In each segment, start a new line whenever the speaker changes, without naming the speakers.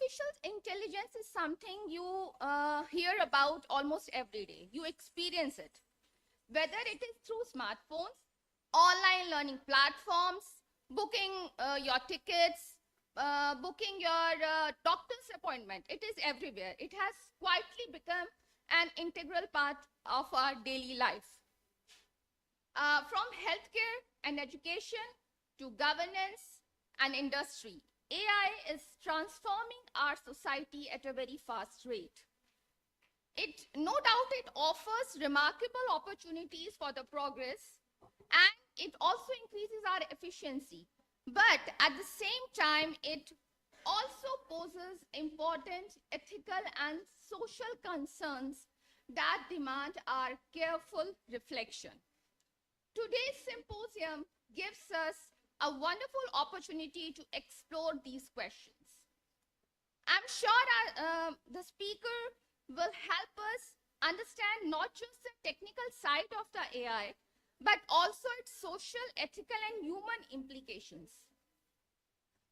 artificial intelligence is something you hear about almost every day. You experience it, whether it is through smartphones, online learning platforms, booking your tickets, booking your doctor's appointment. It is everywhere. It has quietly become an integral part of our daily life. From healthcare and education to governance and industry, AI is transforming our society at a very fast rate. No doubt it offers remarkable opportunities for the progress, and it also increases our efficiency. But at the same time, it also poses important ethical and social concerns that demand our careful reflection. Today's symposium gives us a wonderful opportunity to explore these questions. I'm sure the speaker will help us understand not just the technical side of the AI, but also its social, ethical, and human implications.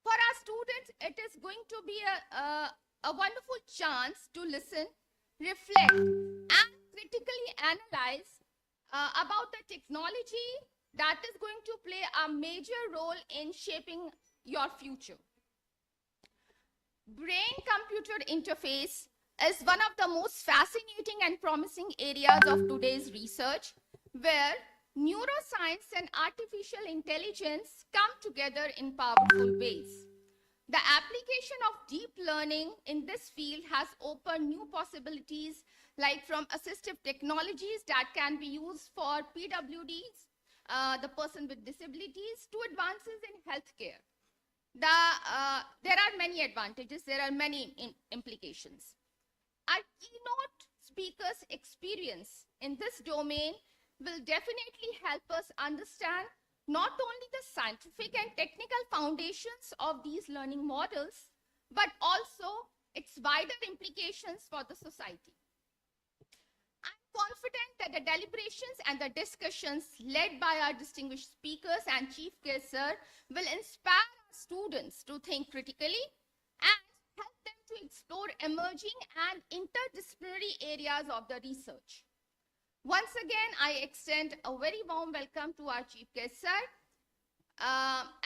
For our students, it is going to be a wonderful chance to listen, reflect, and critically analyze about the technology that is going to play a major role in shaping your future. Brain-computer interface is one of the most fascinating and promising areas of today's research, where neuroscience and artificial intelligence come together in powerful ways. The application of deep learning in this field has opened new possibilities, like from assistive technologies that can be used for PWDs, the person with disabilities, to advances in healthcare. There are many advantages, there are many implications. Our keynote speaker's experience in this domain will definitely help us understand not only the scientific and technical foundations of these learning models, but also its wider implications for the society. I'm confident that the deliberations and the discussions led by our distinguished speakers and Chief Guest Sir will inspire students to think critically and help them to explore emerging and interdisciplinary areas of the research. Once again, I extend a very warm welcome to our Chief Guest Sir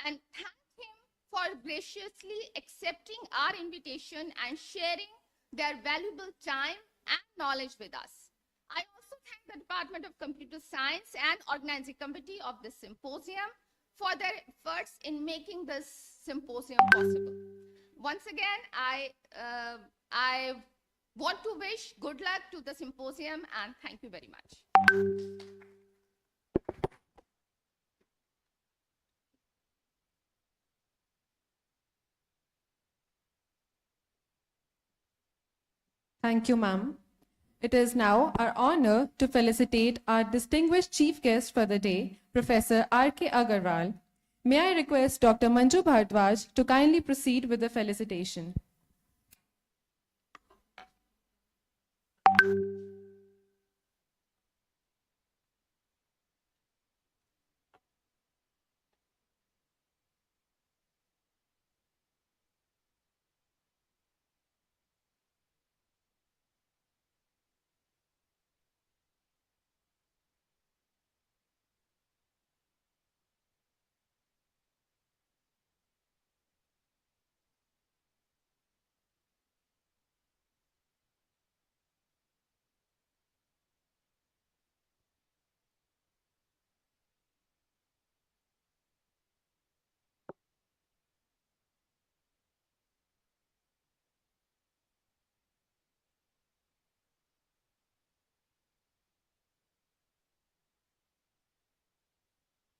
and thank him for graciously accepting our invitation and sharing their valuable time and knowledge with us. I also thank the Department of Computer Science and Organizing Committee of this symposium for their efforts in making this symposium possible. Once again, I want to wish good luck to the symposium and thank you very much.
Thank you, ma'am. It is now our honor to felicitate our distinguished chief guest for the day, Professor R.K. Agarwal. May I request Dr. Manju Bharadwaj to kindly proceed with the felicitation.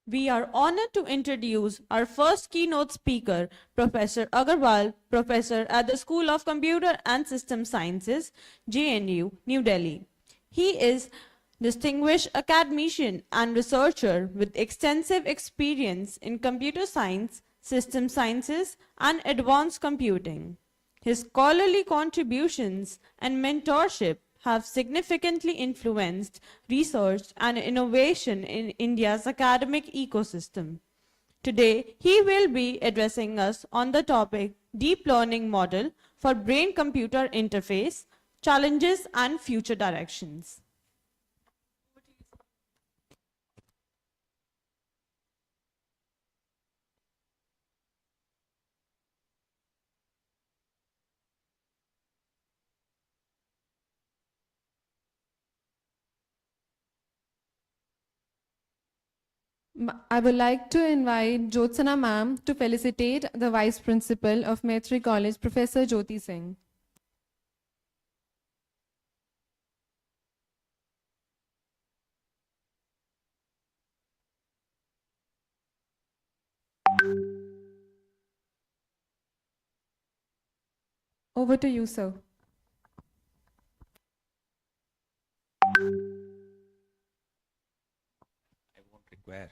We are honored to introduce our first keynote speaker, Professor Agarwal, professor at the School of Computer and System Sciences, JNU, New Delhi. He is distinguished academician and researcher with extensive experience in computer science, system sciences, and advanced computing. His scholarly contributions and mentorship have significantly influenced research and innovation in India's academic ecosystem. Today, he will be addressing us on the topic Deep Learning Model for Brain-Computer Interface, Challenges and Future Directions.
I would like to invite Jyotsana ma'am to felicitate the Vice Principal of Maitreyi College, Professor Jyoti Singh. Over to you, sir.
I won't require.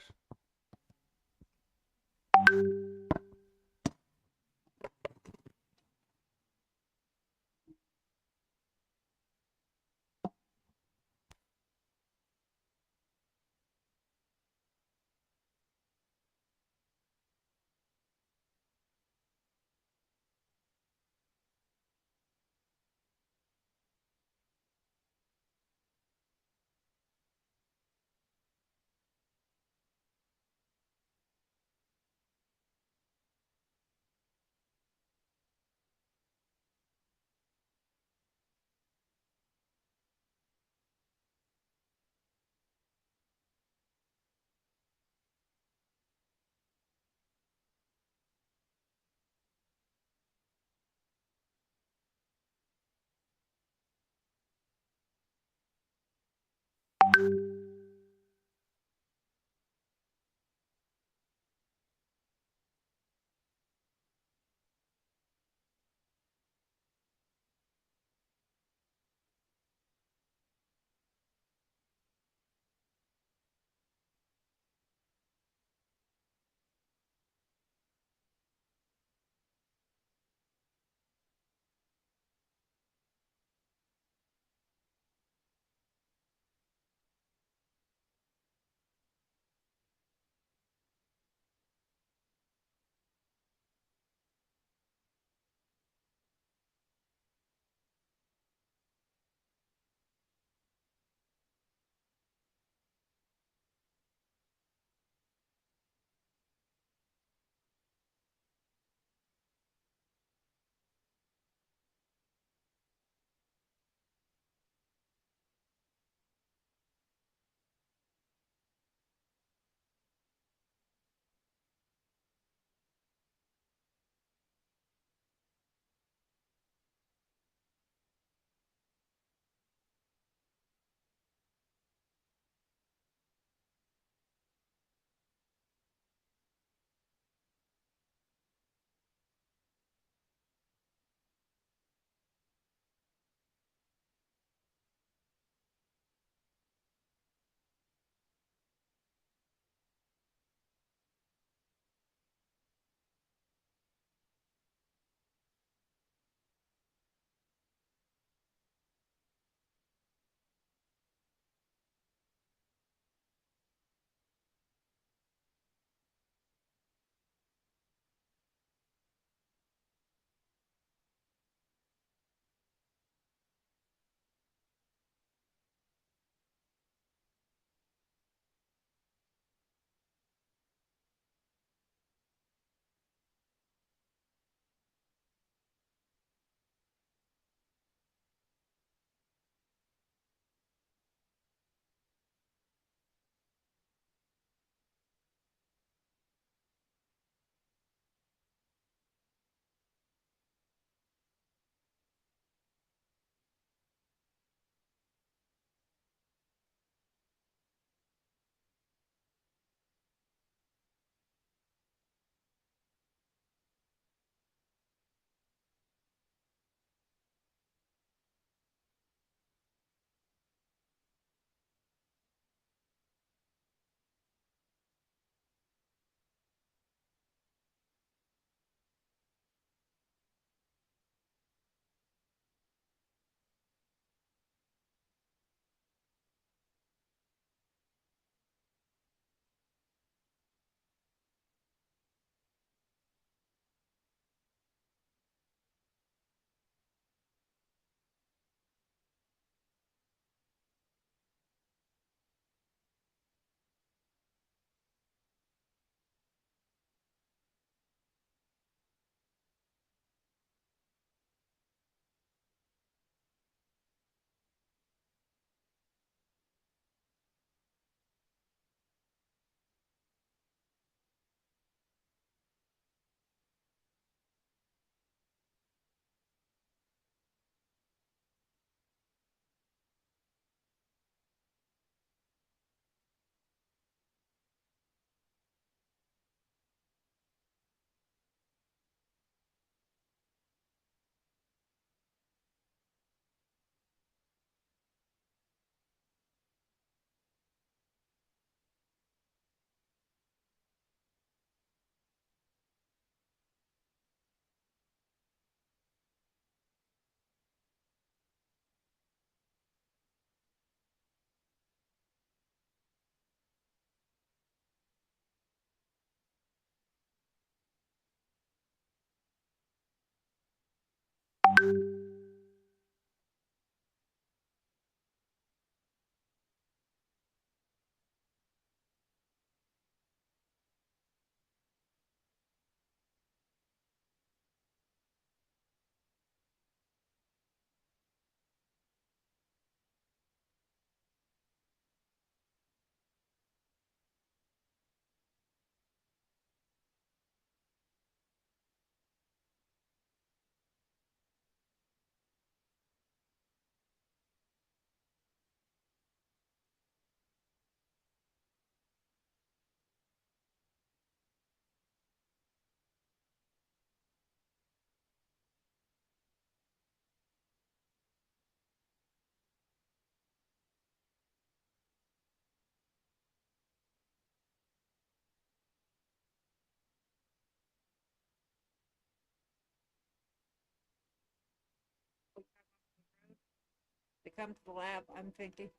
come to the lab, I'm thinking,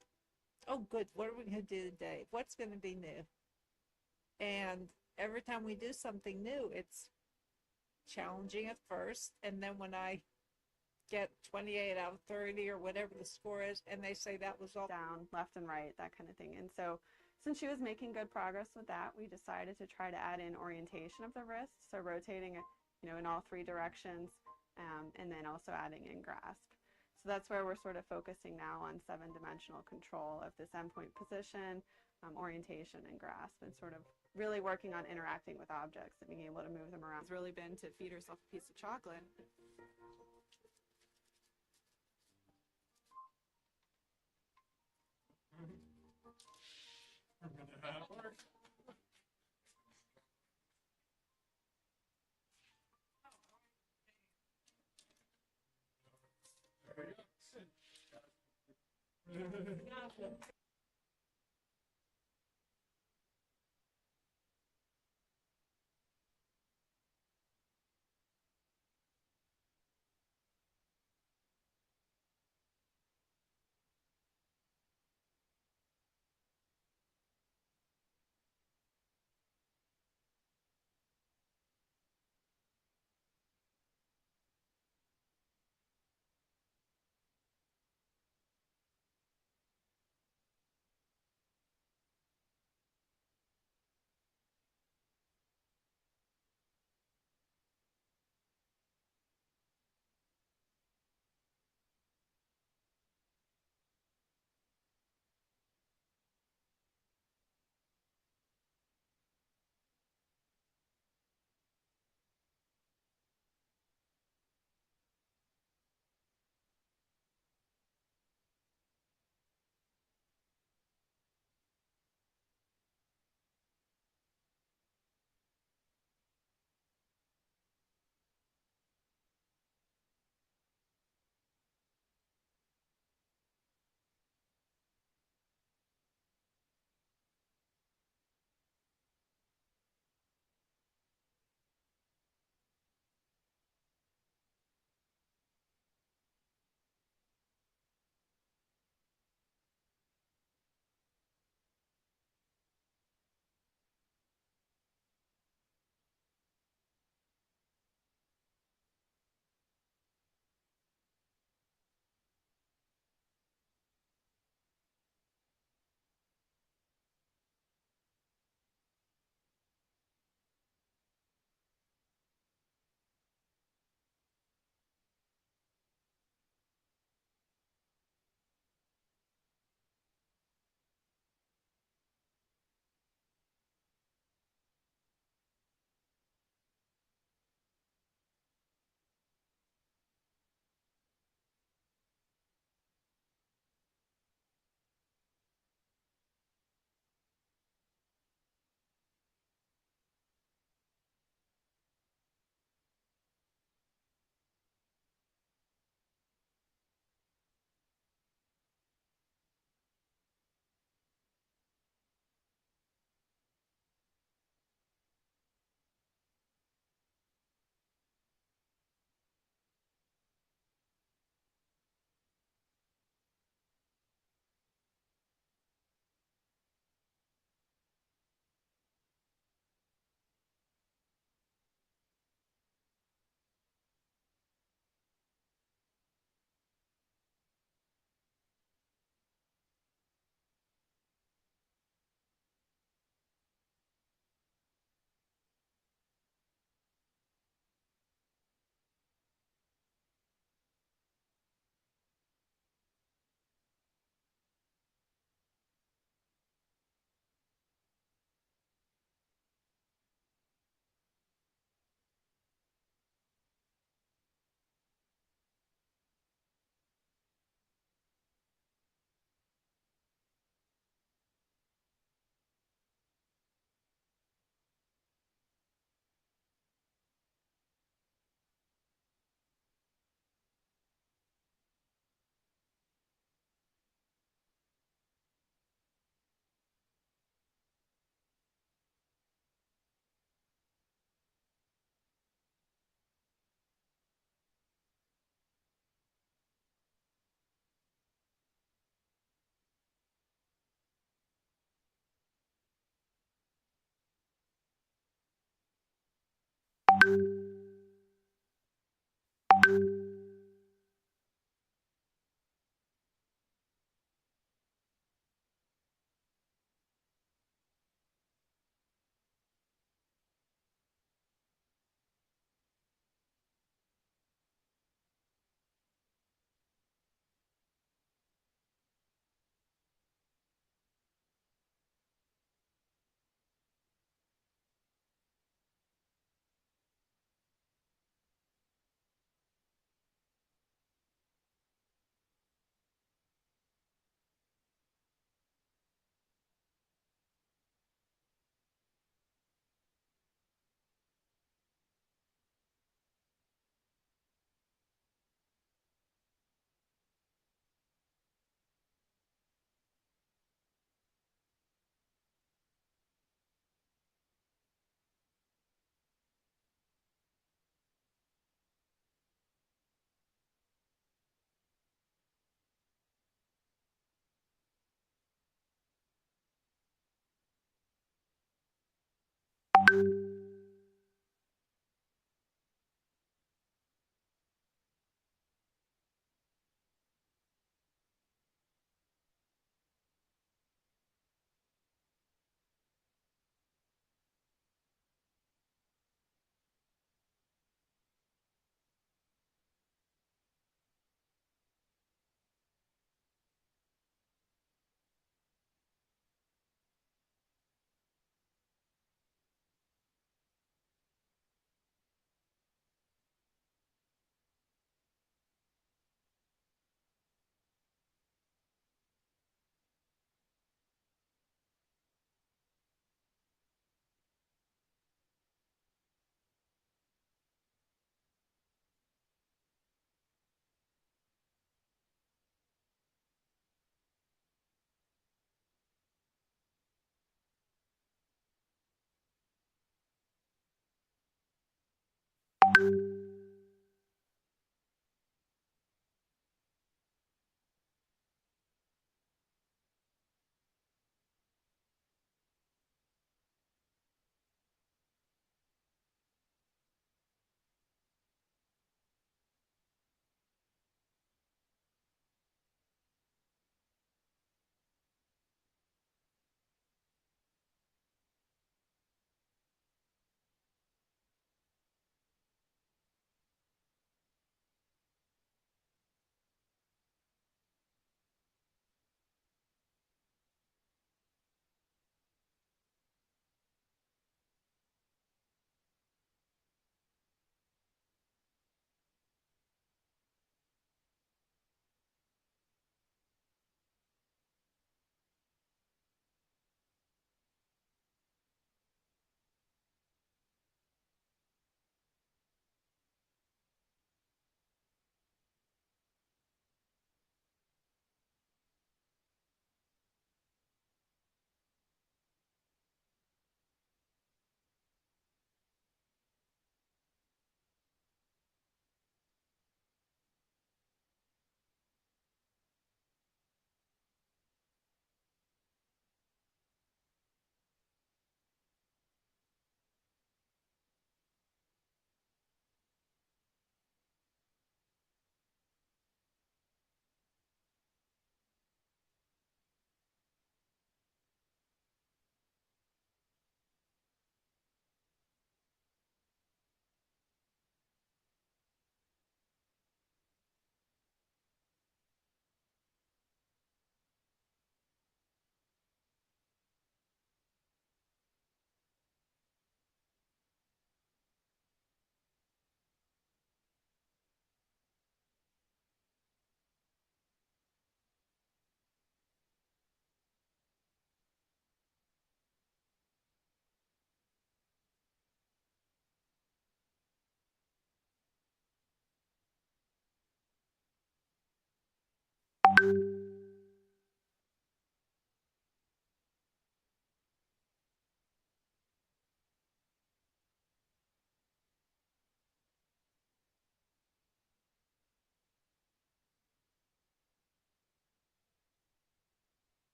oh, good, what are we going to do today? What's going to be new? And every time we do something new, it's challenging at first. And then when I get 28 out of 30 or whatever the score is, and they say that was all
down, left and right, that kind of thing. And so since she was making good progress with that, we decided to try to add in orientation of the wrist, so rotating it, in all three directions, and then also adding in grasp. So that's where we're sort of focusing now on 7-dimensional control of this endpoint position, orientation, and grasp, and sort of really working on interacting with objects and being able to move them around.
It's really been to feed herself a piece of chocolate.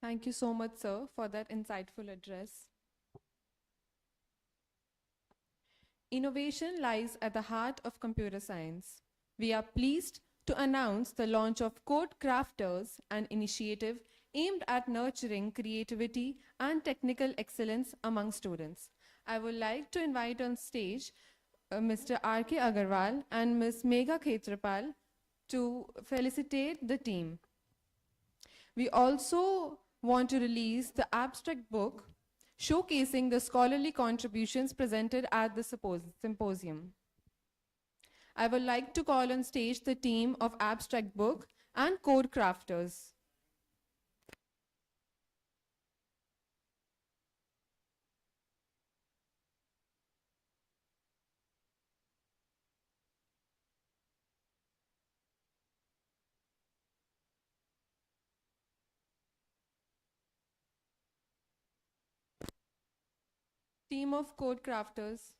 Thank you so much, sir, for that insightful address. Innovation lies at the heart of computer science. We are pleased to announce the launch of Code Crafters, an initiative aimed at nurturing creativity and technical excellence among students. I would like to invite on stage Mr. R.K. Agarwal and Ms. Megha Khetrapal to felicitate the team. We also want to release the abstract book showcasing the scholarly contributions presented at the symposium. I would like to call on stage the team of Abstract Book and Code Crafters. Team of Code Crafters.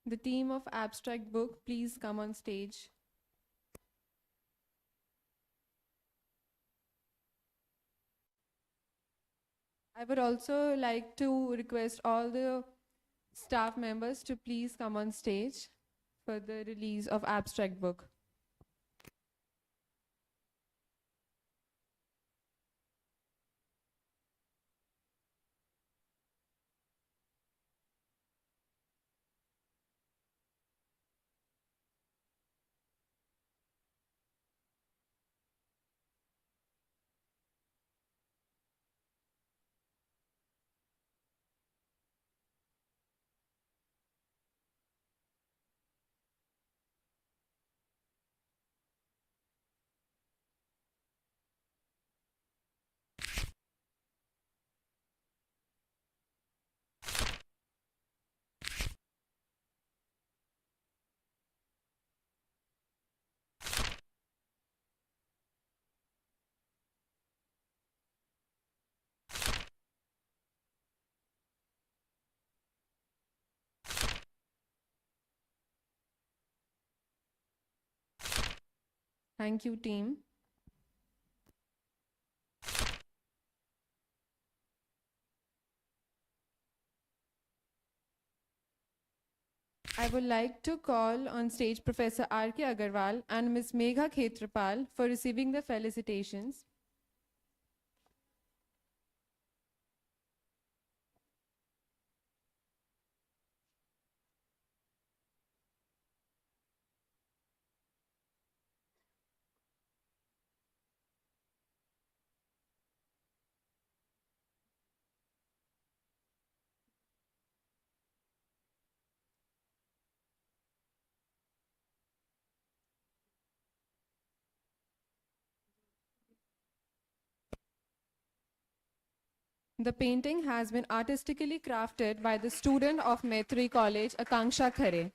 The team of Abstract Book, please come on stage. I would also like to request all the staff members to please come on stage for the release of abstract book. Thank you, team. I would like to call on stage Professor R.K. Agarwal and Ms. Megha Khetrapal for receiving the felicitations. The painting has been artistically crafted by the student of Maitreyi College, Akanksha Khare.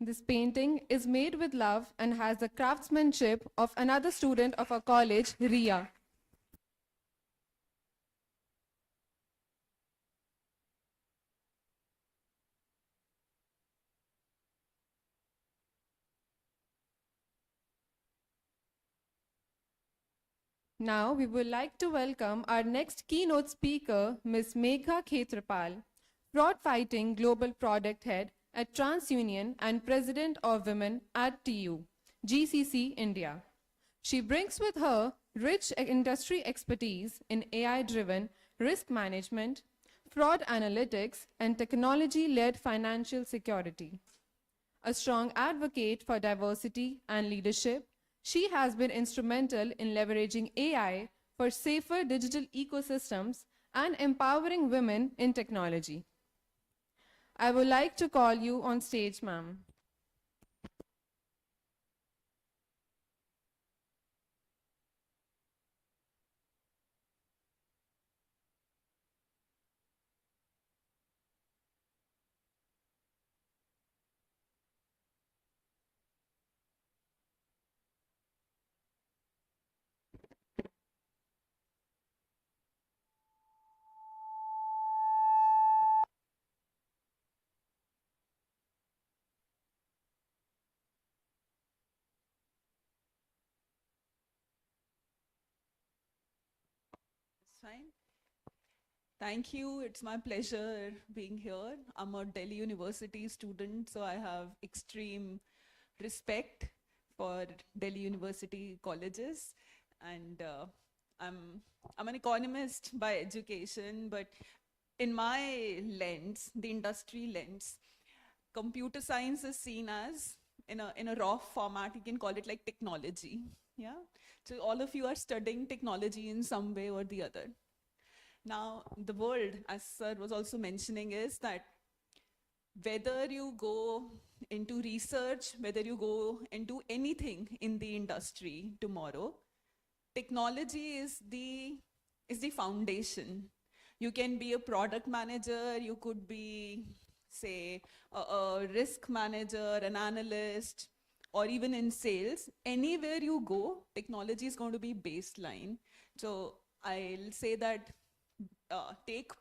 This painting is made with love and has the craftsmanship of another student of our college, Ria. Now, we would like to welcome our next keynote speaker, Ms. Megha Khetrapal, fraud fighting global product head at TransUnion and president of women at TU, GCC India. She brings with her rich industry expertise in AI-driven risk management, fraud analytics, and technology-led financial security. A strong advocate for diversity and leadership, she has been instrumental in leveraging AI for safer digital ecosystems and empowering women in technology. I would like to call you on stage, ma'am.
It's fine. Thank you. It's my pleasure being here. I'm a Delhi University student, so I have extreme respect for Delhi University colleges. And I'm an economist by education, but in my lens, the industry lens, computer science is seen as in a raw format. You can call it like technology. Yeah. So all of you are studying technology in some way or the other. Now, the world, as sir was also mentioning, is that whether you go into research, whether you go into anything in the industry tomorrow, technology is the foundation. You can be a product manager, you could be, say, a risk manager, an analyst, or even in sales, anywhere you go, technology is going to be baseline. So I'll say that take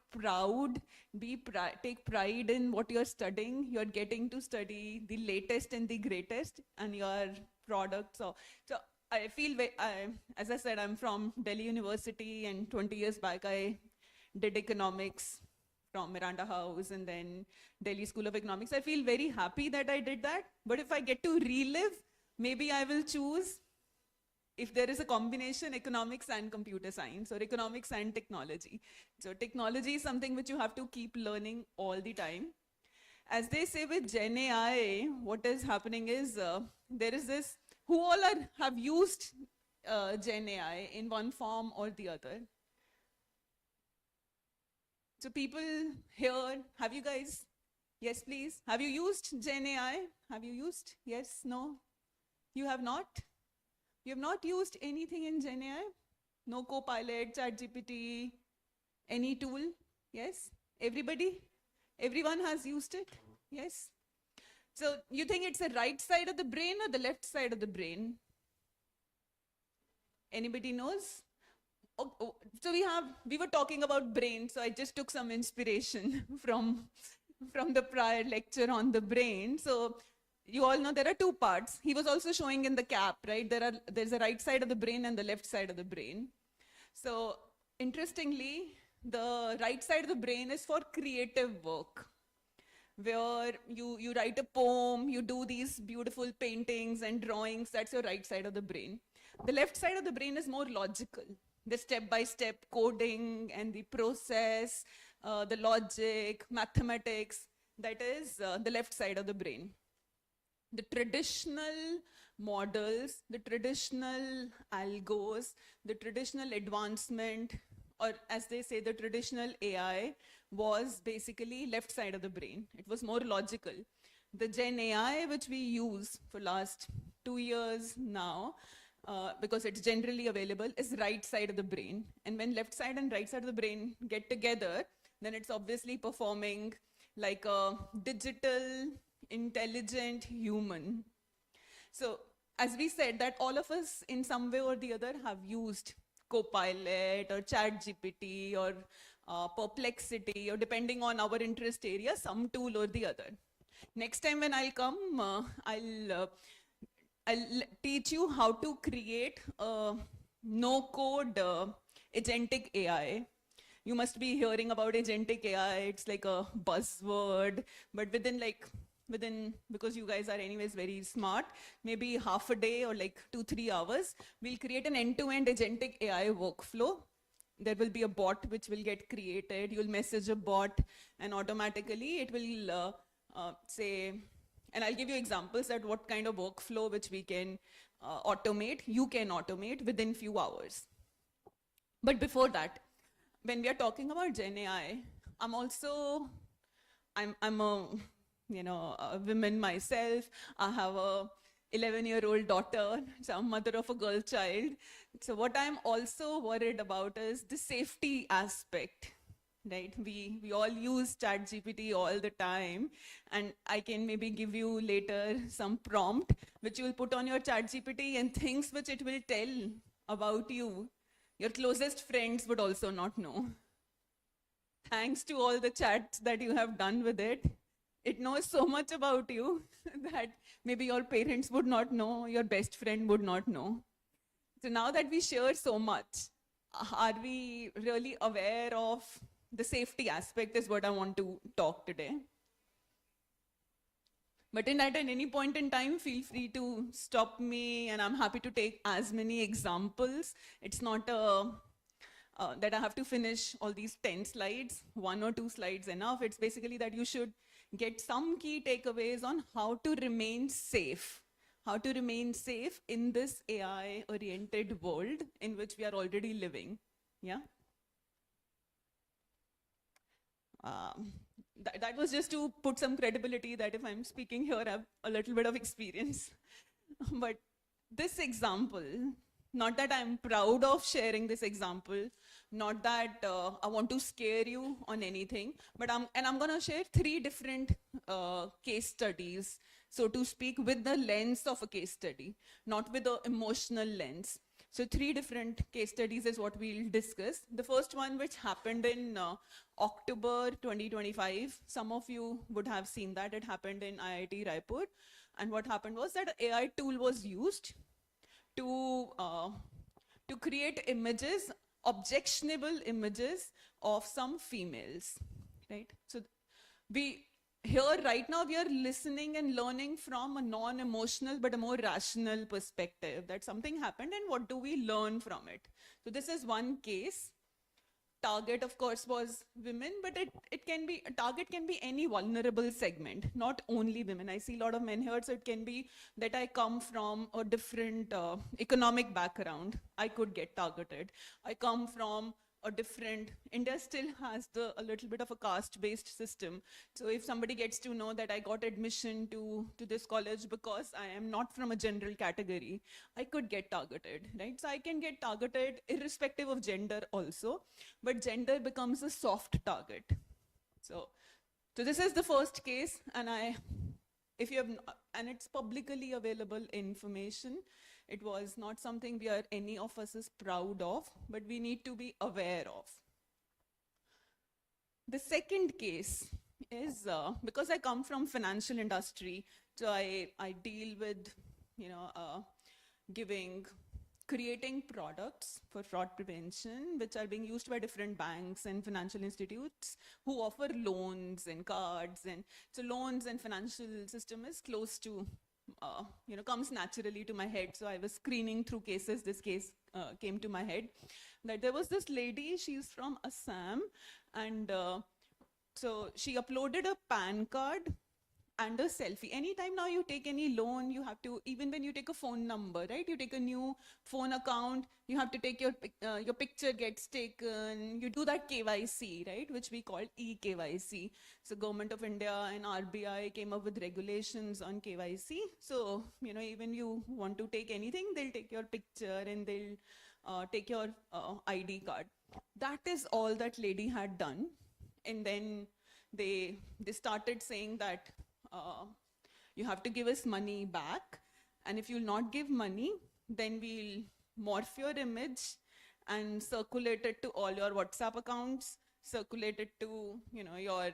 take pride in what you're studying. You're getting to study the latest and the greatest, and your products. So I feel, as I said, I'm from Delhi University, and 20 years back I did economics from Miranda House and then Delhi School of Economics. I feel very happy that I did that. But if I get to relive, maybe I will choose, if there is a combination, economics and computer science, or economics and technology. So technology is something which you have to keep learning all the time. As they say with Gen AI, what is happening is there is this, who all have used Gen AI in one form or the other? So people here, have you guys? Yes, please. Have you used Gen AI? Have you used? Yes, no? You have not? You have not used anything in Gen AI? No Copilot, ChatGPT, any tool? Yes? Everybody? Everyone has used it? Yes? So you think it's the right side of the brain or the left side of the brain? Anybody knows? So we were talking about brain, so I just took some inspiration from the prior lecture on the brain. So you all know there are two parts. He was also showing in the cap, right? There's a right side of the brain and the left side of the brain. So interestingly, the right side of the brain is for creative work, where you write a poem, you do these beautiful paintings and drawings. That's your right side of the brain. The left side of the brain is more logical, the step-by-step coding and the process, the logic, mathematics. That is the left side of the brain. The traditional models, the traditional algos, the traditional advancement, or as they say, the traditional AI was basically left side of the brain. It was more logical. The Gen AI, which we use for last 2 years now, because it's generally available, is right side of the brain. And when left side and right side of the brain get together, then it's obviously performing like a digital, intelligent human. So as we said, that all of us in some way or the other have used Copilot or ChatGPT or Perplexity, or depending on our interest area, some tool or the other. Next time when I'll come, I'll teach you how to create a no-code agentic AI. You must be hearing about agentic AI. It's like a buzzword, but because you guys are anyways very smart, maybe half a day or like 2-3 hours, we'll create an end-to-end agentic AI workflow. There will be a bot which will get created. You'll message a bot and automatically it will say, and I'll give you examples at what kind of workflow which we can automate, you can automate within few hours. But before that, when we are talking about Gen AI, I'm a woman myself. I have a 11-year-old daughter, so I'm mother of a girl child. So what I'm also worried about is the safety aspect, right? We all use ChatGPT all the time, and I can maybe give you later some prompt which you will put on your ChatGPT, and things which it will tell about you, your closest friends would also not know. Thanks to all the chats that you have done with it, it knows so much about you that maybe your parents would not know, your best friend would not know. So now that we share so much, are we really aware of the safety aspect is what I want to talk today. But at any point in time, feel free to stop me, and I'm happy to take as many examples. It's not that I have to finish all these 10 slides, 1 or 2 slides enough. It's basically that you should get some key takeaways on how to remain safe in this AI-oriented world in which we are already living. Yeah. That was just to put some credibility that if I'm speaking here, I have a little bit of experience. But this example, not that I'm proud of sharing this example, not that I want to scare you on anything, but I'm going to share 3 different case studies so to speak, with the lens of a case study, not with the emotional lens. So 3 different case studies is what we'll discuss. The first one, which happened in October 2025, some of you would have seen that. It happened in IIT Raipur. And what happened was that an AI tool was used to create images, objectionable images of some females, right? So we here right now we are listening and learning from a non-emotional but a more rational perspective, that something happened and what do we learn from it. So this is one case. Target, of course, was women, but it can be, a target can be any vulnerable segment, not only women. I see a lot of men here, so it can be that I come from a different economic background. I could get targeted. I come from a different, India still has a little bit of a caste-based system. So if somebody gets to know that I got admission to this college because I am not from a general category, I could get targeted, right? So I can get targeted irrespective of gender also, but gender becomes a soft target. So this is the first case, and if you have, and it's publicly available information. It was not something any of us is proud of, but we need to be aware of. The second case is, because I come from financial industry, so I deal with, creating products for fraud prevention, which are being used by different banks and financial institutes who offer loans and cards. And so loans and financial system is close to, comes naturally to my head. So I was screening through cases. This case came to my head, that there was this lady, she's from Assam, and so she uploaded a PAN card and a selfie. Anytime now you take any loan, you have to, even when you take a phone number, right? You take a new phone account, you have to take your picture gets taken, you do that KYC, right? Which we call e-KYC. So Government of India and RBI came up with regulations on KYC. So, even you want to take anything, they'll take your picture and they'll take your ID card. That is all that lady had done. And then they started saying that you have to give us money back, and if you'll not give money, then we'll morph your image and circulate it to all your WhatsApp accounts, circulate it to your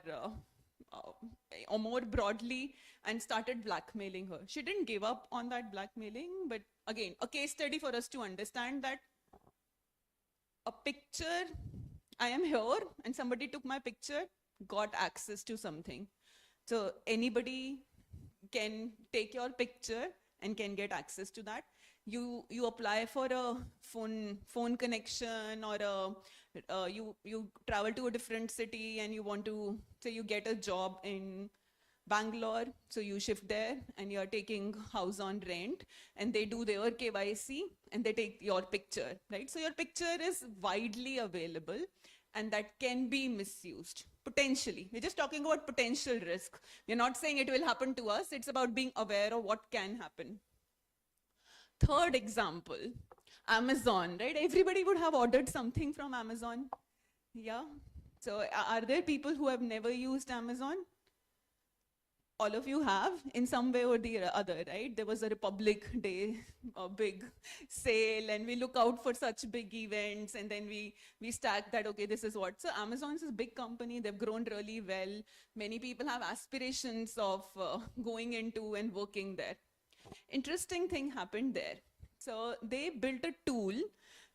or more broadly, and started blackmailing her. She didn't give up on that blackmailing, but again, a case study for us to understand that a picture, I am here and somebody took my picture, got access to something. So anybody can take your picture and can get access to that. You apply for a phone connection, or you travel to a different city and you want to, say you get a job in Bangalore, so you shift there and you're taking house on rent, and they do their KYC and they take your picture, right? So your picture is widely available and that can be misused, potentially. We're just talking about potential risk. We're not saying it will happen to us. It's about being aware of what can happen. Third example, Amazon, right? Everybody would have ordered something from Amazon. Yeah. So are there people who have never used Amazon? All of you have, in some way or the other, right? There was a Republic Day, a big sale, and we look out for such big events, and then we stack that, okay, this is what. So Amazon is a big company. They've grown really well. Many people have aspirations of going into and working there. Interesting thing happened there. So they built a tool.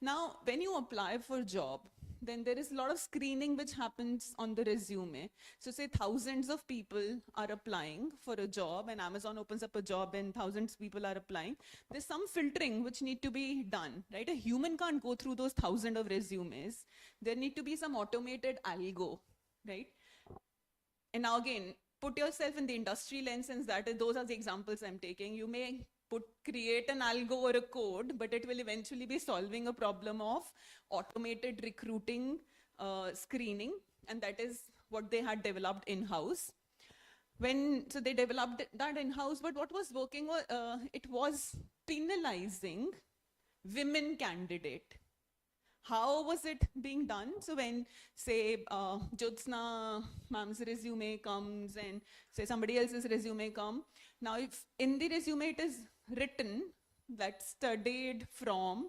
Now, when you apply for a job, then there is a lot of screening which happens on the resume. So say thousands of people are applying for a job, and Amazon opens up a job and thousands of people are applying. There's some filtering which need to be done, right? A human can't go through those thousands of resumes. There need to be some automated algo, right? And now again, put yourself in the industry lens, since those are the examples I'm taking. You may create an algo or a code, but it will eventually be solving a problem of automated recruiting screening, and that is what they had developed in-house. So they developed that in-house, but what was working was, it was penalizing women candidate. How was it being done? So when, say, Jyotsna ma'am's resume comes and say somebody else's resume come, Now, if in the resume it is written that studied from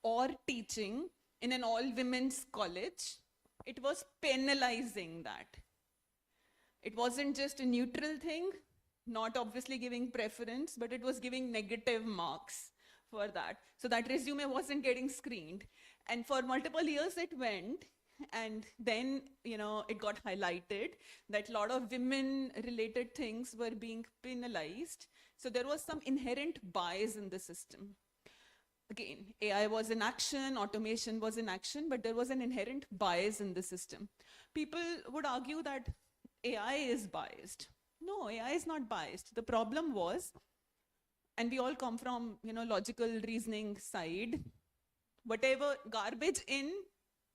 or teaching in an all women's college, it was penalizing that. It wasn't just a neutral thing, not obviously giving preference, but it was giving negative marks for that. So that resume wasn't getting screened. And for multiple years it went, and then, it got highlighted that a lot of women related things were being penalized. So there was some inherent bias in the system. Again, AI was in action, automation was in action, but there was an inherent bias in the system. People would argue that AI is biased. No, AI is not biased. The problem was, and we all come from, logical reasoning side, whatever garbage in,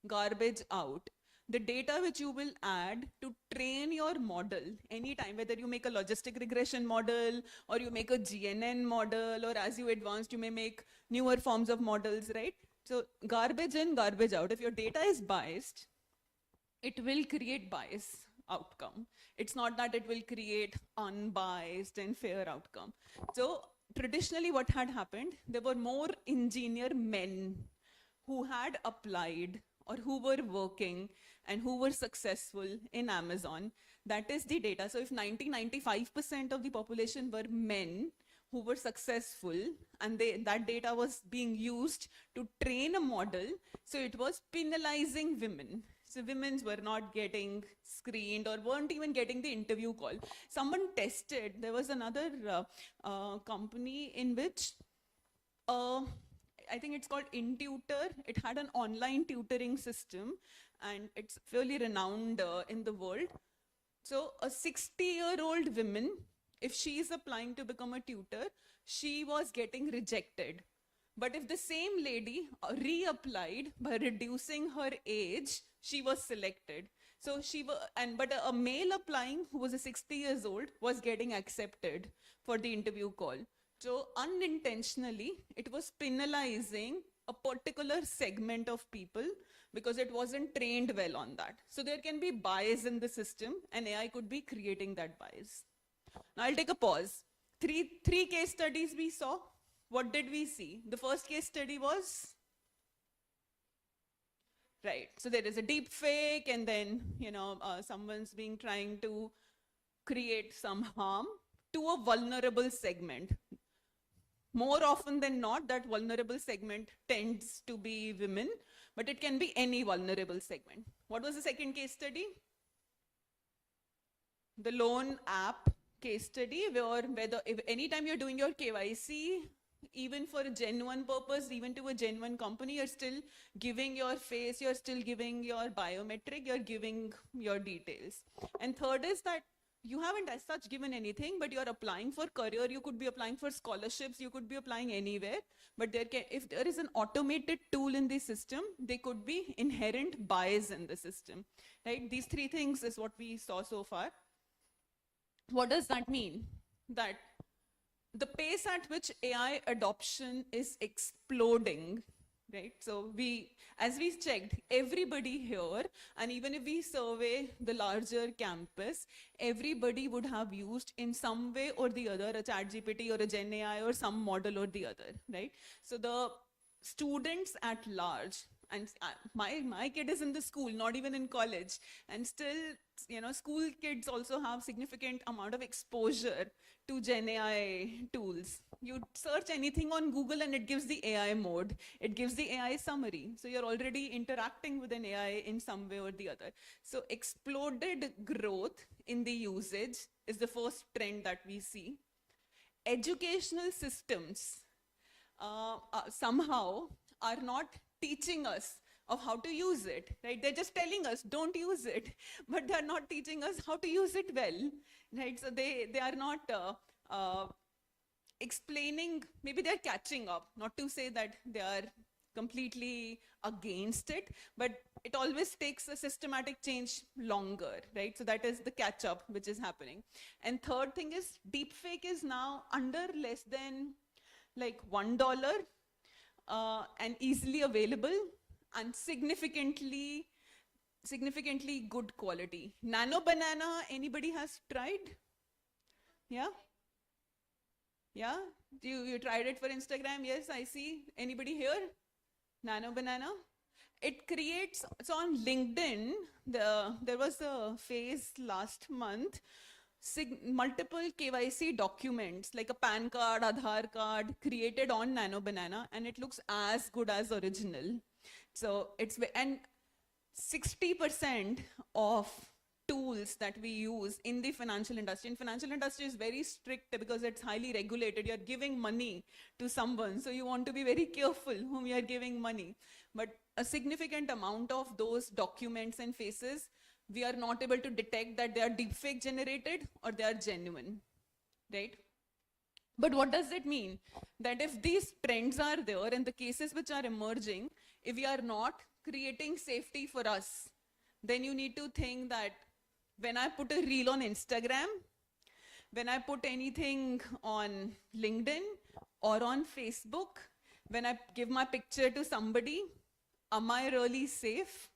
garbage out. The data which you will add to train your model anytime, whether you make a logistic regression model or you make a GNN model, or as you advanced, you may make newer forms of models, right? So garbage in, garbage out. If your data is biased, it will create bias outcome. It's not that it will create unbiased and fair outcome. So traditionally what had happened, there were more engineer men who had applied or who were working and who were successful in Amazon. That is the data. So if 95% of the population were men who were successful, and that data was being used to train a model, so it was penalizing women. So women were not getting screened or weren't even getting the interview call. Someone tested, there was another company in which I think it's called InTutor. It had an online tutoring system, and it's fairly renowned in the world. So a 60-year-old woman, if she is applying to become a tutor, she was getting rejected. But if the same lady reapplied by reducing her age, she was selected. So but a male applying who was a 60 years old was getting accepted for the interview call. So unintentionally, it was penalizing a particular segment of people because it wasn't trained well on that. So there can be bias in the system, and AI could be creating that bias. Now I'll take a pause. Three case studies we saw. What did we see? The first case study was, right, so there is a deep fake, and then, someone's trying to create some harm to a vulnerable segment. More often than not, that vulnerable segment tends to be women, but it can be any vulnerable segment. What was the second case study? The loan app case study, where if anytime you're doing your KYC, even for a genuine purpose, even to a genuine company, you're still giving your face, you're still giving your biometric, you're giving your details. And third is that you haven't as such given anything, but you're applying for career, you could be applying for scholarships, you could be applying anywhere, but if there is an automated tool in the system, there could be inherent bias in the system, right? These three things is what we saw so far. What does that mean? That the pace at which AI adoption is exploding, right? So as we checked, everybody here, and even if we survey the larger campus, everybody would have used in some way or the other a ChatGPT or a Gen AI or some model or the other, right? So the students at large, and my kid is in the school, not even in college, and still, school kids also have significant amount of exposure to Gen AI tools. You search anything on Google and it gives the AI mode. It gives the AI summary. So you're already interacting with an AI in some way or the other. So exploded growth in the usage is the first trend that we see. Educational systems somehow are not teaching us of how to use it, right? They're just telling us, don't use it, but they're not teaching us how to use it well, right? So they are not explaining, maybe they're catching up, not to say that they are completely against it, but it always takes a systematic change longer, right? So that is the catch up which is happening. And third thing is deepfake is now under less than like $1 and easily available and significantly good quality. Nano banana, anybody has tried? Yeah? Yeah? You tried it for Instagram? Yes, I see. Anybody here? Nano Banana? It creates, so on LinkedIn, there was a phase last month, multiple KYC documents like a PAN card, Aadhaar card created on Nano Banana, and it looks as good as original. So and 60% of tools that we use in the financial industry. And financial industry is very strict because it's highly regulated. You're giving money to someone, so you want to be very careful whom you're giving money. But a significant amount of those documents and faces, we are not able to detect that they are deepfake generated or they are genuine, right? But what does it mean? That if these trends are there and the cases which are emerging, if we are not creating safety for us, then you need to think that when I put a reel on Instagram, when I put anything on LinkedIn or on Facebook, when I give my picture to somebody, am I really safe?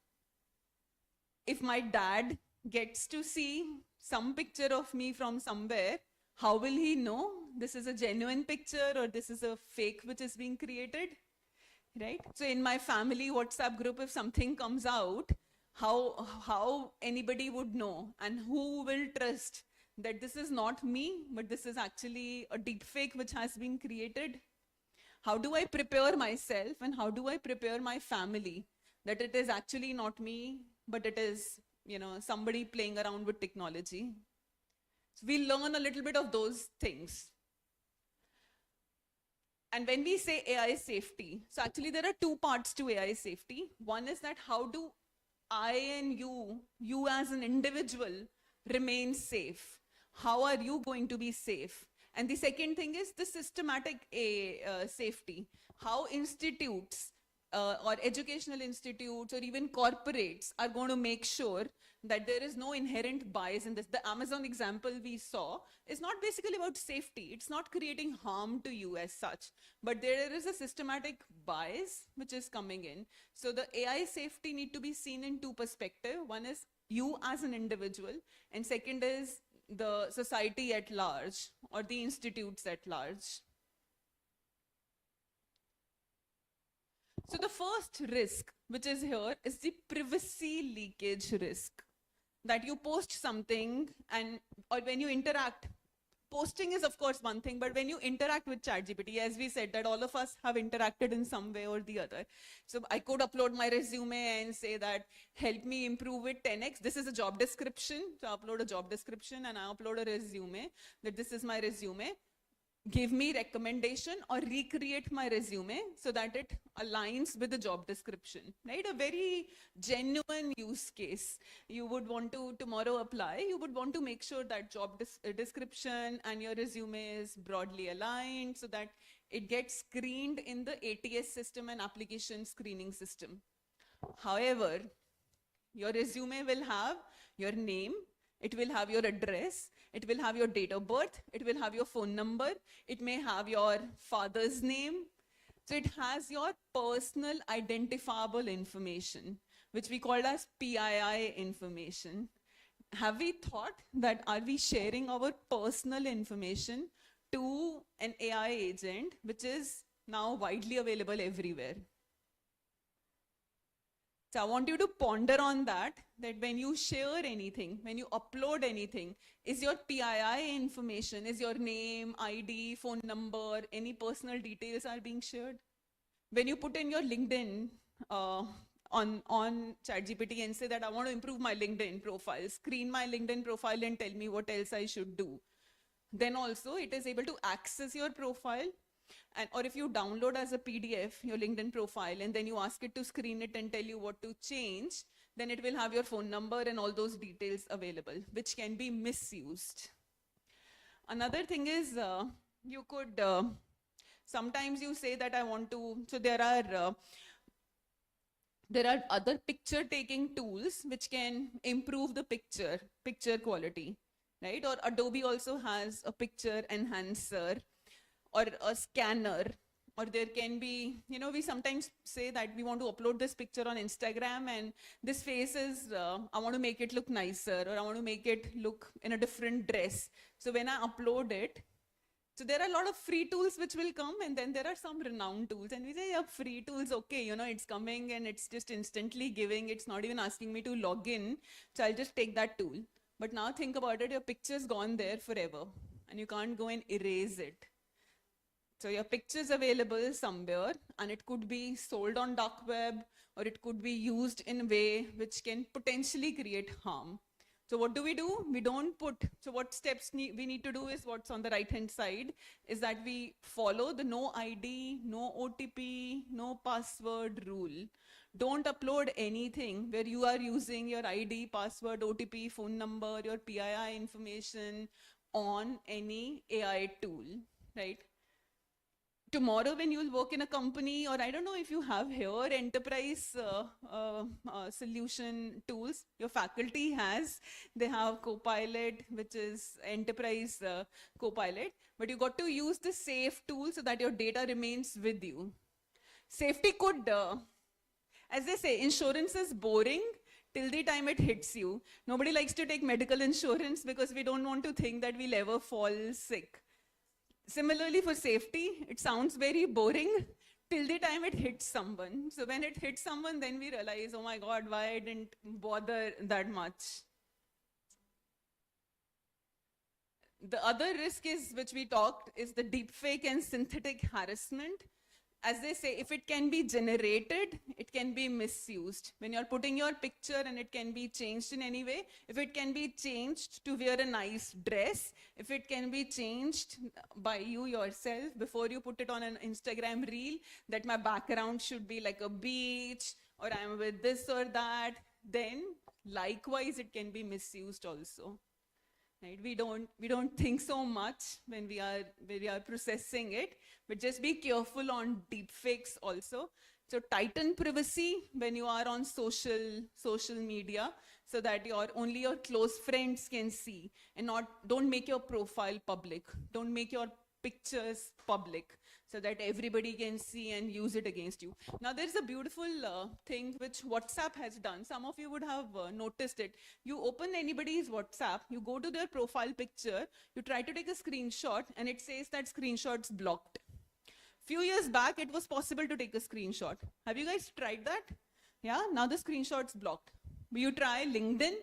If my dad gets to see some picture of me from somewhere, how will he know this is a genuine picture or this is a fake which is being created? Right? So in my family WhatsApp group, if something comes out, how anybody would know and who will trust that this is not me, but this is actually a deep fake which has been created? How do I prepare myself and how do I prepare my family that it is actually not me, but it is, somebody playing around with technology? So we learn a little bit of those things. And when we say AI safety, so actually there are two parts to AI safety. One is that how do I and you as an individual, remain safe? How are you going to be safe? And the second thing is the systematic safety. How institutes or educational institutes or even corporates are going to make sure that there is no inherent bias in this. The Amazon example we saw is not basically about safety. It's not creating harm to you as such, but there is a systematic bias which is coming in. So the AI safety need to be seen in two perspectives. One is you as an individual, and second is the society at large or the institutes at large. So the first risk which is here is the privacy leakage risk. That you post something or when you interact, posting is of course one thing, but when you interact with ChatGPT, as we said that all of us have interacted in some way or the other. So I could upload my resume and say that help me improve it 10x. This is a job description. So I upload a job description and I upload a resume that this is my resume. Give me recommendation or recreate my resume so that it aligns with the job description, right? A very genuine use case. You would want to tomorrow apply, you would want to make sure that job description and your resume is broadly aligned so that it gets screened in the ATS system and application screening system. However, your resume will have your name, it will have your address, it will have your date of birth, it will have your phone number, it may have your father's name. So it has your personal identifiable information, which we call as PII information. Have we thought that are we sharing our personal information to an AI agent, which is now widely available everywhere? So I want you to ponder on that when you share anything, when you upload anything, is your PII information, is your name, ID, phone number, any personal details are being shared? When you put in your LinkedIn on ChatGPT and say that I want to improve my LinkedIn profile, screen my LinkedIn profile and tell me what else I should do, then also it is able to access your profile. Or if you download as a PDF your LinkedIn profile and then you ask it to screen it and tell you what to change, then it will have your phone number and all those details available, which can be misused. Another thing is you could, sometimes you say that I want to, so there are other picture taking tools which can improve the picture quality, right? Or Adobe also has a picture enhancer or a scanner, or there can be, we sometimes say that we want to upload this picture on Instagram and this face is, I want to make it look nicer or I want to make it look in a different dress. So when I upload it, So there are a lot of free tools which will come, and then there are some renowned tools. And we say, yeah, free tools, okay, you know, it's coming and it's just instantly giving. It's not even asking me to log in. So I'll just take that tool. But now think about it, your picture's gone there forever and you can't go and erase it. So your picture's available somewhere, and it could be sold on dark web, or it could be used in a way which can potentially create harm. So what do? We don't put, so what steps we need to do is what's on the right hand side is that we follow the no ID, no OTP, no password rule. Don't upload anything where you are using your ID, password, OTP, phone number, your PII information on any AI tool, right? Tomorrow when you'll work in a company, or I don't know if you have here enterprise solution tools, your faculty has, they have Copilot, which is enterprise Copilot, but you got to use the safe tool so that your data remains with you. Safety could, as they say, insurance is boring till the time it hits you. Nobody likes to take medical insurance because we don't want to think that we'll ever fall sick. Similarly, for safety, it sounds very boring till the time it hits someone. So when it hits someone, then we realize, oh my God, why I didn't bother that much. The other risk is, which we talked, is the deepfake and synthetic harassment. As they say, if it can be generated, it can be misused. When you're putting your picture and it can be changed in any way, if it can be changed to wear a nice dress, if it can be changed by you yourself before you put it on an Instagram reel, that my background should be like a beach, or I'm with this or that, then likewise it can be misused also. Right? We don't think so much when we are processing it, but just be careful on deepfakes also. So tighten privacy when you are on social media, so that only your close friends can see, and don't make your profile public. Don't make your pictures public, so that everybody can see and use it against you. Now there's a beautiful thing which WhatsApp has done. Some of you would have noticed it. You open anybody's WhatsApp, you go to their profile picture, you try to take a screenshot, and it says that screenshot's blocked. Few years back, it was possible to take a screenshot. Have you guys tried that? Yeah, now the screenshot's blocked. You try LinkedIn,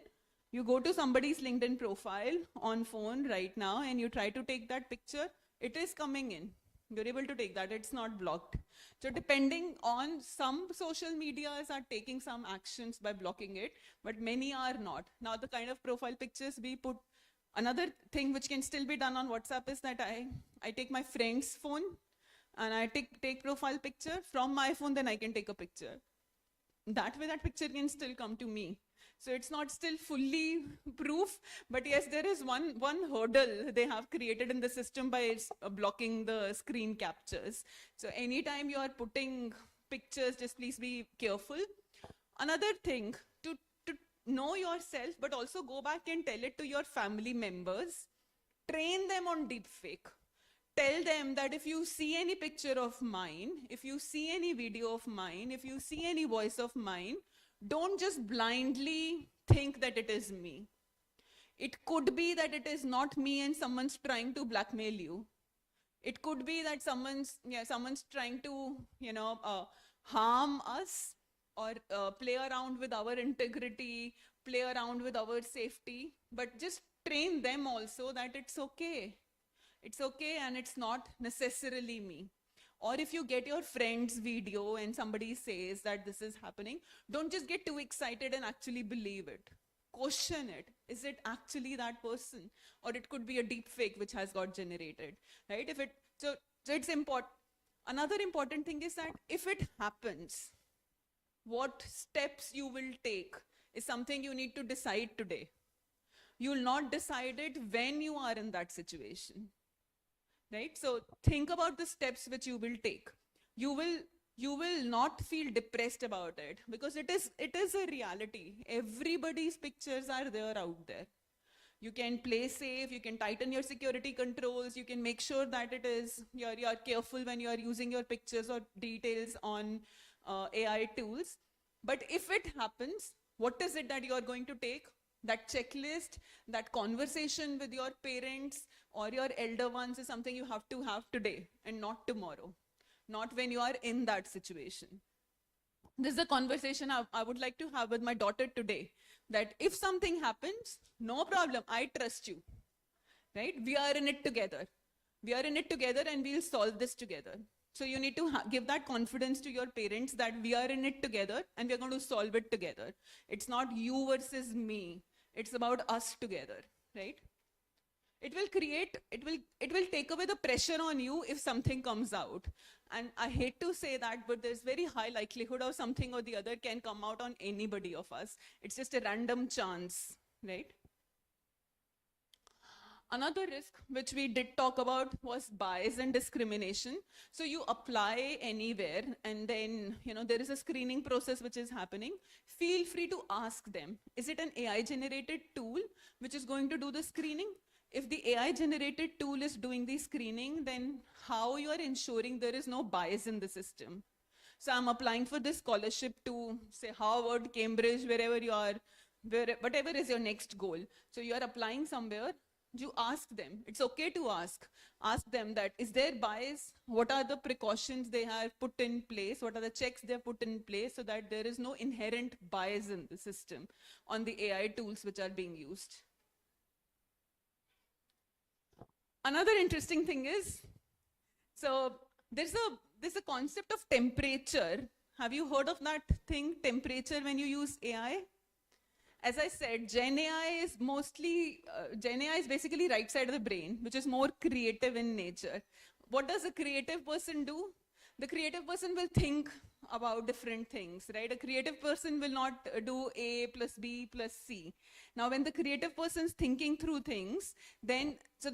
you go to somebody's LinkedIn profile on phone right now, and you try to take that picture, it is coming in. You're able to take that, it's not blocked. So depending on, some social medias are taking some actions by blocking it, but many are not. Now the kind of profile pictures we put, another thing which can still be done on WhatsApp is that I take my friend's phone and I take profile picture from my phone, then I can take a picture. That way that picture can still come to me. So it's not still fully proof, but yes, there is one hurdle they have created in the system by blocking the screen captures. So anytime you are putting pictures, just please be careful. Another thing, to know yourself, but also go back and tell it to your family members. Train them on deepfake. Tell them that if you see any picture of mine, if you see any video of mine, if you see any voice of mine, don't just blindly think that it is me. It could be that it is not me and someone's trying to blackmail you. It could be that someone's trying to, harm us, or play around with our integrity, play around with our safety. But just train them also that it's okay. It's okay, and it's not necessarily me. Or if you get your friend's video and somebody says that this is happening, don't just get too excited and actually believe it. Question it. Is it actually that person? Or it could be a deep fake which has got generated, right? So it's important. Another important thing is that if it happens, what steps you will take is something you need to decide today. You will not decide it when you are in that situation. Right? So think about the steps which you will take. You will not feel depressed about it, because it is a reality. Everybody's pictures are there out there. You can play safe, you can tighten your security controls, you can make sure that you're careful when you're using your pictures or details on AI tools. But if it happens, what is it that you're going to take? That checklist, that conversation with your parents or your elder ones is something you have to have today and not tomorrow, not when you are in that situation. This is a conversation I would like to have with my daughter today, that if something happens, no problem, I trust you, right? We are in it together. We are in it together and we'll solve this together. So you need to give that confidence to your parents that we are in it together and we are going to solve it together. It's not you versus me. It's about us together, right? It will take away the pressure on you if something comes out. And I hate to say that, but there's very high likelihood of something or the other can come out on anybody of us. It's just a random chance, right? Another risk which we did talk about was bias and discrimination. So you apply anywhere and then, there is a screening process which is happening. Feel free to ask them, is it an AI generated tool which is going to do the screening? If the AI generated tool is doing the screening, then how you are ensuring there is no bias in the system? So I'm applying for this scholarship to say Harvard, Cambridge, wherever you are, whatever is your next goal. So you are applying somewhere, you ask them. It's okay to ask. Ask them that, is there bias? What are the precautions they have put in place? What are the checks they have put in place so that there is no inherent bias in the system on the AI tools which are being used? Another interesting thing is, so there's a concept of temperature. Have you heard of that thing, temperature, when you use AI? As I said, Gen AI is basically right side of the brain, which is more creative in nature. What does a creative person do? The creative person will think about different things, right? A creative person will not do A plus B plus C. Now, when the creative person is thinking through things, then, so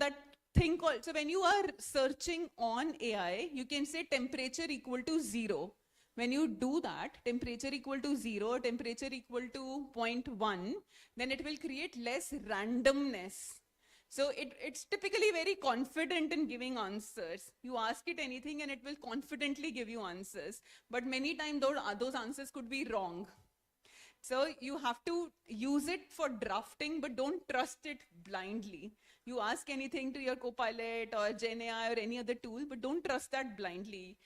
when you are searching on AI, you can say temperature equal to 0. When you do that, temperature equal to 0, temperature equal to 0.1, then it will create less randomness. So it's typically very confident in giving answers. You ask it anything and it will confidently give you answers. But many times those answers could be wrong. So you have to use it for drafting, but don't trust it blindly. You ask anything to your Copilot or Gen AI or any other tool, but don't trust that blindly.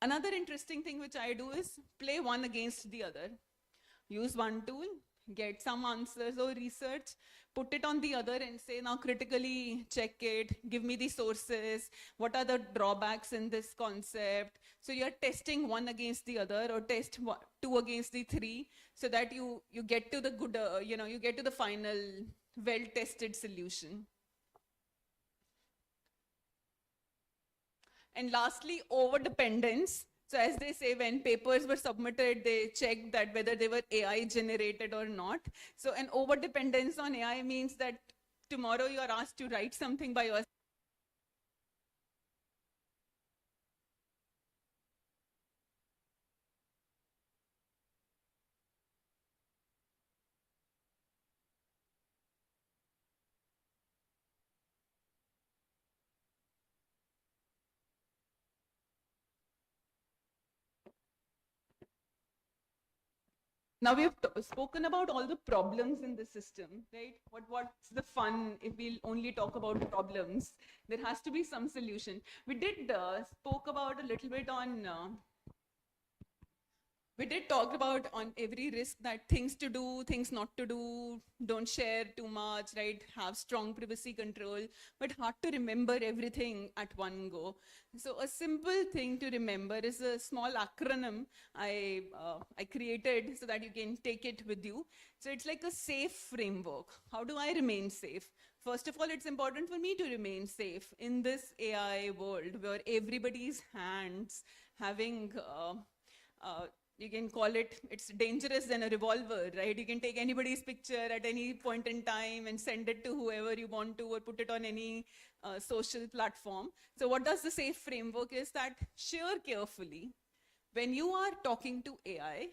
Another interesting thing which I do is play one against the other. Use one tool, get some answers or research, put it on the other and say, now critically check it, give me the sources, what are the drawbacks in this concept? So you're testing one against the other or test two against the three so that you get to the good, you get to the final well-tested solution. And lastly, over-dependence. So as they say, when papers were submitted, they checked that whether they were AI generated or not. So an over-dependence on AI means that tomorrow you are asked to write something by yourself. Now we have spoken about all the problems in the system, right? What's the fun if we'll only talk about problems? There has to be some solution. We did spoke about a little bit on we did talk about on every risk that things to do, things not to do, don't share too much, right? Have strong privacy control, but hard to remember everything at one go. So a simple thing to remember is a small acronym I created so that you can take it with you. So it's like a safe framework. How do I remain safe? First of all, it's important for me to remain safe in this AI world where everybody's hands having you can call it's dangerous than a revolver, right? You can take anybody's picture at any point in time and send it to whoever you want to or put it on any social platform. So what does the safe framework is that share carefully. When you are talking to AI,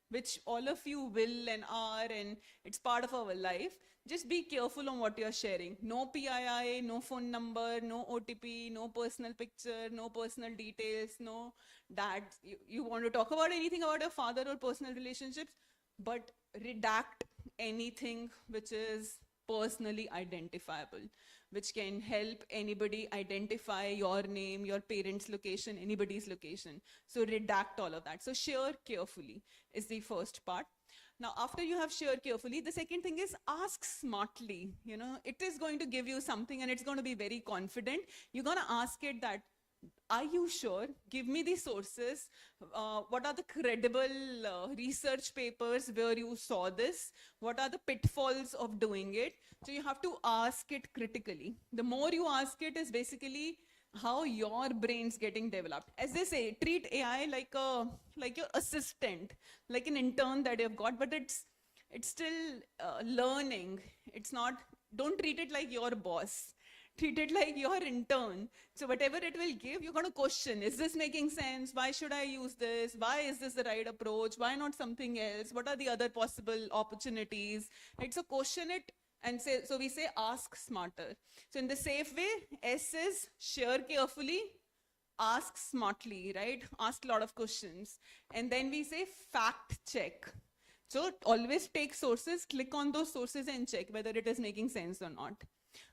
which all of you will and are, and it's part of our life, just be careful on what you're sharing. No PII, no phone number, no OTP, no personal picture, no personal details, no that. You want to talk about anything about your father or personal relationships, but redact anything which is personally identifiable, which can help anybody identify your name, your parents' location, anybody's location. So redact all of that. So share carefully is the first part. Now, after you have shared carefully, the second thing is ask smartly. You know, it is going to give you something and it's going to be very confident. You're going to ask it that, are you sure? Give me the sources. What are the credible research papers where you saw this? What are the pitfalls of doing it? So you have to ask it critically. The more you ask it is basically how your brain's getting developed. As they say, treat AI like your assistant, like an intern that you've got, but it's still learning. It's not. Don't treat it like your boss. Treat it like your intern. So whatever it will give, you're going to question, is this making sense? Why should I use this? Why is this the right approach? Why not something else? What are the other possible opportunities? Right? So question it and say, so we say ask smarter. So in the safe way, S is share carefully, ask smartly, right? Ask a lot of questions. And then we say fact check. So always take sources, click on those sources and check whether it is making sense or not.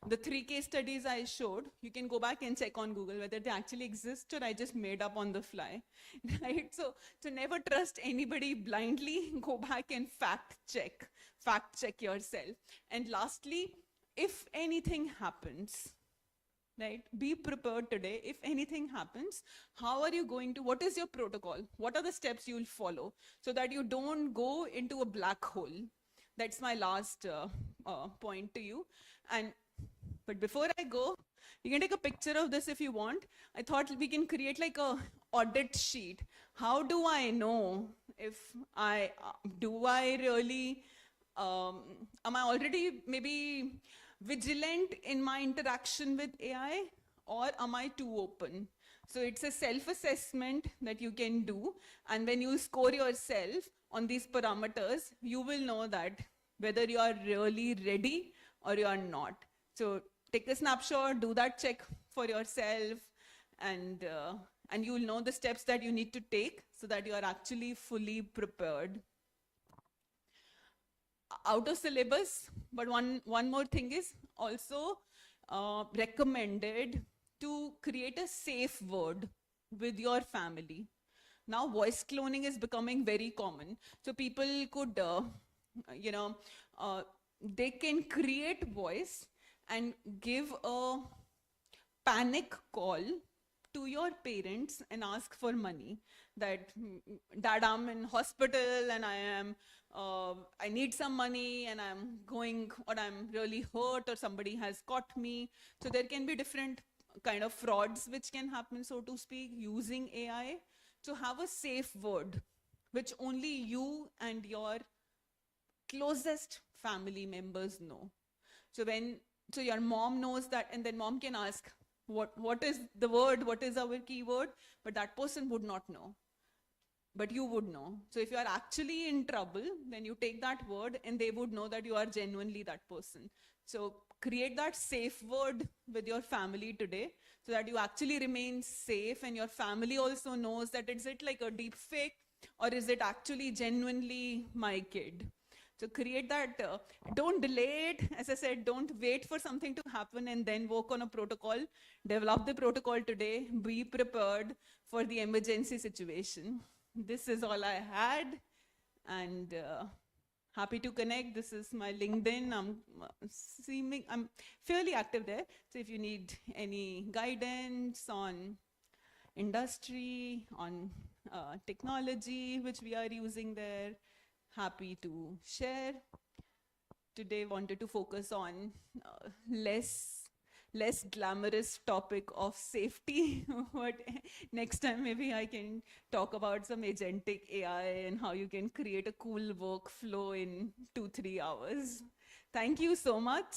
The 3 case studies I showed, you can go back and check on Google whether they actually exist or I just made up on the fly, right? So never trust anybody blindly. Go back and fact check yourself. And lastly, if anything happens, right, be prepared today. If anything happens, how are you going to, what is your protocol? What are the steps you'll follow so that you don't go into a black hole? That's my last point to you. But before I go, you can take a picture of this if you want. I thought we can create like a audit sheet. How do I know if do I really, am I already maybe vigilant in my interaction with AI, or am I too open? So it's a self-assessment that you can do. And when you score yourself on these parameters, you will know that whether you are really ready or you are not. So take a snapshot, do that check for yourself, and you will know the steps that you need to take so that you are actually fully prepared. Out of syllabus, but one more thing is also recommended to create a safe word with your family. Now voice cloning is becoming very common. So people could, they can create voice and give a panic call to your parents and ask for money that, Dad, I'm in hospital and I need some money and I'm going, or I'm really hurt, or somebody has caught me. So there can be different kind of frauds which can happen, so to speak, using AI. So have a safe word which only you and your closest family members know. So your mom knows that, and then mom can ask, what is the word, what is our keyword, but that person would not know. But you would know. So if you are actually in trouble, then you take that word and they would know that you are genuinely that person. So create that safe word with your family today so that you actually remain safe, and your family also knows that is it like a deep fake or is it actually genuinely my kid. So create that, don't delay it. As I said, don't wait for something to happen and then work on a protocol. Develop the protocol today. Be prepared for the emergency situation. This is all I had, and happy to connect. This is my LinkedIn. I'm fairly active there. So if you need any guidance on industry, on technology, which we are using there, happy to share. Today wanted to focus on less glamorous topic of safety, but next time maybe I can talk about some agentic AI and how you can create a cool workflow in 2-3 hours. Thank you so much,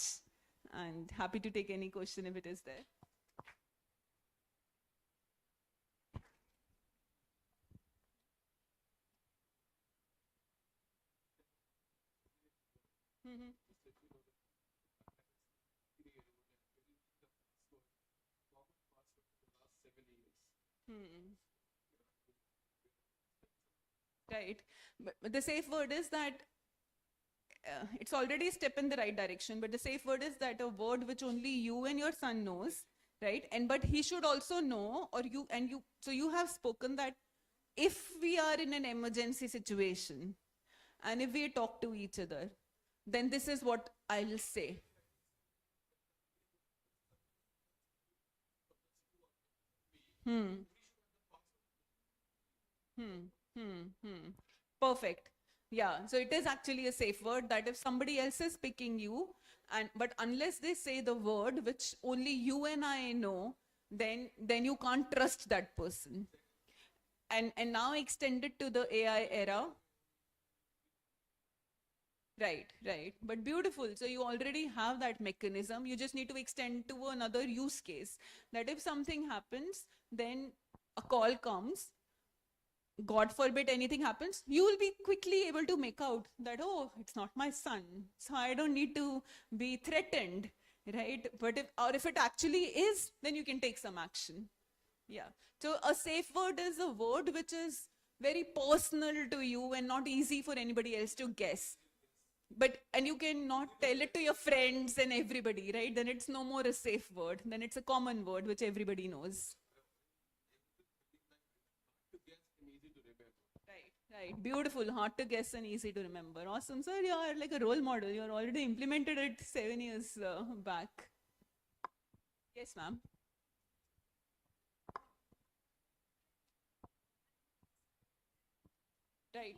and happy to take any question if it is there. Mm-hmm. Hmm. Right. But the safe word is that it's already a step in the right direction, but the safe word is that a word which only you and your son knows, right? And but he should also know, or you and you, so you have spoken that if we are in an emergency situation and if we talk to each other, then this is what I'll say. Hmm. Perfect. Yeah, so it is actually a safe word that if somebody else is picking you, and but unless they say the word which only you and I know, then you can't trust that person. And now extended to the AI era. Right, right. But beautiful. So you already have that mechanism. You just need to extend to another use case. That if something happens, then a call comes, God forbid anything happens, you will be quickly able to make out that, oh, it's not my son. So I don't need to be threatened, right? But if it actually is, then you can take some action. Yeah. So a safe word is a word which is very personal to you and not easy for anybody else to guess. And you cannot tell it to your friends and everybody, right? Then it's no more a safe word. Then it's a common word which everybody knows. Right. Beautiful. Hard to guess and easy to remember. Awesome. Sir, you are like a role model. You are already implemented it 7 years back. Yes, ma'am. Right.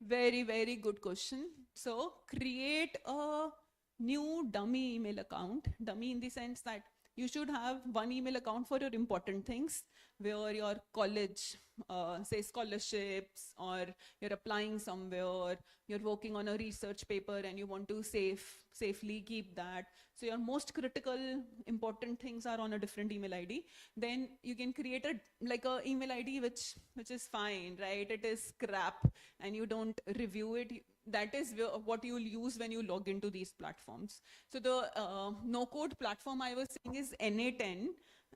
Very, very good question. So create a new dummy email account. Dummy in the sense that you should have one email account for your important things, where your college, say scholarships, or you're applying somewhere, you're working on a research paper and you want to safely keep that. So your most critical, important things are on a different email ID. Then you can create a email ID which is fine, right? It is crap and you don't review it. That is what you'll use when you log into these platforms. So the no-code platform I was saying is NA10,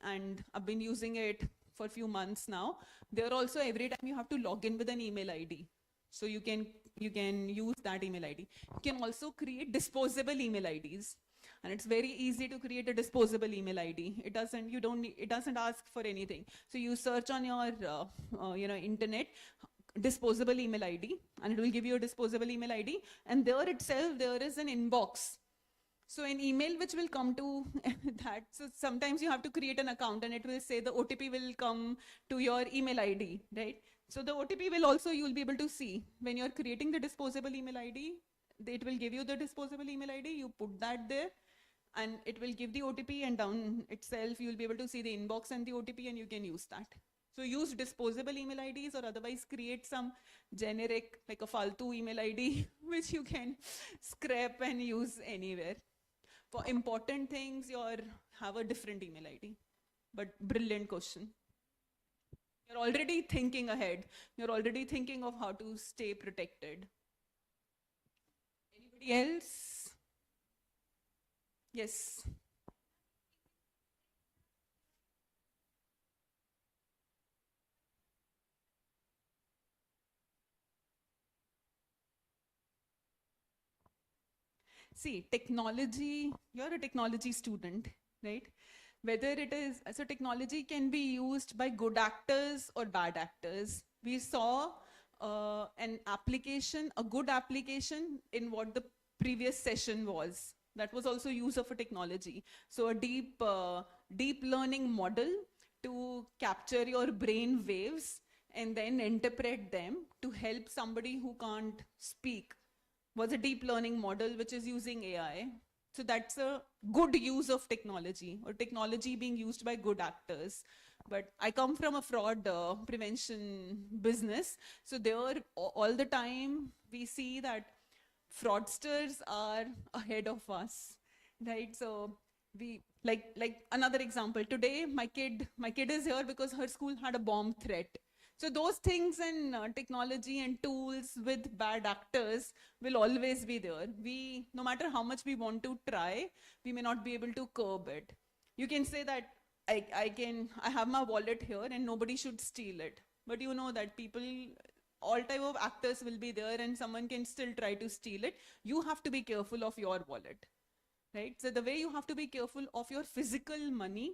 and I've been using it for a few months now. There also, every time you have to log in with an email ID. So you can use that email ID. You can also create disposable email IDs. And it's very easy to create a disposable email ID. It doesn't ask for anything. So you search on your internet disposable email ID, and it will give you a disposable email ID, and there itself there is an inbox. So an email which will come to that. So sometimes you have to create an account and it will say the OTP will come to your email ID, right? So the OTP will also, you'll be able to see when you're creating the disposable email ID, it will give you the disposable email ID, you put that there and it will give the OTP, and down itself you'll be able to see the inbox and the OTP, and you can use that. So use disposable email IDs, or otherwise create some generic, like a faltu email ID, which you can scrap and use anywhere. For important things, have a different email ID. But brilliant question. You're already thinking ahead. You're already thinking of how to stay protected. Anybody else? Yes. See, technology, you're a technology student, right? Whether it is, so technology can be used by good actors or bad actors. We saw a good application in what the previous session was. That was also use of a technology. So a deep learning model to capture your brain waves and then interpret them to help somebody who can't speak was a deep learning model which is using AI. So that's a good use of technology, or technology being used by good actors. But I come from a fraud prevention business. So there, all the time, we see that fraudsters are ahead of us, right? So like another example. Today, my kid is here because her school had a bomb threat. So those things and technology and tools with bad actors will always be there. No matter how much we want to try, we may not be able to curb it. You can say that I have my wallet here and nobody should steal it. but you know that people, all type of actors will be there and someone can still try to steal it. You have to be careful of your wallet, right? So the way you have to be careful of your physical money,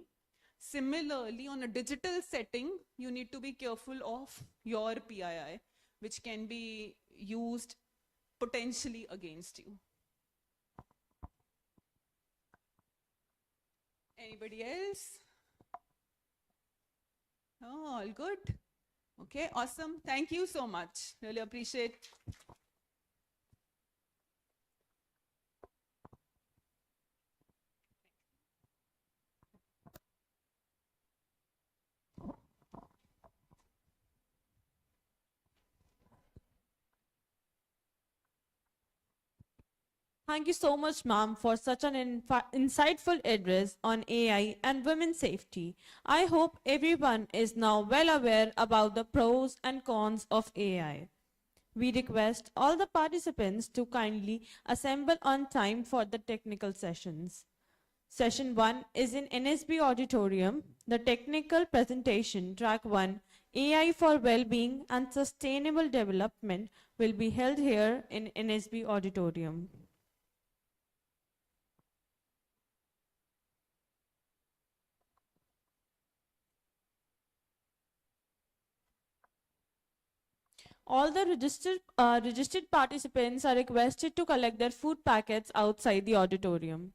similarly on a digital setting, you need to be careful of your PII, which can be used potentially against you. Anybody else? Oh, all good. Okay, awesome. Thank you so much. Really appreciate.
Thank you so much, ma'am, for such an insightful address on AI and women's safety. I hope everyone is now well aware about the pros and cons of AI. We request all the participants to kindly assemble on time for the technical sessions. Session 1 is in NSB Auditorium. The technical presentation, track 1, AI for Well-being and Sustainable Development, will be held here in NSB Auditorium. All the registered participants are requested to collect their food packets outside the auditorium.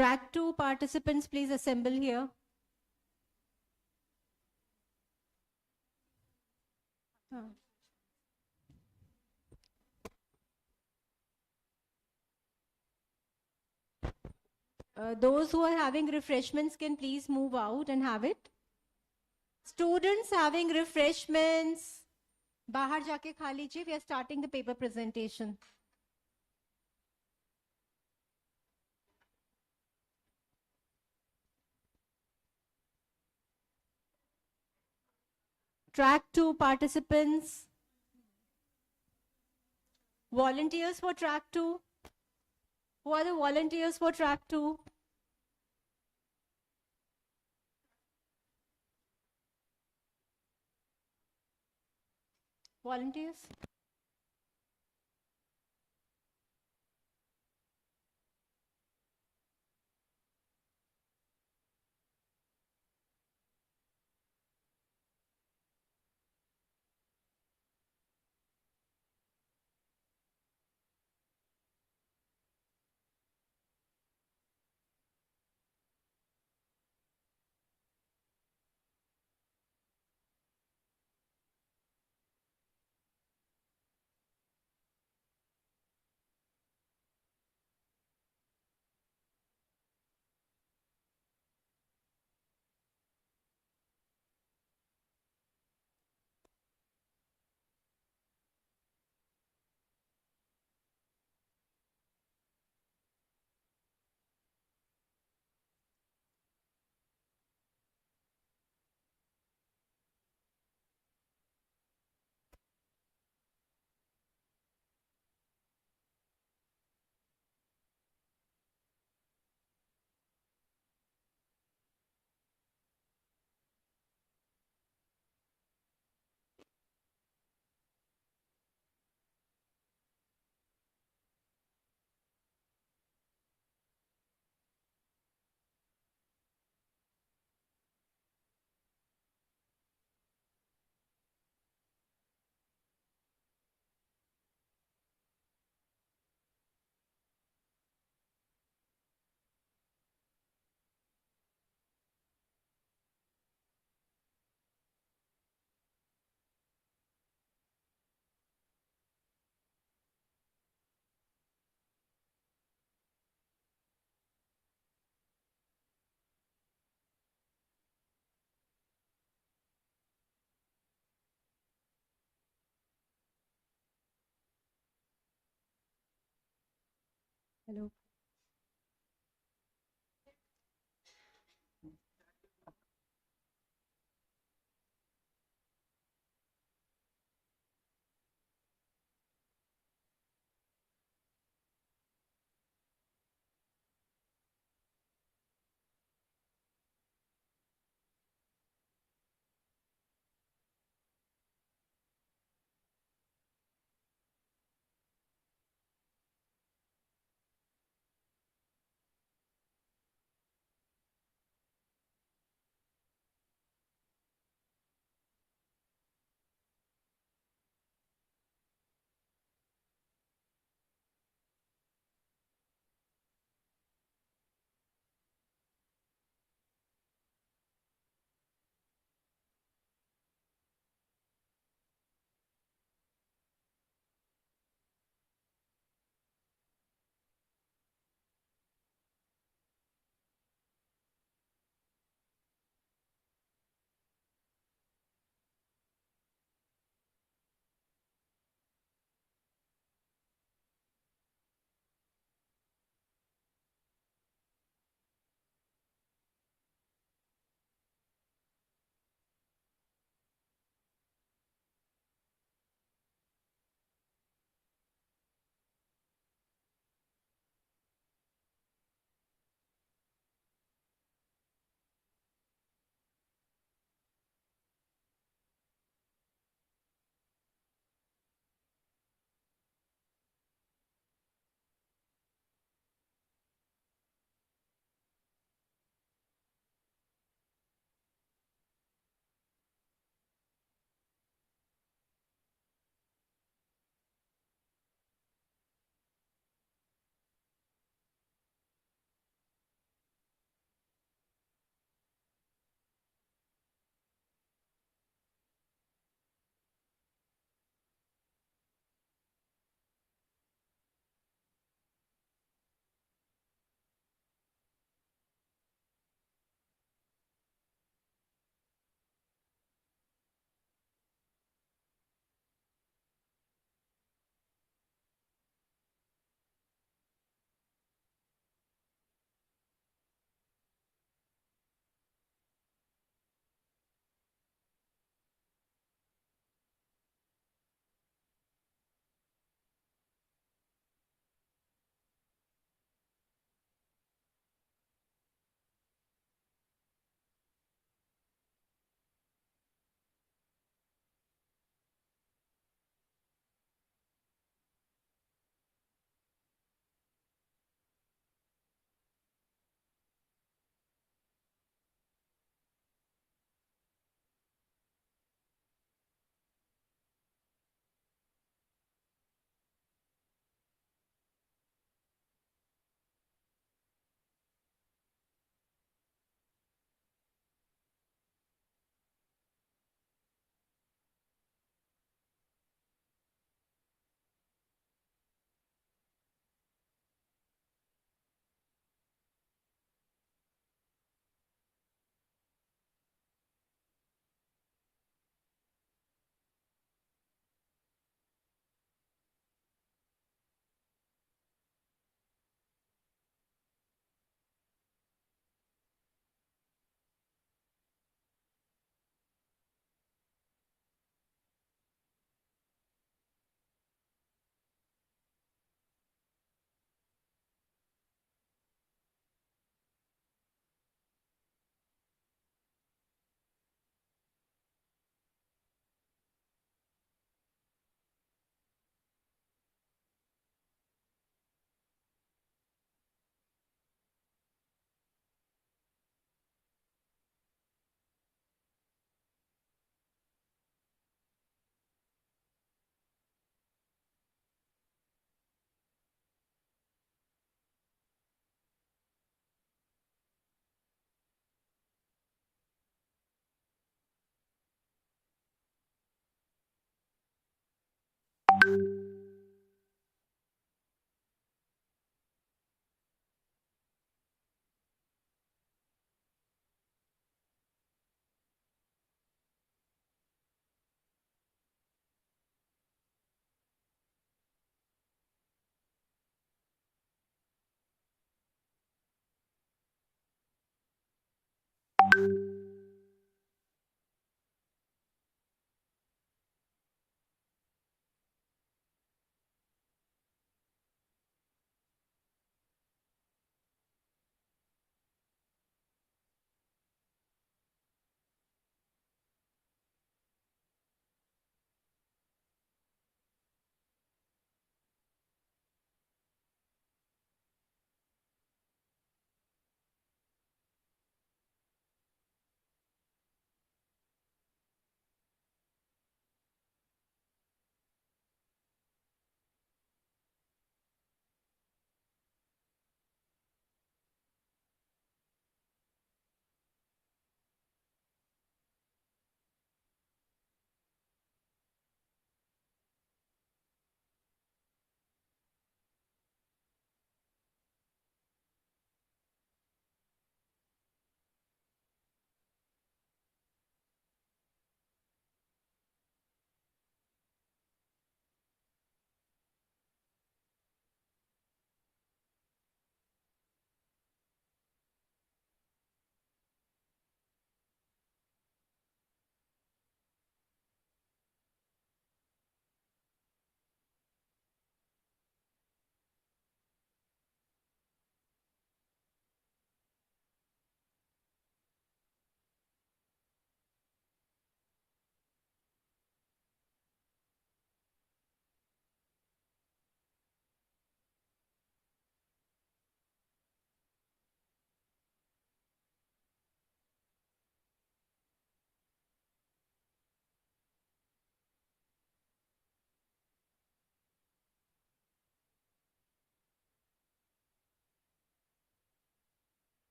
Track 2 participants, please assemble here. Those who are having refreshments can please move out and have it. Students having refreshments, bahar jaake kha lijiye. We are starting the paper presentation. Track 2 participants. Volunteers for track 2. Who are the volunteers for track 2? Volunteers? Hello.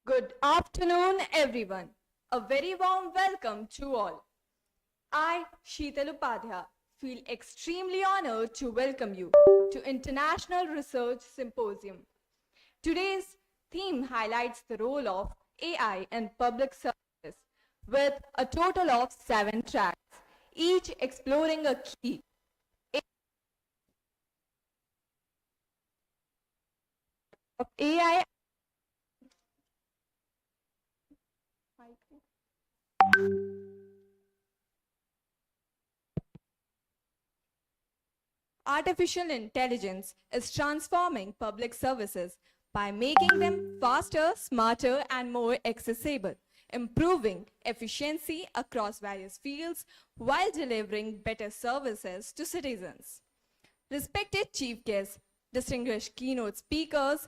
Good afternoon, everyone. A very warm welcome to all. I, Sheetal Upadhyay, feel extremely honored to welcome you to International Research Symposium. Today's theme highlights the role of AI in public services with a total of 7 tracks, each exploring a key of AI. Artificial intelligence is transforming public services by making them faster, smarter, and more accessible, improving efficiency across various fields while delivering better services to citizens. Respected chief guests, distinguished keynote speakers,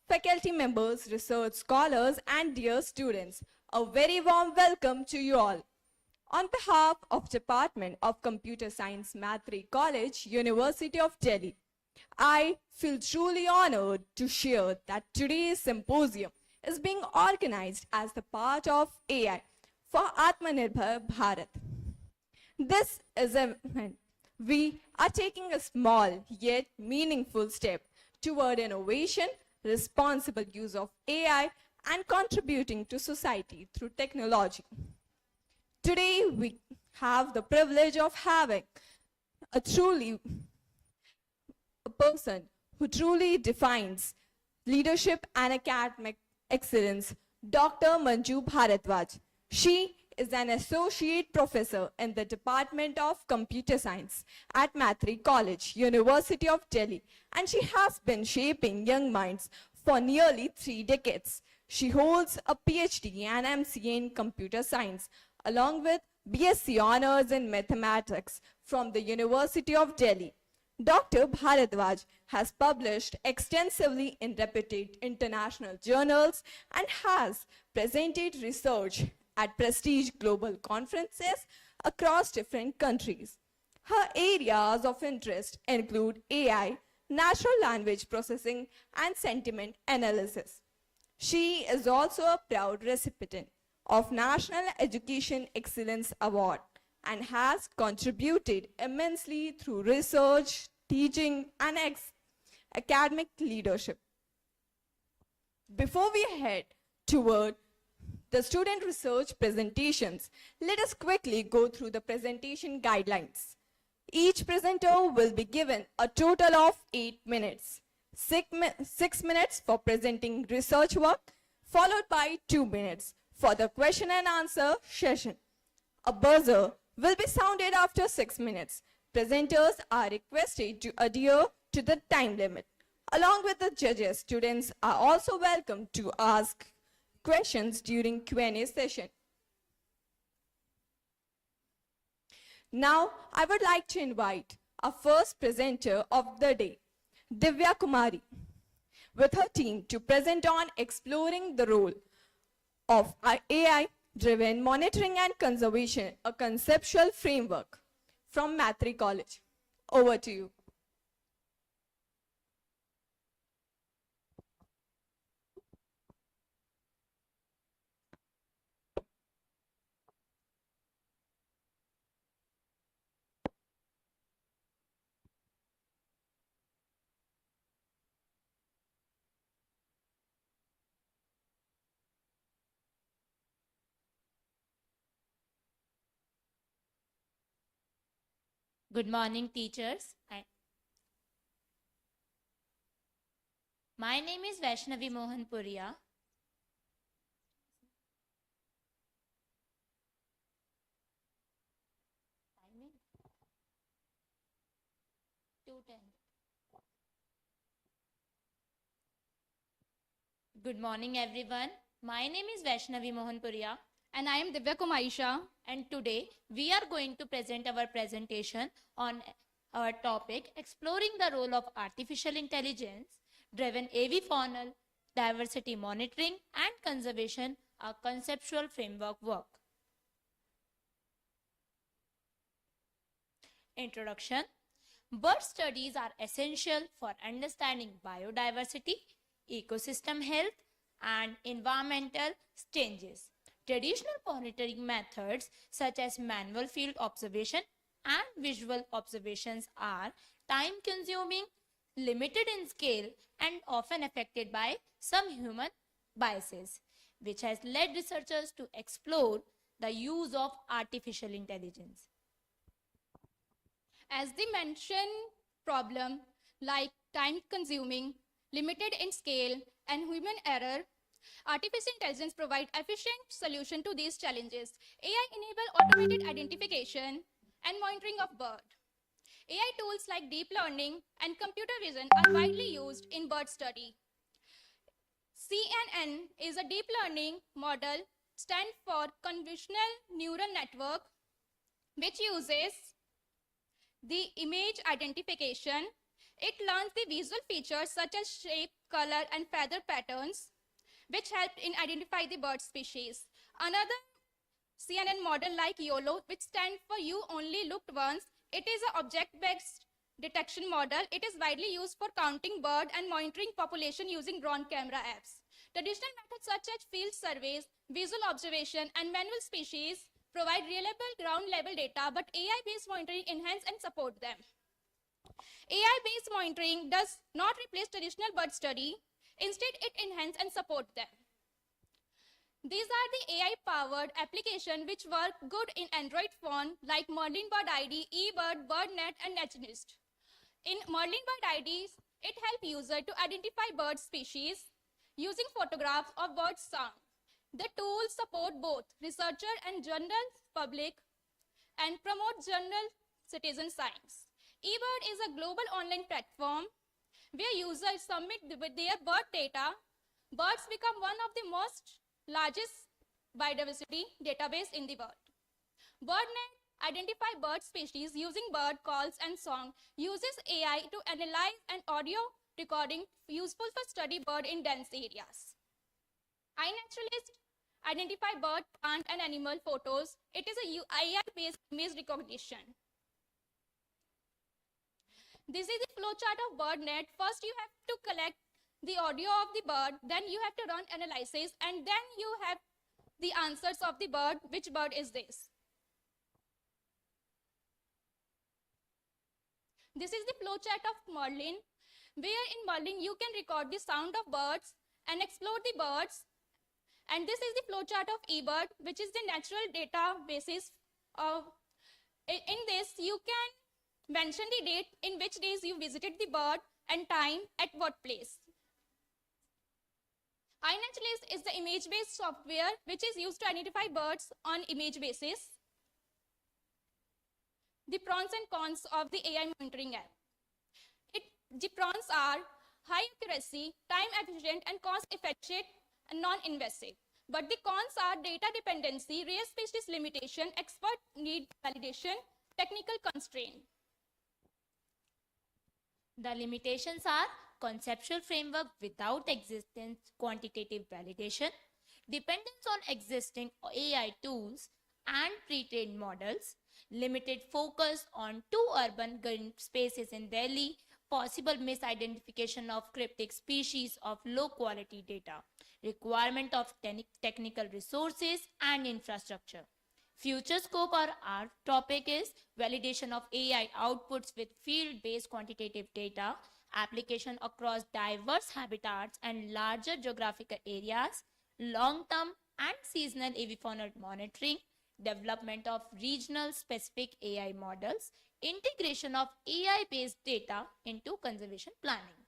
faculty members, research scholars, and dear students, a very warm welcome to you all. On behalf of Department of Computer Science, Maitreyi College, University of Delhi, I feel truly honored to share that today's symposium is being organized as the part of AI for Atmanirbhar Bharat. This is a we are taking a small yet meaningful step toward innovation, responsible use of AI, and contributing to society through technology. Today, we have the privilege of having a truly a person who truly defines leadership and academic excellence, Dr. Manju Bharatwaj. She is an associate professor in the Department of Computer Science at Maitreyi College, University of Delhi, and she has been shaping young minds for nearly 3 decades. She holds a PhD and MCA in computer science, along with BSc honors in mathematics from the University of Delhi. Dr. Bharatwaj has published extensively in reputed international journals and has presented research at prestige global conferences across different countries. Her areas of interest include AI, natural language processing, and sentiment analysis. She is also a proud recipient of National Education Excellence Award and has contributed immensely through research, teaching, and academic leadership. Before we head toward the student research presentations, let us quickly go through the presentation guidelines. Each presenter will be given a total of 8 minutes. 6 minutes for presenting research work, followed by 2 minutes for the question and answer session. A buzzer will be sounded after 6 minutes. Presenters are requested to adhere to the time limit. Along with the judges, students are also welcome to ask questions during Q&A session. Now, I would like to invite our first presenter of the day, Divya Kumari, with her team to present on exploring the role of AI-driven monitoring and conservation, a conceptual framework from Maitreyi College. Over to you.
Good morning, teachers. My name is Vaishnavi Mohan Puria. 10. Good morning, everyone. My name is Vaishnavi Mohanpuria,
And I am Divya Kumarisha.
and today we are going to present our presentation on our topic exploring the role of artificial intelligence driven AV faunal diversity monitoring and conservation, a conceptual framework work. Introduction. Bird studies are essential for understanding biodiversity, ecosystem health, and environmental changes. Traditional monitoring methods such as manual field observation and visual observations are time consuming, limited in scale, and often affected by some human biases, which has led researchers to explore the use of artificial intelligence.
As the mentioned problem like time consuming, limited in scale, and human error, artificial intelligence provide efficient solution to these challenges. AI enable automated identification and monitoring of bird. AI tools like deep learning and computer vision are widely used in bird study. CNN is a deep learning model stand for convolutional neural network which uses the image identification. It learns the visual features such as shape, color, and feather patterns, which help in identify the bird species. Another CNN model like YOLO, which stands for You Only Looked Once, it is an object-based detection model. It is widely used for counting bird and monitoring population using drone camera apps. Traditional methods such as field surveys, visual observation, and manual species provide reliable ground-level data, but AI-based monitoring enhance and support them. AI-based monitoring does not replace traditional bird study. Instead, it enhances and support them. These are the AI-powered applications which work good in Android phone like Merlin Bird ID, eBird, BirdNet, and Naturalist. In Merlin Bird IDs, it helps user to identify bird species using photographs of bird sound. The tools support both researcher and general public and promote general citizen science. eBird is a global online platform where users submit with their bird data. Birds become one of the most largest biodiversity database in the world. BirdNet identify bird species using bird calls and song, uses AI to analyze an audio recording useful for study bird in dense areas. iNaturalist identify bird, plant, and animal photos. It is a AI-based image recognition. This is the flowchart of BirdNet. First, you have to collect the audio of the bird, then you have to run analysis, and then you have the answers of the bird. Which bird is this? This is the flowchart of Merlin, where in Merlin you can record the sound of birds and explore the birds. And this is the flowchart of eBird, which is the natural databases of. In this, you can mention the date in which days you visited the bird and time at what place. iNaturalist is the image-based software which is used to identify birds on image basis. The pros and cons of the AI monitoring app. The pros are high accuracy, time efficient, and cost effective and non-invasive. But the cons are data dependency, rare species limitation, expert need validation, technical constraint.
The limitations are conceptual framework without existence quantitative validation, dependence on existing AI tools and pre-trained models, limited focus on two urban green spaces in Delhi, possible misidentification of cryptic species of low quality data, requirement of technical resources and infrastructure. Future scope or our topic is validation of AI outputs with field-based quantitative data, application across diverse habitats and larger geographical areas, long-term and seasonal avifaunal monitoring, development of regional specific AI models, integration of AI-based data into conservation planning.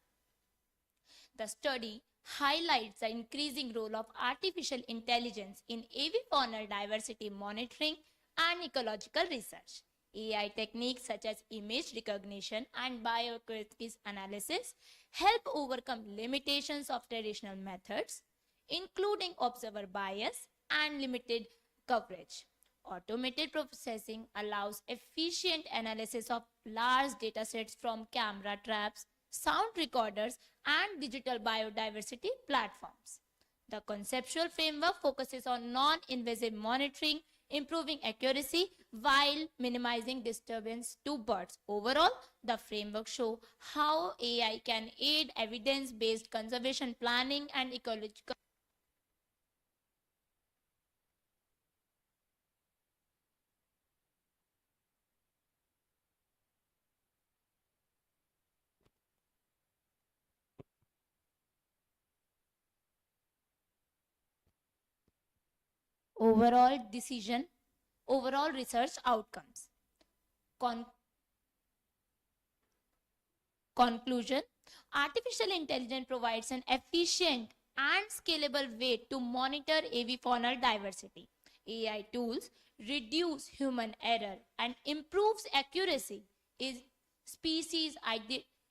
The study highlights the increasing role of artificial intelligence in avifaunal diversity monitoring and ecological research. AI techniques such as image recognition and bioacoustics analysis help overcome limitations of traditional methods, including observer bias and limited coverage. Automated processing allows efficient analysis of large datasets from camera traps, sound recorders, and digital biodiversity platforms. The conceptual framework focuses on non invasive monitoring, improving accuracy while minimizing disturbance to birds. Overall, the framework shows how AI can aid evidence based conservation planning and ecological. Overall decision, overall research outcomes. Con- Conclusion: artificial intelligence provides an efficient and scalable way to monitor avifaunal diversity. AI tools reduce human error and improves accuracy in species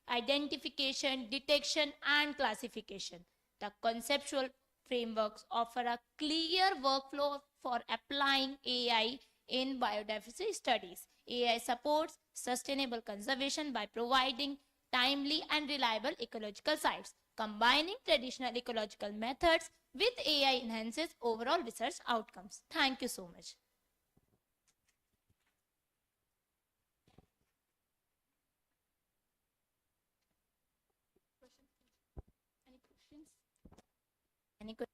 identification, detection, and classification. The conceptual frameworks offer a clear workflow for applying AI in biodiversity studies. AI supports sustainable conservation by providing timely and reliable ecological sites. Combining traditional ecological methods with AI enhances overall research outcomes. Thank you so much. Any questions? Any questions?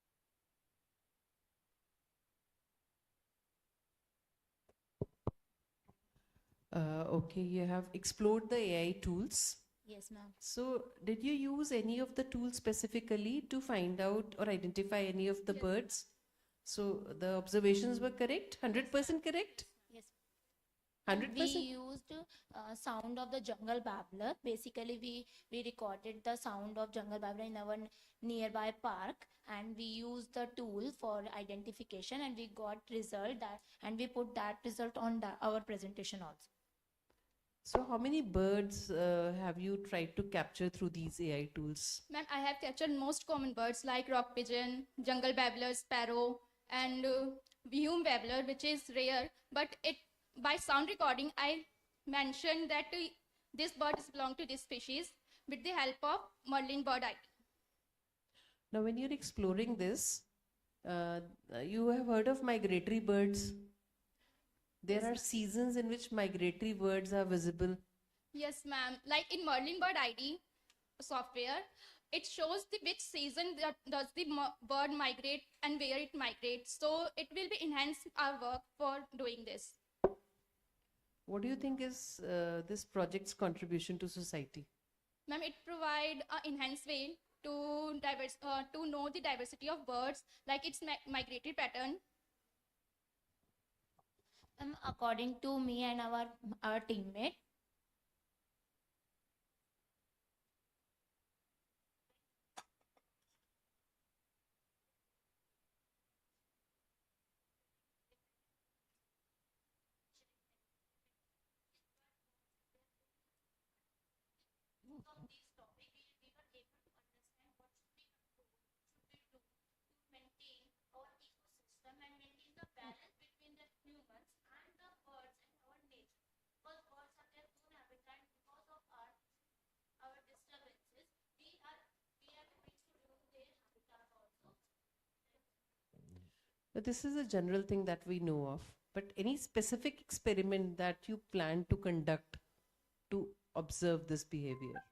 Okay, you have explored the AI tools.
Yes, ma'am.
So, did you use any of the tools specifically to find out or identify any of the birds? So, the observations were correct? 100% correct?
Yes. And we
100%?
used sound of the jungle babbler. Basically, we recorded the sound of jungle babbler in our nearby park, and we used the tool for identification, and we got result that, and we put that result on our presentation also.
So, how many birds have you tried to capture through these AI tools?
Ma'am, I have captured most common birds like rock pigeon, jungle babbler, sparrow, and hume babbler, which is rare. But it by sound recording, I mentioned that this bird is belong to this species with the help of Merlin bird ID.
Now, when you're exploring this, uh, you have heard of migratory birds. There are seasons in which migratory birds are visible.
Yes, ma'am. Like in Merlin bird ID software, it shows the which season that does the bird migrate and where it migrates. So it will be enhance our work for doing this.
What do you think is this project's contribution to society?
Ma'am, it provide an enhanced way to know the diversity of birds, like its migratory pattern.
According to me and our teammate,
But this is a general thing that we know of. But any specific experiment that you plan to conduct to observe this behavior?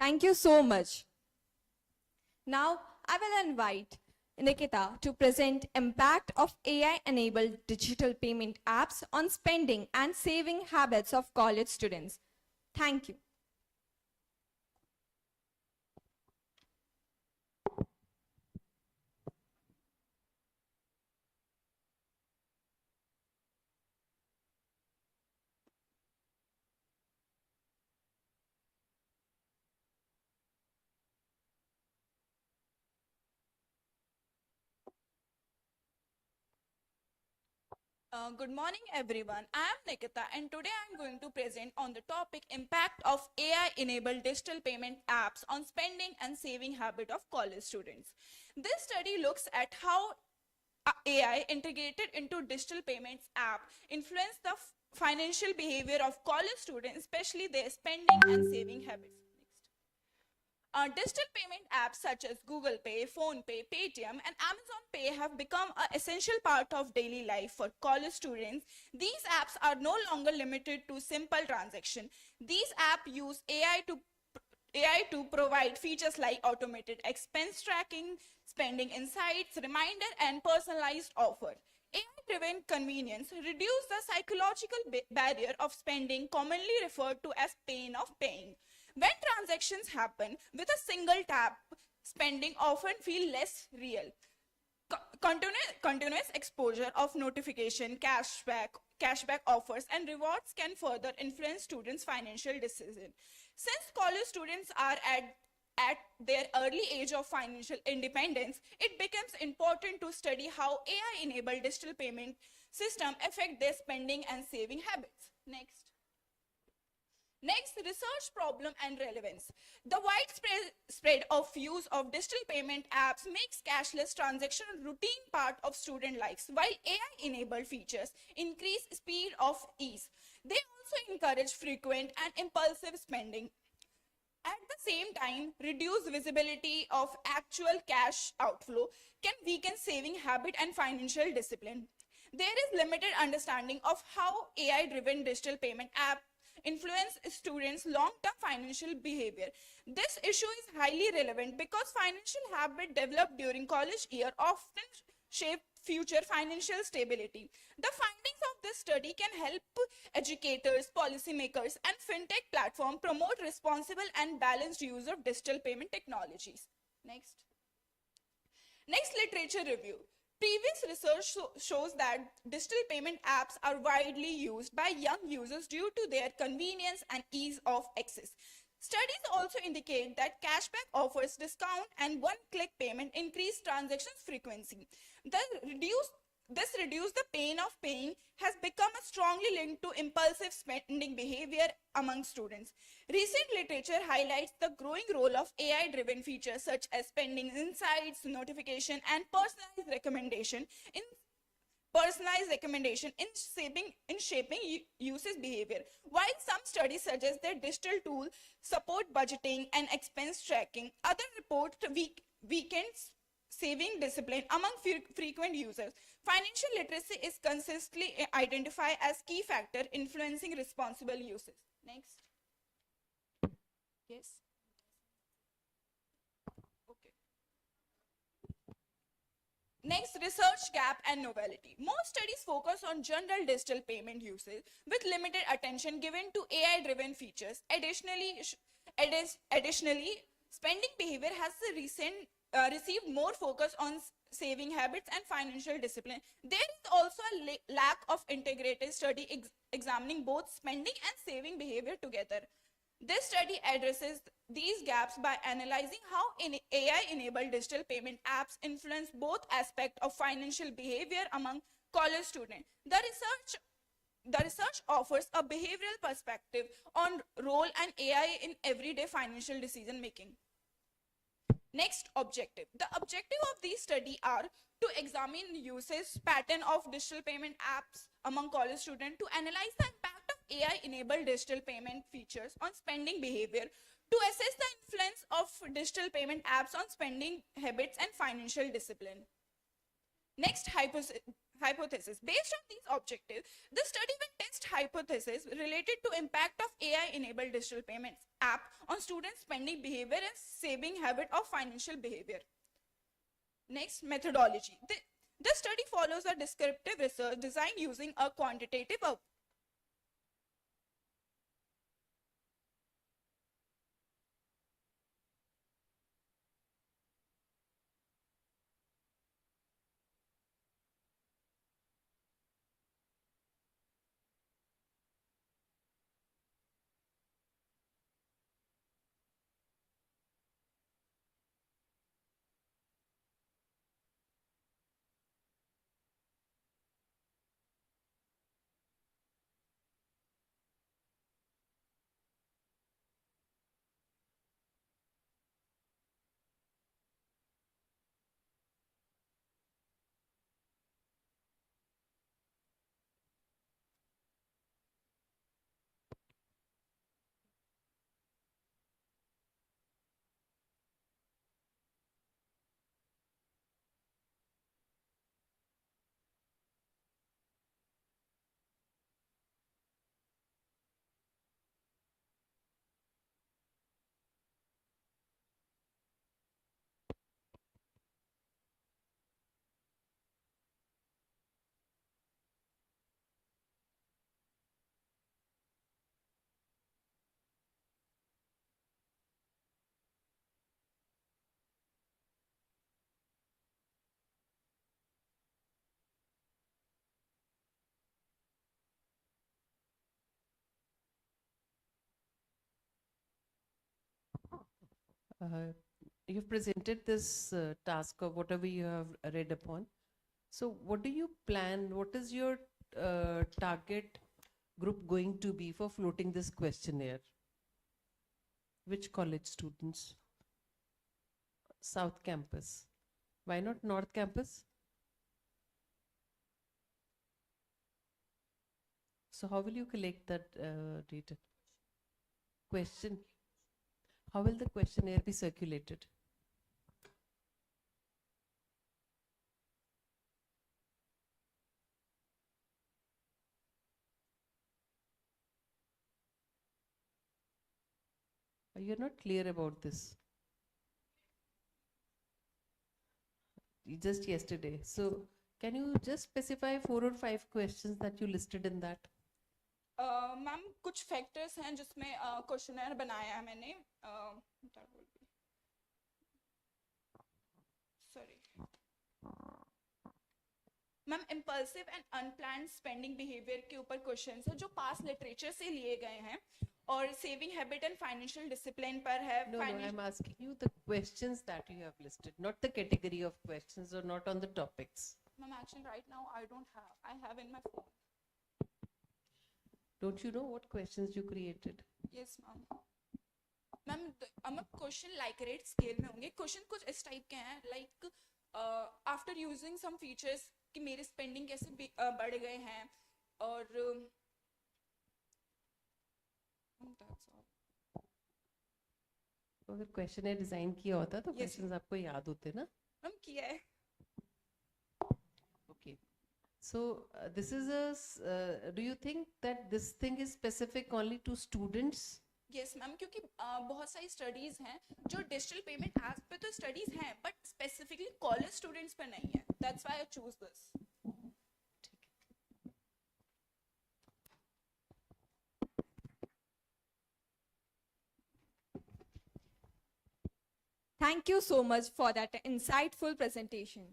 Thank you so much. Now, I will invite Nikita to present impact of AI-enabled digital payment apps on spending and saving habits of college students. Thank you.
Good morning, everyone. I am Nikita, and today I am going to present on the topic impact of AI-enabled digital payment apps on spending and saving habit of college students. This study looks at how AI integrated into digital payments app influence the financial behavior of college students, especially their spending and saving habits. Digital payment apps such as Google Pay, Phone Pay, Paytm, and Amazon Pay have become an essential part of daily life for college students. These apps are no longer limited to simple transaction. These apps use AI to provide features like automated expense tracking, spending insights, reminder, and personalized offer. AI-driven convenience reduce the psychological barrier of spending, commonly referred to as pain of paying. When transactions happen with a single tap, spending often feel less real. Continuous exposure of notification, cashback offers, and rewards can further influence students' financial decisions. Since college students are at their early age of financial independence, it becomes important to study how AI-enabled digital payment system affect their spending and saving habits. Next, research problem and relevance. The widespread spread of use of digital payment apps makes cashless transaction a routine part of student lives, while AI-enabled features increase speed of ease. They also encourage frequent and impulsive spending. At the same time, reduced visibility of actual cash outflow can weaken saving habit and financial discipline. There is limited understanding of how AI-driven digital payment app influence students' long-term financial behavior. This issue is highly relevant because financial habits developed during college year often shape future financial stability. The findings of this study can help educators, policymakers, and fintech platforms promote responsible and balanced use of digital payment technologies. Next, literature review. Previous research shows that digital payment apps are widely used by young users due to their convenience and ease of access. Studies also indicate that cashback offers, discount, and one-click payment increase transactions frequency. This reduce the pain of paying has become strongly linked to impulsive spending behavior among students. Recent literature highlights the growing role of AI-driven features such as spending insights, notification, and personalized recommendation in shaping users behavior. While some studies suggest that digital tools support budgeting and expense tracking, other report weekends saving discipline among frequent users. Financial literacy is consistently identified as key factor influencing responsible uses. Next. Yes. Okay. Next, research gap and novelty. Most studies focus on general digital payment usage with limited attention given to AI-driven features. Additionally, spending behavior has received more focus on saving habits and financial discipline. There is also a lack of integrated study examining both spending and saving behavior together. This study addresses these gaps by analyzing how AI-enabled digital payment apps influence both aspects of financial behavior among college students. The research offers a behavioral perspective on role and AI in everyday financial decision making. Next, objective. The objective of these study are to examine usage pattern of digital payment apps among college students, to analyze the impact of AI-enabled digital payment features on spending behavior, to assess the influence of digital payment apps on spending habits and financial discipline. Next, hypothesis. Based on these objectives, the study will test hypotheses related to impact of AI-enabled digital payments app on students' spending behavior and saving habit of financial behavior. Next, methodology. The study follows a descriptive research design using a quantitative
Uh, you've presented this task of whatever you have read upon. So, what do you plan? What is your target group going to be for floating this questionnaire? Which college students? South Campus. Why not North Campus? So, how will you collect that data? Question. How will the questionnaire be circulated? You're not clear about this. Just yesterday. So, can you just specify 4 or 5 questions that you listed in that?
Ma'am कुछ factors हैं जिसमें questionnaire बनाया है मैंने sorry ma'am impulsive and unplanned spending behaviour के ऊपर questions है जो पास लिटरेचर से लिए गए हैं और saving habit and financial discipline पर है
No, I'm asking you the questions that you have listed, not the category of questions or not on the topics.
Ma'am actually right now I have in my phone
Don't you know what questions you created?
Yes ma'am ma'am question like rate scale में होंगे question कुछ इस type के हैं like after using some features कि मेरे spending कैसे बढ़ गए हैं और that's all.
तो अगर क्वेश्चनर डिजाइन किया होता तो क्वेश्चंस आपको याद होते ना?
मैम किया है.
Okay. So this is a. Do you think that this thing is specific only to students?
Yes ma'am क्योंकि बहुत सारी स्टडीज हैं जो डिजिटल पेमेंट ऐप्स पे तो स्टडीज हैं बट स्पेसिफिकली कॉलेज स्टूडेंट्स पे नहीं है that's why I choose this.
Thank you so much for that insightful presentation.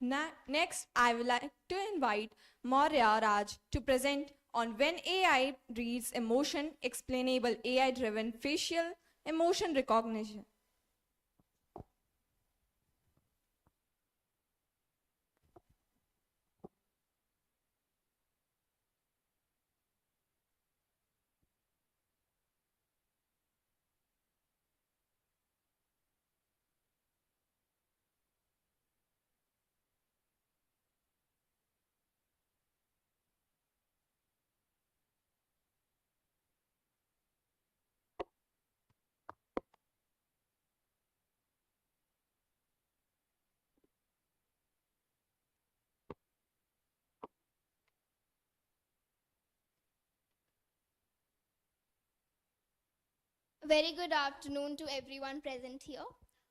Next, I would like to invite Maurya Raj to present on when AI reads emotion, explainable AI-driven facial emotion recognition.
Very good afternoon to everyone present here,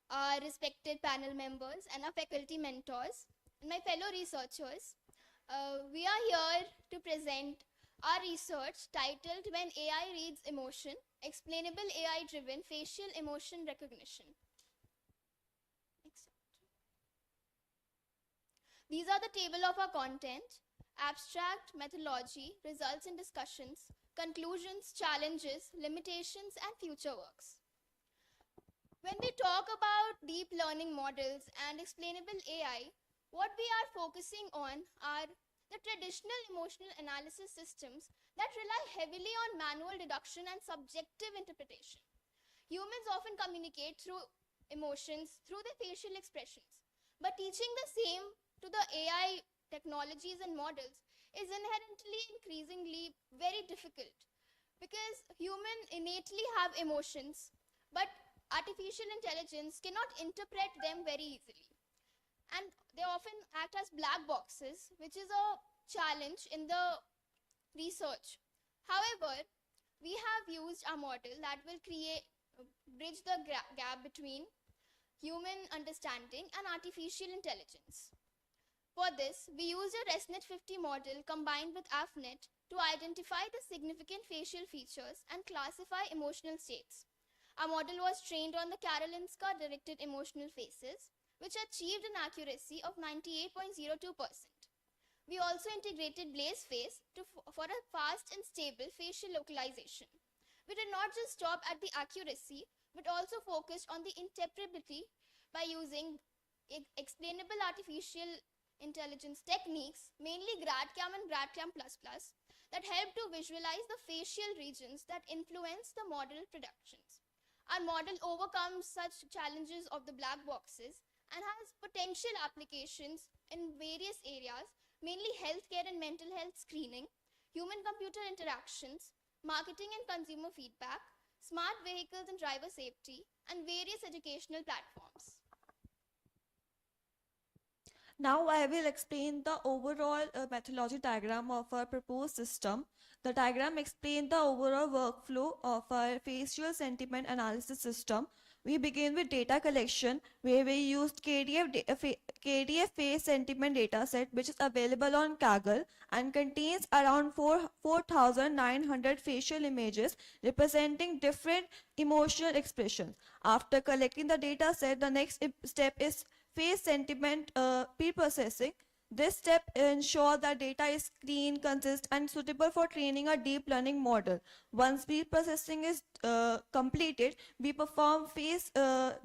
our respected panel members and our faculty mentors and my fellow researchers. We are here to present our research titled When AI Reads Emotion, Explainable AI-Driven Facial Emotion Recognition. Next. These are the table of our content: abstract, methodology, results and discussions, conclusions, challenges, limitations, and future works. When we talk about deep learning models and explainable AI, what we are focusing on are the traditional emotional analysis systems that rely heavily on manual deduction and subjective interpretation. Humans often communicate through emotions through their facial expressions, but teaching the same to the AI technologies and models is inherently increasingly very difficult because humans innately have emotions, but artificial intelligence cannot interpret them very easily. And they often act as black boxes, which is a challenge in the research. However, we have used a model that will bridge the gap between human understanding and artificial intelligence. For this, we used a ResNet 50 model combined with AFNet to identify the significant facial features and classify emotional states. Our model was trained on the Karolinska directed emotional faces, which achieved an accuracy of 98.02%. We also integrated Blaze Face for a fast and stable facial localization. We did not just stop at the accuracy, but also focused on the interpretability by using explainable artificial intelligence techniques, mainly GradCam and GradCam++, that help to visualize the facial regions that influence the model predictions. Our model overcomes such challenges of the black boxes and has potential applications in various areas, mainly healthcare and mental health screening, human-computer interactions, marketing and consumer feedback, smart vehicles and driver safety, and various educational platforms.
Now I will explain the overall methodology diagram of our proposed system. The diagram explains the overall workflow of our facial sentiment analysis system. We begin with data collection, where we used KDF face sentiment dataset, which is available on Kaggle and contains around 4,900 facial images representing different emotional expressions. After collecting the dataset, the next step is face sentiment pre-processing. This step ensures that data is clean, consistent, and suitable for training a deep learning model. Once pre-processing is completed, we perform face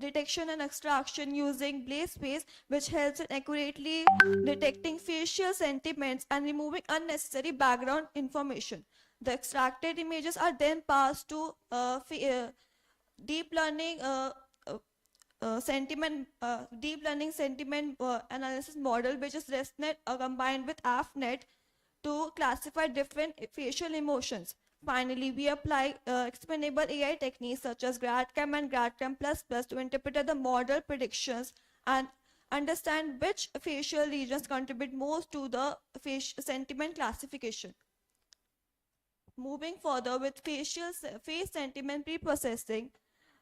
detection and extraction using Blaze Face, which helps in accurately detecting facial sentiments and removing unnecessary background information. The extracted images are then passed to deep learning deep learning sentiment analysis model, which is ResNet combined with AFNet to classify different facial emotions. Finally, we apply explainable AI techniques such as GradCam and GradCam++ to interpret the model predictions and understand which facial regions contribute most to the sentiment classification. Moving further with face sentiment pre-processing,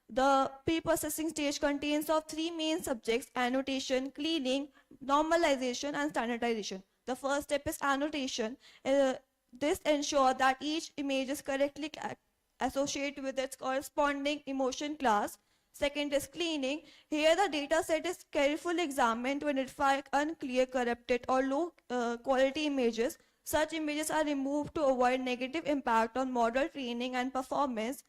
the pre-processing stage contains of three main subjects: annotation, cleaning, normalization, and standardization. The first step is annotation. This ensures that each image is correctly associated with its corresponding emotion class. Second is cleaning. Here the data set is carefully examined to identify unclear, corrupted, or low quality images. Such images are removed to avoid negative impact on model training and performance.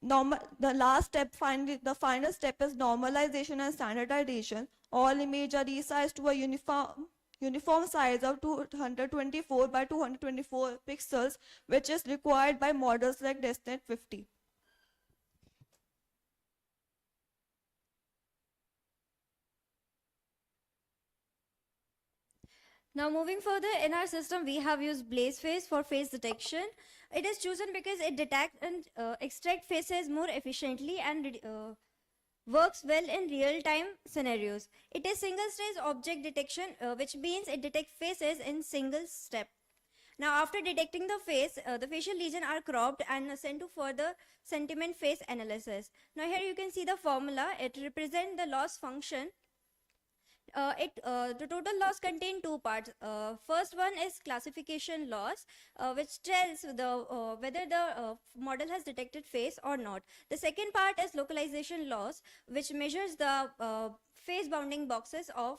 The final step is normalization and standardization. All images are resized to a uniform size of 224 by 224 pixels, which is required by models like ResNet 50.
Now moving further, in our system we have used Blaze Face for face detection. It is chosen because it detects and extracts faces more efficiently and works well in real-time scenarios. It is single-stage object detection, which means it detects faces in single step. Now, after detecting the face, the facial lesion are cropped and sent to further sentiment face analysis. Now, here you can see the formula. It represents the loss function. The total loss contain two parts. First one is classification loss, which tells whether the model has detected face or not. The second part is localization loss, which measures the face bounding boxes of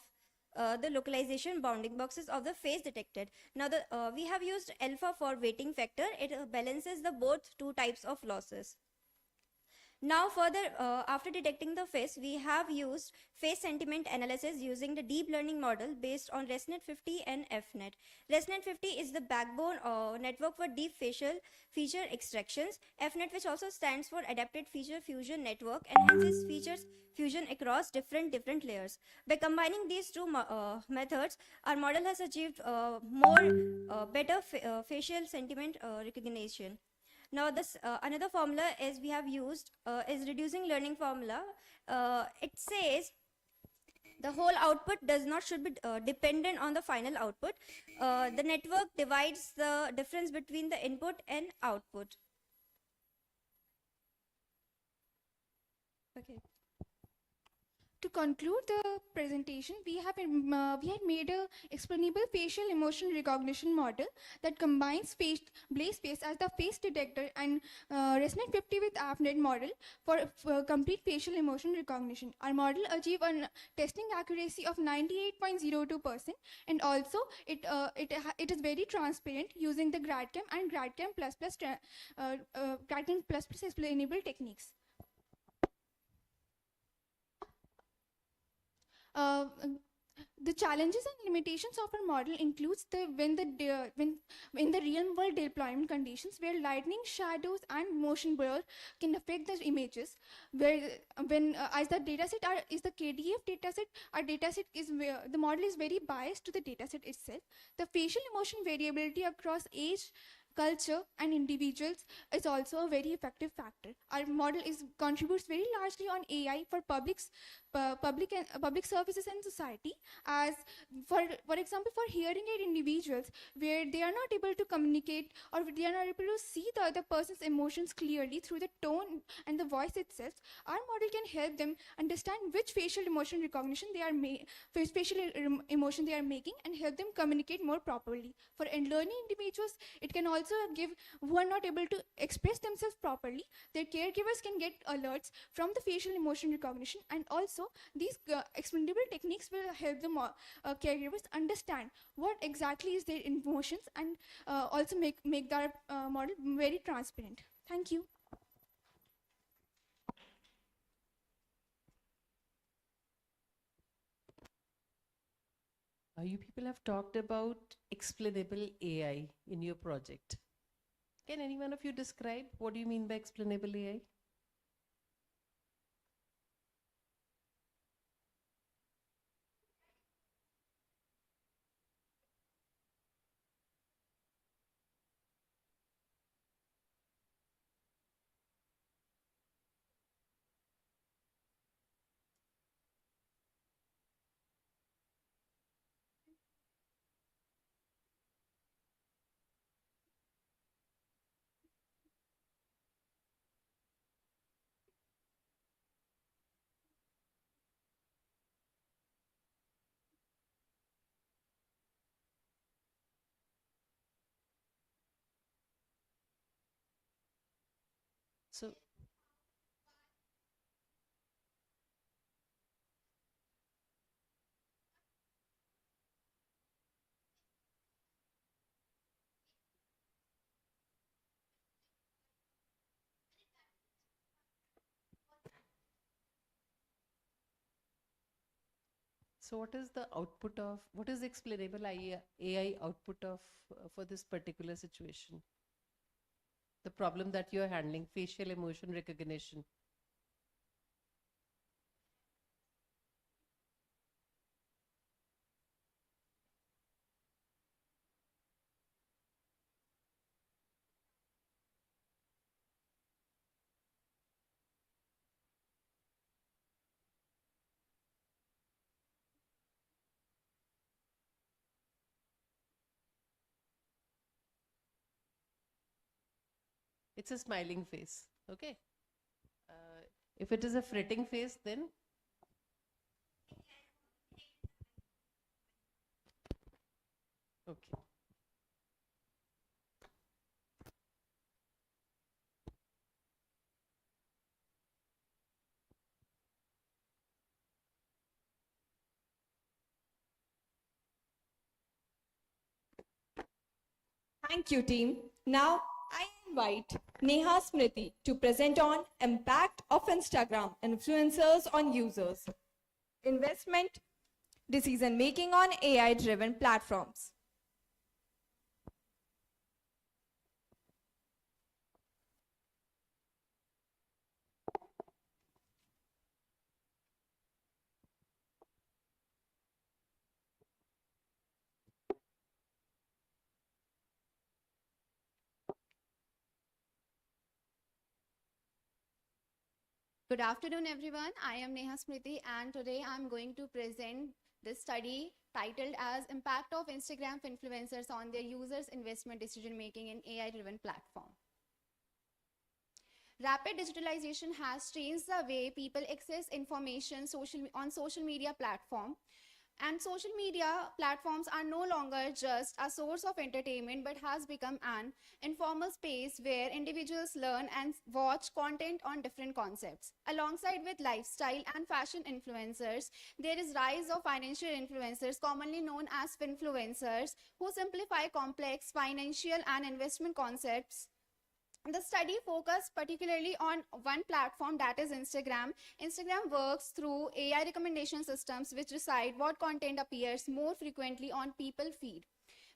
the localization bounding boxes of the face detected. Now, we have used alpha for weighting factor. It balances the both two types of losses. Now further, after detecting the face, we have used face sentiment analysis using the deep learning model based on ResNet 50 and FNet. ResNet 50 is the backbone network for deep facial feature extractions. FNet, which also stands for Adapted Feature Fusion Network, enhances features fusion across different layers. By combining these two methods, our model has achieved better facial sentiment recognition. Now, this another formula is we have used is reducing learning formula. It says the whole output does not should be dependent on the final output. The network divides the difference between the input and output. Okay.
To conclude the presentation, we had made a explainable facial emotion recognition model that combines Blaze Face as the face detector and ResNet 50 with AppNet model for complete facial emotion recognition. Our model achieved a testing accuracy of 98.02%, and also it is very transparent using the GradCam and GradCam plus explainable techniques. Uh, the challenges and limitations of our model includes when in the real world deployment conditions where lightning, shadows, and motion blur can affect the images. Where when as the dataset is the KDF dataset, our dataset is where the model is very biased to the dataset itself. The facial emotion variability across age, culture, and individuals is also a very effective factor. Our model contributes very largely on AI for public services and society, as for example for hearing aid individuals where they are not able to communicate or they are not able to see the other person's emotions clearly through the tone and the voice itself. Our model can help them understand which facial emotion recognition they are emotion they are making and help them communicate more properly. For learning individuals, it can also give who are not able to express themselves properly, their caregivers can get alerts from the facial emotion recognition, and also these explainable techniques will help the caregivers understand what exactly is their emotions and also make their model very transparent. Thank you.
You people have talked about explainable AI in your project. Can any one of you describe what do you mean by explainable AI? So So what is the output of, what is the explainable AI output of for this particular situation? The problem that you are handling, facial emotion recognition. it's a smiling face. Okay. If it is a fretting face, then okay.
Thank you, team. Now, I invite Neha Smriti to present on impact of Instagram influencers on users, investment, decision making on AI-driven platforms.
Good afternoon, everyone. I am Neha Smriti, and today I'm going to present this study titled as Impact of Instagram Influencers on Their Users' Investment Decision Making in AI-Driven Platform. Rapid digitalization has changed the way people access information on social media platforms. And social media platforms are no longer just a source of entertainment but has become an informal space where individuals learn and watch content on different concepts. Alongside with lifestyle and fashion influencers, there is rise of financial influencers, commonly known as finfluencers, who simplify complex financial and investment concepts. The study focused particularly on one platform, that is Instagram. Instagram works through AI recommendation systems which decide what content appears more frequently on people feed.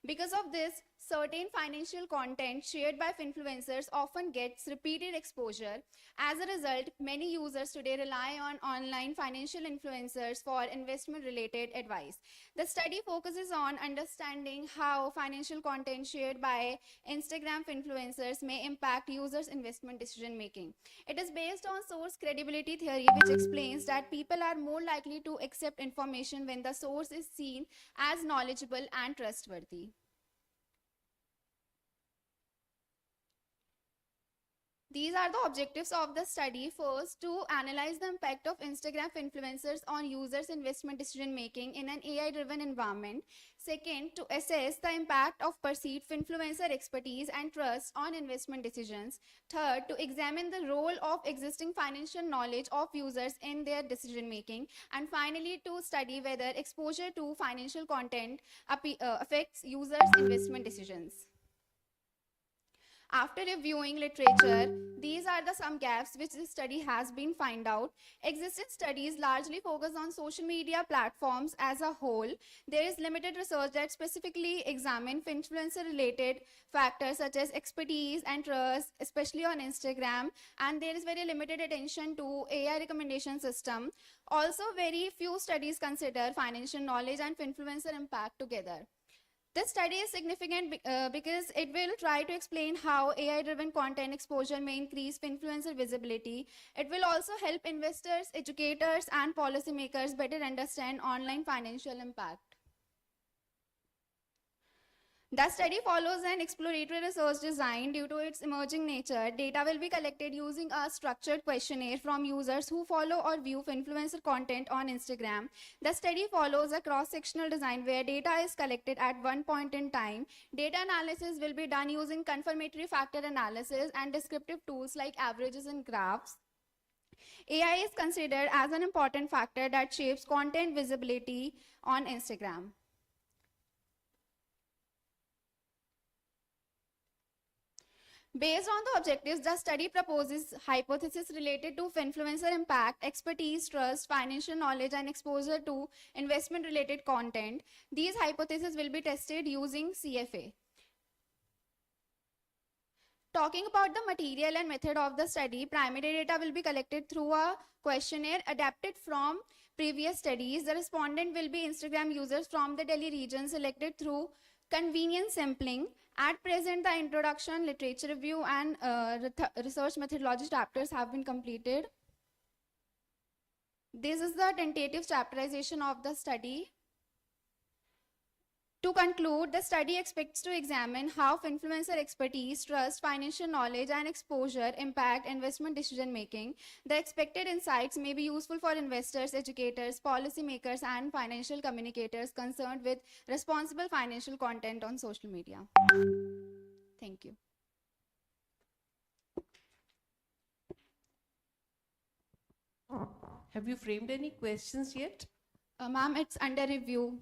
Because of this, certain financial content shared by influencers often gets repeated exposure. As a result, many users today rely on online financial influencers for investment related advice. The study focuses on understanding how financial content shared by Instagram influencers may impact users' investment decision making. It is based on source credibility theory, which explains that people are more likely to accept information when the source is seen as knowledgeable and trustworthy. These are the objectives of the study. First, to analyze the impact of Instagram influencers on users' investment decision making in an AI-driven environment. Second, to assess the impact of perceived influencer expertise and trust on investment decisions. Third, to examine the role of existing financial knowledge of users in their decision making. And finally, to study whether exposure to financial content affects users' investment decisions. After reviewing literature, these are the some gaps which this study has been found out. Existing studies largely focus on social media platforms as a whole. There is limited research that specifically examine influencer related factors such as expertise and trust, especially on Instagram. And there is very limited attention to AI recommendation system. Also, very few studies consider financial knowledge and influencer impact together. This study is significant because it will try to explain how AI-driven content exposure may increase influencer visibility. It will also help investors, educators, and policymakers better understand online financial impact. The study follows an exploratory research design. Due to its emerging nature, data will be collected using a structured questionnaire from users who follow or view influencer content on Instagram. The study follows a cross-sectional design where data is collected at one point in time. Data analysis will be done using confirmatory factor analysis and descriptive tools like averages and graphs. AI is considered as an important factor that shapes content visibility on Instagram. Based on the objectives, the study proposes hypotheses related to influencer impact, expertise, trust, financial knowledge, and exposure to investment-related content. These hypotheses will be tested using CFA. Talking about the material and method of the study, primary data will be collected through a questionnaire adapted from previous studies. The respondent will be Instagram users from the Delhi region selected through convenience sampling. At present, the introduction, literature review, and research methodology chapters have been completed. This is the tentative chapterization of the study. To conclude, the study expects to examine how influencer expertise, trust, financial knowledge, and exposure impact investment decision making. The expected insights may be useful for investors, educators, policymakers, and financial communicators concerned with responsible financial content on social media. Thank you.
Have you framed any questions yet?
Ma'am, it's under review.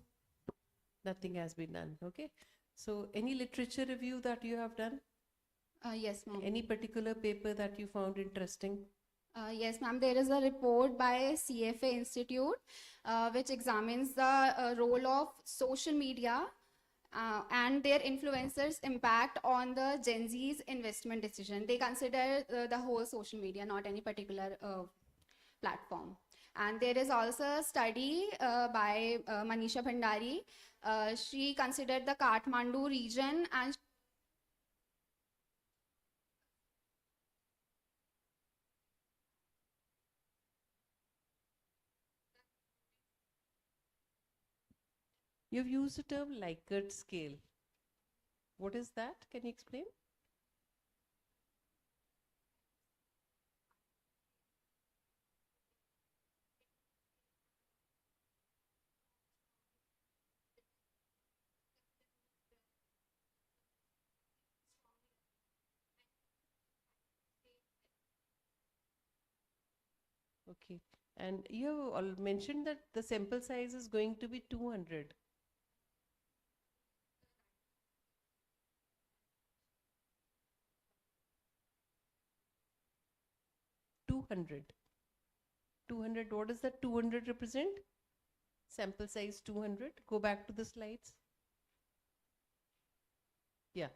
Nothing has been done. Okay. So any literature review that you have done?
Yes, ma'am.
Any particular paper that you found interesting?
Yes, ma'am. There is a report by CFA Institute which examines the role of social media and their influencers' impact on the Gen Z's investment decision. They consider the whole social media, not any particular platform. And there is also a study by Manisha Bhandari. She considered the Kathmandu region and
You've used the term Likert scale. What is that? Can you explain? Okay. And you have mentioned that the sample size is going to be 200. Two hundred. What does that 200 represent? Sample size 200. Go back to the slides. Yeah.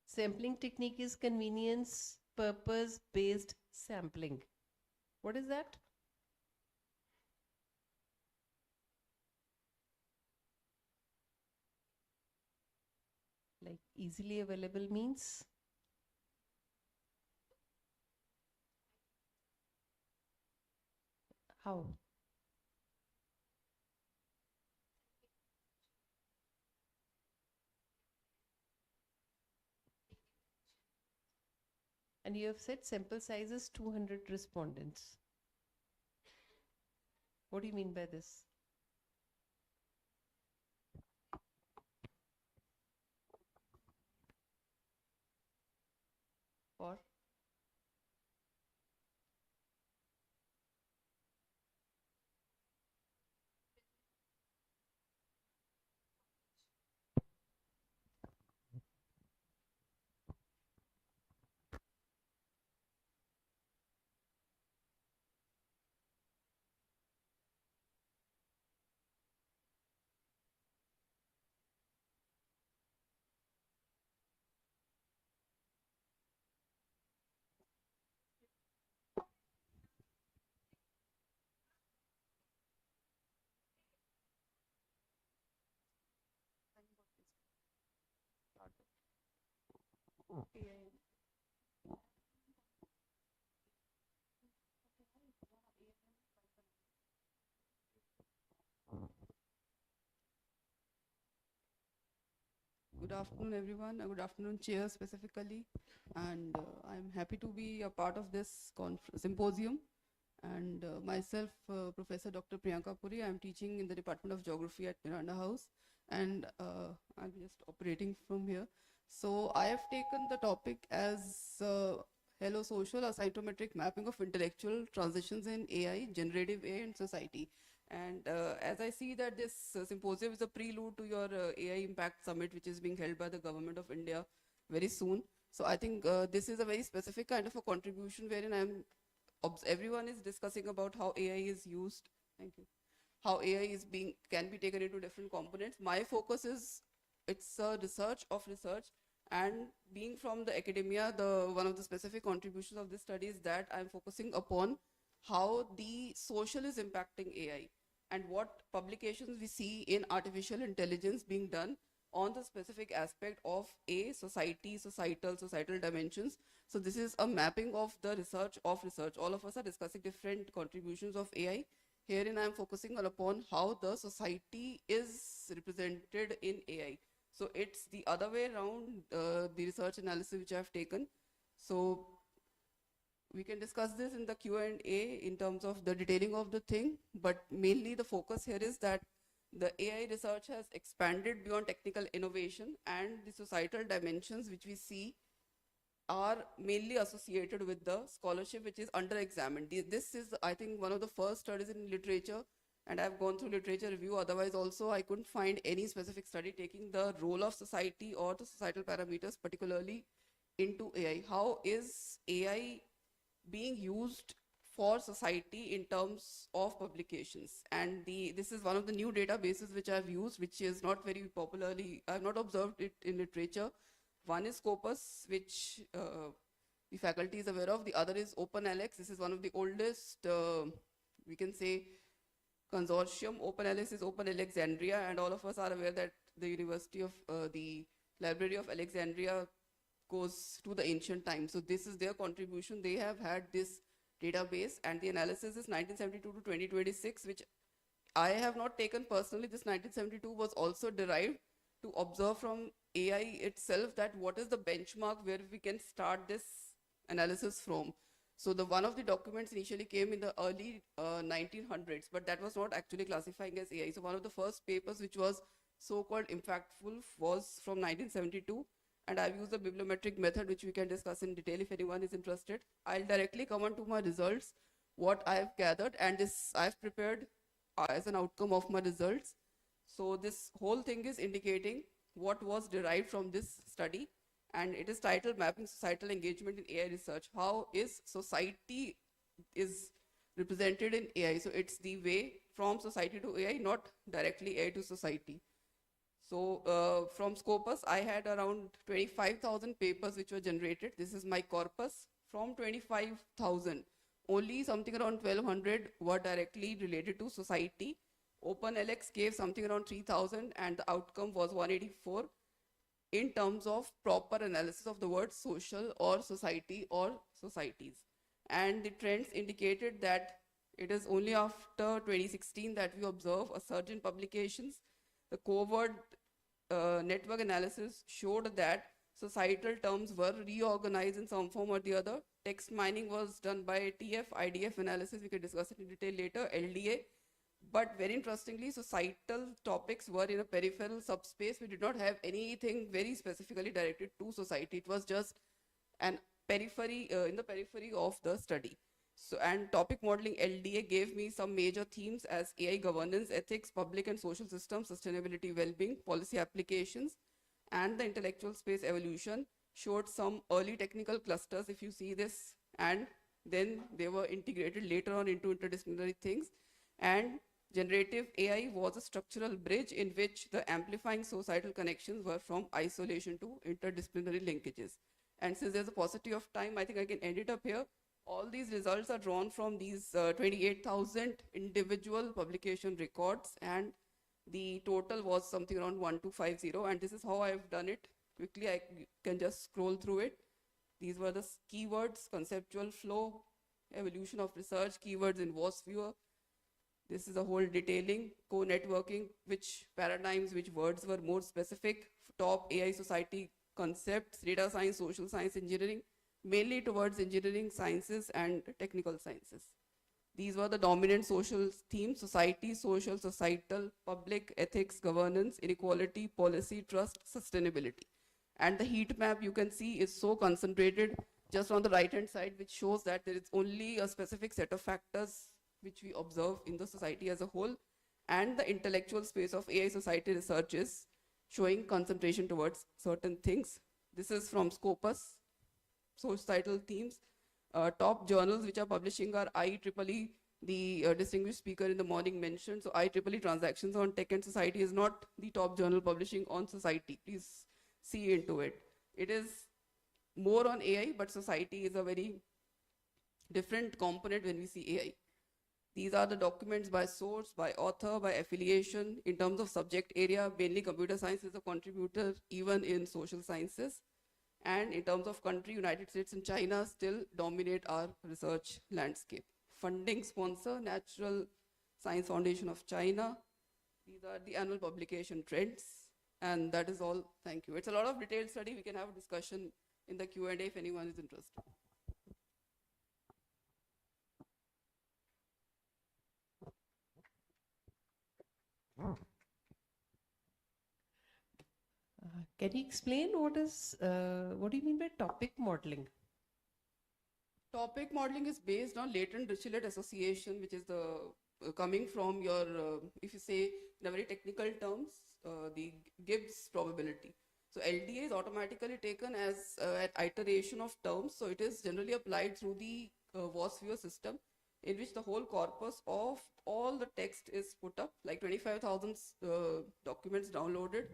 Sampling technique is convenience purpose based sampling. What is that? Like easily available means? How? And you have said sample size is 200 respondents. What do you mean by this? Or?
Good afternoon, everyone. Good afternoon, Chair specifically. And I'm happy to be a part of this symposium. And myself, Professor Dr. Priyanka Puri, I'm teaching in the Department of Geography at Miranda House. And I'm just operating from here. So I have taken the topic as Hello Social, a cytometric mapping of intellectual transitions in AI, generative AI, and society. And as I see that this symposium is a prelude to your AI Impact Summit, which is being held by the Government of India very soon. So I think this is a very specific kind of a contribution wherein everyone is discussing about how AI is used. Thank you. How AI can be taken into different components. My focus is it's a research of research, and being from the academia, one of the specific contributions of this study is that I'm focusing upon how the social is impacting AI and what publications we see in artificial intelligence being done on the specific aspect of a societal dimensions. So this is a mapping of the research of research. All of us are discussing different contributions of AI herein I am focusing upon how the society is represented in AI. So it's the other way around, the research analysis which I have taken. So we can discuss this in the Q&A in terms of the detailing of the thing, but mainly the focus here is that the AI research has expanded beyond technical innovation, and the societal dimensions which we see are mainly associated with the scholarship which is under examined. This is, I think, one of the first studies in literature, and I've gone through literature review. Otherwise also I couldn't find any specific study taking the role of society or the societal parameters particularly into AI. How is AI being used for society in terms of publications? And this is one of the new databases which I've used, which is not very popularly, I've not observed it in literature. One is Scopus, which the faculty is aware of. The other is OpenAlex. This is one of the oldest, we can say, consortium. OpenAlex is Open Alexandria, and all of us are aware that the University of, the Library of Alexandria goes to the ancient times. So this is their contribution. They have had this database, and the analysis is 1972 to 2026, which I have not taken personally. This 1972 was also derived to observe from AI itself that what is the benchmark where we can start this analysis from. So the one of the documents initially came in the early 1900s, but that was not actually classifying as AI. So one of the first papers which was so-called impactful was from 1972. And I've used the bibliometric method, which we can discuss in detail if anyone is interested. I'll directly come on to my results, what I've gathered, and this I've prepared as an outcome of my results. So this whole thing is indicating what was derived from this study, and it is titled Mapping Societal Engagement in AI Research. How is society is represented in AI? So it's the way from society to AI, not directly AI to society. So from Scopus, I had around 25,000 papers which were generated. This is my corpus. From 25,000, only something around 1,200 were directly related to society. OpenLX gave something around 3,000, and the outcome was 184 in terms of proper analysis of the word social or society or societies. And the trends indicated that it is only after 2016 that we observe a surge in publications. The covert network analysis showed that societal terms were reorganized in some form or the other. Text mining was done by TF, IDF analysis, we can discuss it in detail later, LDA. But very interestingly, societal topics were in a peripheral subspace. We did not have anything very specifically directed to society. It was just an periphery, in the periphery of the study. So, and topic modeling LDA gave me some major themes as AI governance, ethics, public and social systems, sustainability, well-being, policy applications, and the intellectual space evolution. Showed some early technical clusters, if you see this, and then they were integrated later on into interdisciplinary things. And generative AI was a structural bridge in which the amplifying societal connections were from isolation to interdisciplinary linkages. And since there's a paucity of time, I think I can end it up here. All these results are drawn from these 28,000 individual publication records, and the total was something around 1250, and this is how I've done it. Quickly, I can just scroll through it. These were the keywords: conceptual flow, evolution of research, keywords in WAS viewer. This is a whole detailing, co-networking, which paradigms, which words were more specific, top AI society concepts, data science, social science, engineering, mainly towards engineering, sciences, and technical sciences. These were the dominant social themes: society, social, societal, public, ethics, governance, inequality, policy, trust, sustainability. And the heat map you can see is so concentrated just on the right-hand side, which shows that there is only a specific set of factors which we observe in the society as a whole. And the intellectual space of AI society research is showing concentration towards certain things. This is from Scopus, societal themes. Top journals which are publishing are IEEE, the distinguished speaker in the morning mentioned. So IEEE Transactions on Tech and Society is not the top journal publishing on society. Please see into it. It is more on AI, but society is a very different component when we see AI. These are the documents by source, by author, by affiliation. In terms of subject area, mainly computer science is a contributor, even in social sciences. And in terms of country, United States and China still dominate our research landscape. Funding sponsor, natural Science Foundation of China. These are the annual publication trends. And that is all. Thank you. It's a lot of detailed study. We can have a discussion in the Q&A if anyone is interested.
Can you explain what do you mean by topic modeling?
Topic modeling is based on latent Dirichlet association, which is the coming from your, if you say in a very technical terms, the Gibbs probability. So LDA is automatically taken as an iteration of terms. So it is generally applied through the VOS-viewer system, in which the whole corpus of all the text is put up, like 25,000 documents downloaded,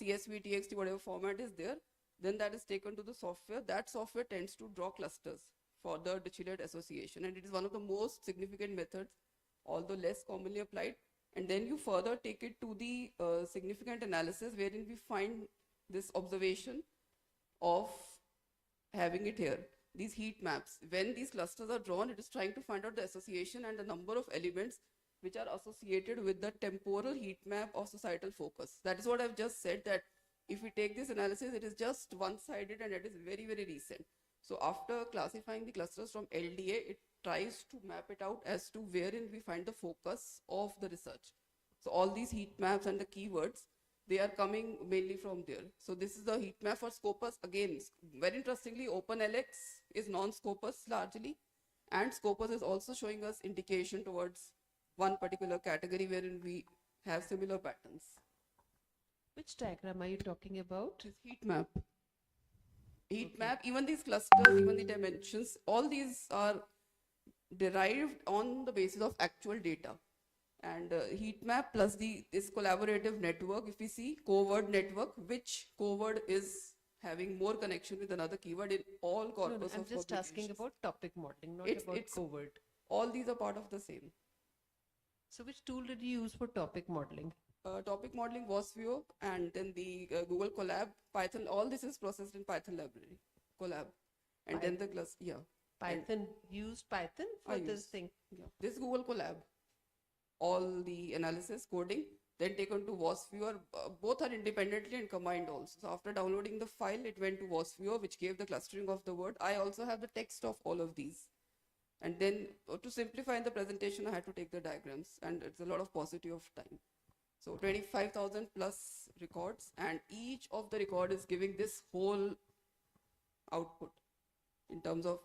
CSV, TXT, whatever format is there. Then that is taken to the software. That software tends to draw clusters for the Dirichlet association, and it is one of the most significant methods, although less commonly applied. And then you further take it to the significant analysis, wherein we find this observation of having it here, these heat maps. When these clusters are drawn, it is trying to find out the association and the number of elements which are associated with the temporal heat map of societal focus. That is what I've just said, that if we take this analysis, it is just one-sided and it is very, very recent. So after classifying the clusters from LDA, it tries to map it out as to wherein we find the focus of the research. So all these heat maps and the keywords, they are coming mainly from there. So this is the heat map for Scopus. Again, very interestingly, OpenLX is non-Scopus largely, and Scopus is also showing us indication towards one particular category wherein we have similar patterns.
Which diagram are you talking about?
This heat map. Heat map, even these clusters, even the dimensions, all these are derived on the basis of actual data. And heat map plus this collaborative network, if we see coword network, which coword is having more connection with another keyword in all corpus
I'm
of
just asking
publications.
about topic modeling, not
It's-
about
it's-
covert.
All these are part of the same.
So which tool did you use for topic modeling?
Topic modeling was Vio, and then the Google Colab, Python, all this is processed in Python library, Colab. And then the class, yeah.
Python, used Python for this thing?
Yeah. This Google Colab, all the analysis, coding, then taken to VOSViewer. Both are independently and combined also. So after downloading the file, it went to VOSViewer, which gave the clustering of the word. I also have the text of all of these. And then to simplify in the presentation, I had to take the diagrams, and it's a lot of paucity of time. So 25,000 plus records, and each of the record is giving this whole output in terms of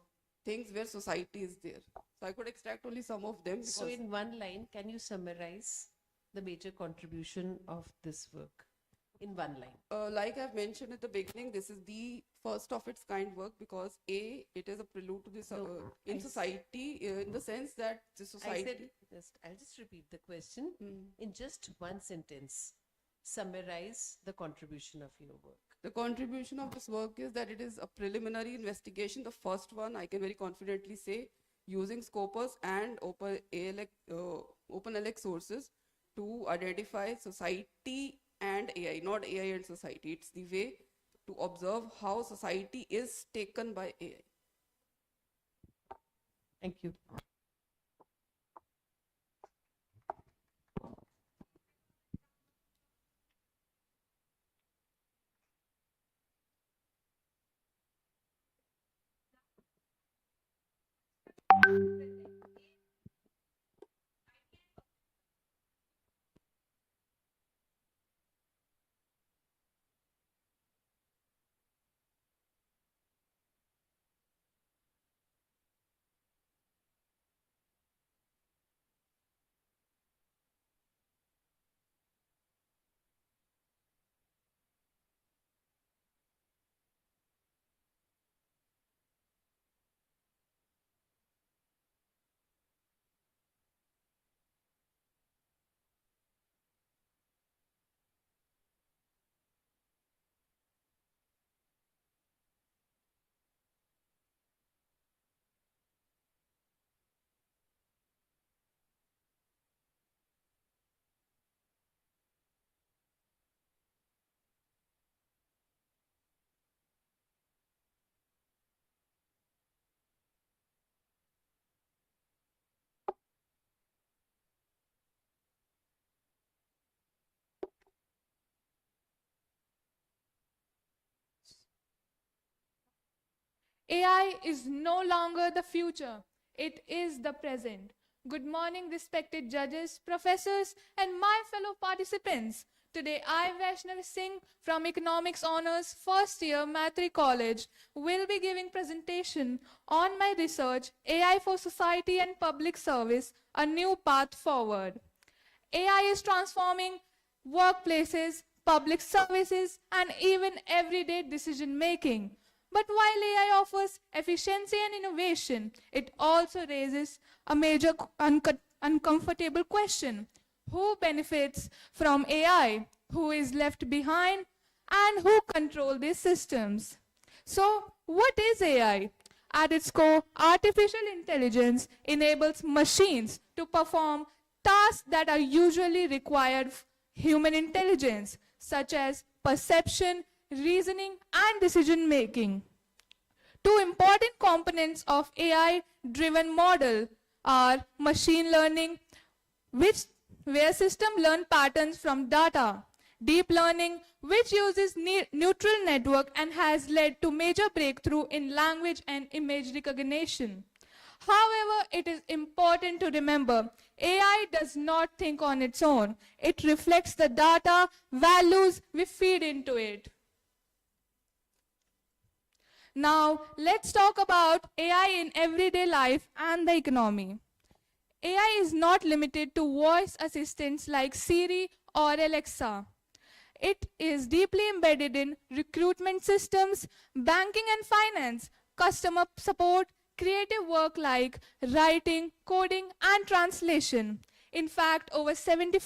things where society is there. So I could extract only some of them.
So in one line, can you summarize the major contribution of this work in one line?
Like I've mentioned at the beginning, this is the first of its kind work because it is a prelude to this in society, in the sense that the society.
I'll just repeat the question in just one sentence. Summarize the contribution of your work.
The contribution of this work is that it is a preliminary investigation. The first one, I can very confidently say, using Scopus and OpenLX sources to identify society and AI, not AI and society. It's the way to observe how society is taken by AI.
Thank you.
AI is no longer the future, it is the present. Good morning, respected judges, professors, and my fellow participants. Today, I, Vaishnavi Singh from Economics Honors First Year Maitreyi College, will be giving presentation on my research, AI for Society and Public Service, a new path forward. AI is transforming workplaces, public services, and even everyday decision making. But while AI offers efficiency and innovation, it also raises a major uncomfortable question. Who benefits from AI? Who is left behind? And who control these systems? So, what is AI? At its core, artificial intelligence enables machines to perform tasks that are usually required human intelligence, such as perception, reasoning, and decision making. Two important components of AI-driven model are machine learning, where system learn patterns from data, deep learning, which uses neural network and has led to major breakthrough in language and image recognition. However, it is important to remember AI does not think on its own. It reflects the data, values we feed into it. Now, let's talk about AI in everyday life and the economy. AI is not limited to voice assistants like Siri or Alexa. It is deeply embedded in recruitment systems, banking and finance, customer support, creative work like writing, coding, and translation. In fact, over 74%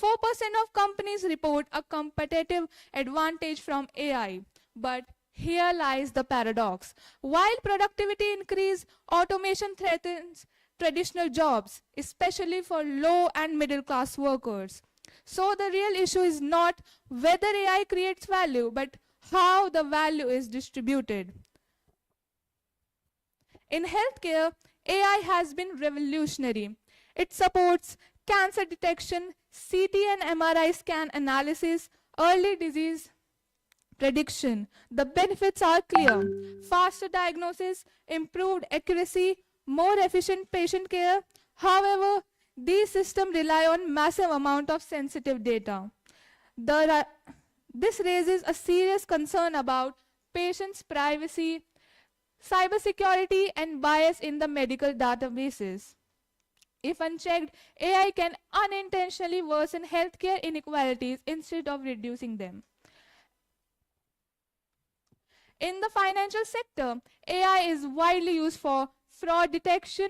of companies report a competitive advantage from AI. But here lies the paradox. While productivity increases, automation threatens traditional jobs, especially for low and middle class workers. So the real issue is not whether AI creates value, but how the value is distributed. In healthcare, AI has been revolutionary. It supports cancer detection, CT and MRI scan analysis, early disease prediction. The benefits are clear. Faster diagnosis, improved accuracy, more efficient patient care. However, these systems rely on massive amount of sensitive data. This raises a serious concern about patients' privacy, cybersecurity, and bias in the medical databases. If unchecked, AI can unintentionally worsen healthcare inequalities instead of reducing them. In the financial sector, AI is widely used for fraud detection,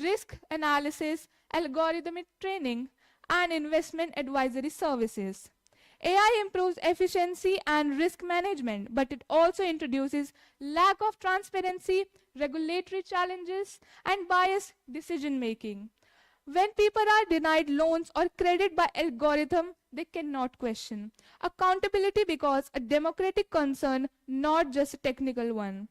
risk analysis, algorithmic training, and investment advisory services. AI improves efficiency and risk management, but it also introduces lack of transparency, regulatory challenges, and biased decision making. When people are denied loans or credit by algorithm, they cannot question. Accountability becomes a democratic concern, not just a technical one.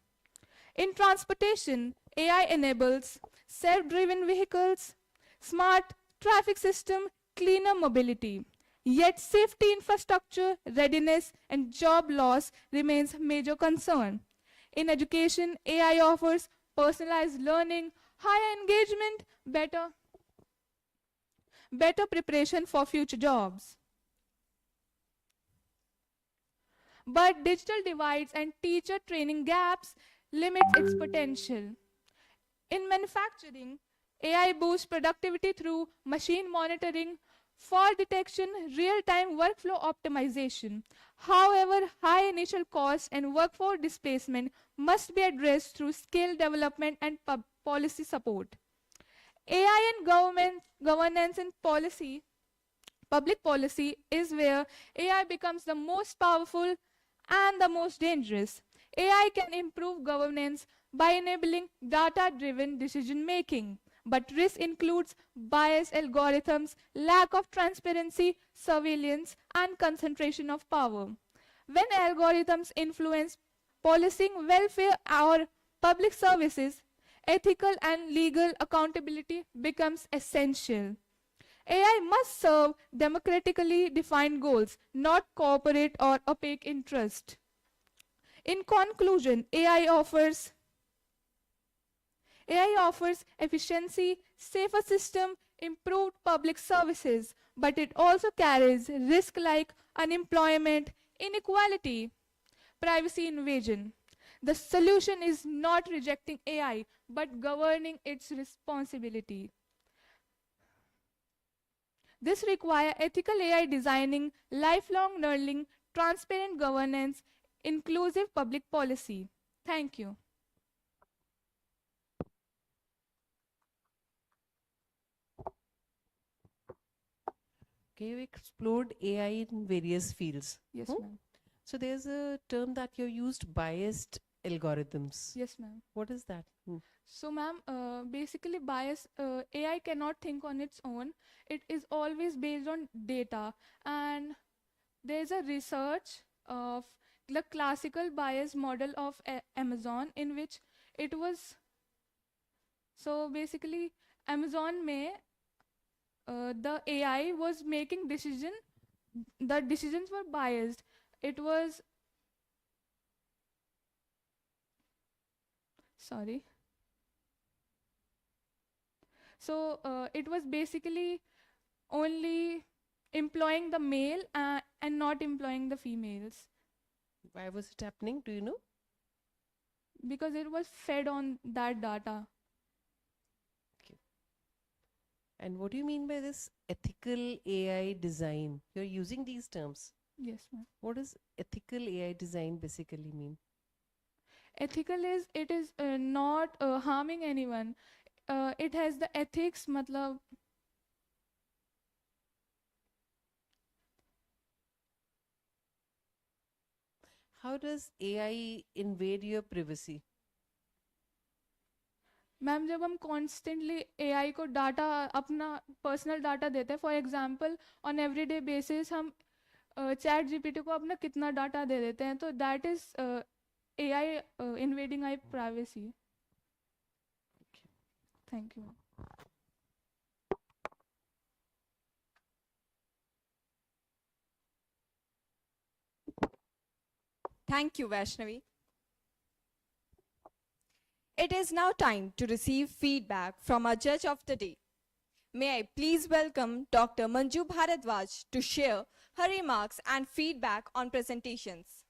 In transportation, AI enables self-driven vehicles, smart traffic system, cleaner mobility. Yet safety infrastructure, readiness, and job loss remains major concern. In education, AI offers personalized learning, higher engagement, better preparation for future jobs. But digital divides and teacher training gaps limits its potential. In manufacturing, AI boosts productivity through machine monitoring, fault detection, real-time workflow optimization. However, high initial costs and workforce displacement must be addressed through skill development and policy support. AI and governance and policy, public policy is where AI becomes the most powerful and the most dangerous. AI can improve governance by enabling data-driven decision-making, but risk includes biased algorithms, lack of transparency, surveillance, and concentration of power. When algorithms influence policing, welfare, or public services, ethical and legal accountability becomes essential. AI must serve democratically defined goals, not corporate or opaque interest. In conclusion, AI offers AI offers efficiency, safer system, improved public services, but it also carries risk like unemployment, inequality, privacy invasion. The solution is not rejecting AI, but governing its responsibility. This requires ethical AI designing, lifelong learning, transparent governance, inclusive public policy. Thank you.
Okay, you explored AI in various fields.
Yes, ma'am.
So there's a term that you used, biased algorithms.
Yes, ma'am.
What is that?
So, ma'am, basically, bias AI cannot think on its own. It is always based on data, and there is a research of the classical bias model of Amazon, in which it was so basically Amazon may the AI was making the decisions were biased. It was sorry. So it was basically only employing the male and not employing the females.
Why was it happening? Do you know?
Because it was fed on that data.
Okay. And what do you mean by this ethical AI design? You're using these terms.
Yes, ma'am.
What does ethical AI design basically mean?
Ethical is it is not harming anyone. It has the ethics, matlab.
How does AI invade your privacy?
Ma'am जब हम constantly AI को data अपना personal data देते हैं, for example on everyday basis हम chat GPT को अपना कितना डाटा दे देते हैं, तो that is AI invading I privacy. Thank you.
Thank you, Vaishnavi. It is now time to receive feedback from our judge of the day. May I please welcome Dr. Manju Bharadwaj to share her remarks and feedback on presentations.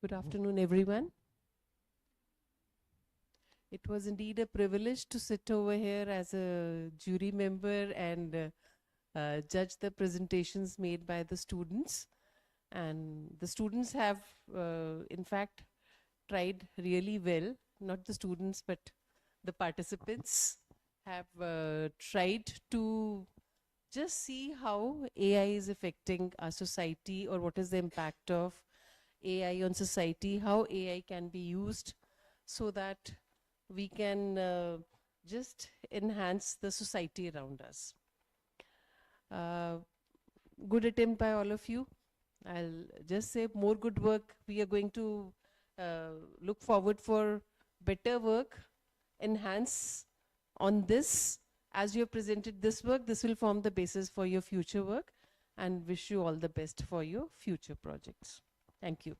Good afternoon, everyone. It was indeed a privilege to sit over here as a jury member and judge the presentations made by the students. And the students have, in fact, tried really well. Not the students, but the participants have tried to just see how AI is affecting our society, or what is the impact of AI on society, how AI can be used so that we can just enhance the society around us. Good attempt by all of you. I'll just say more good work. We are going to look forward for better work, enhance on this. As you have presented this work, this will form the basis for your future work, and wish you all the best for your future projects. Thank you.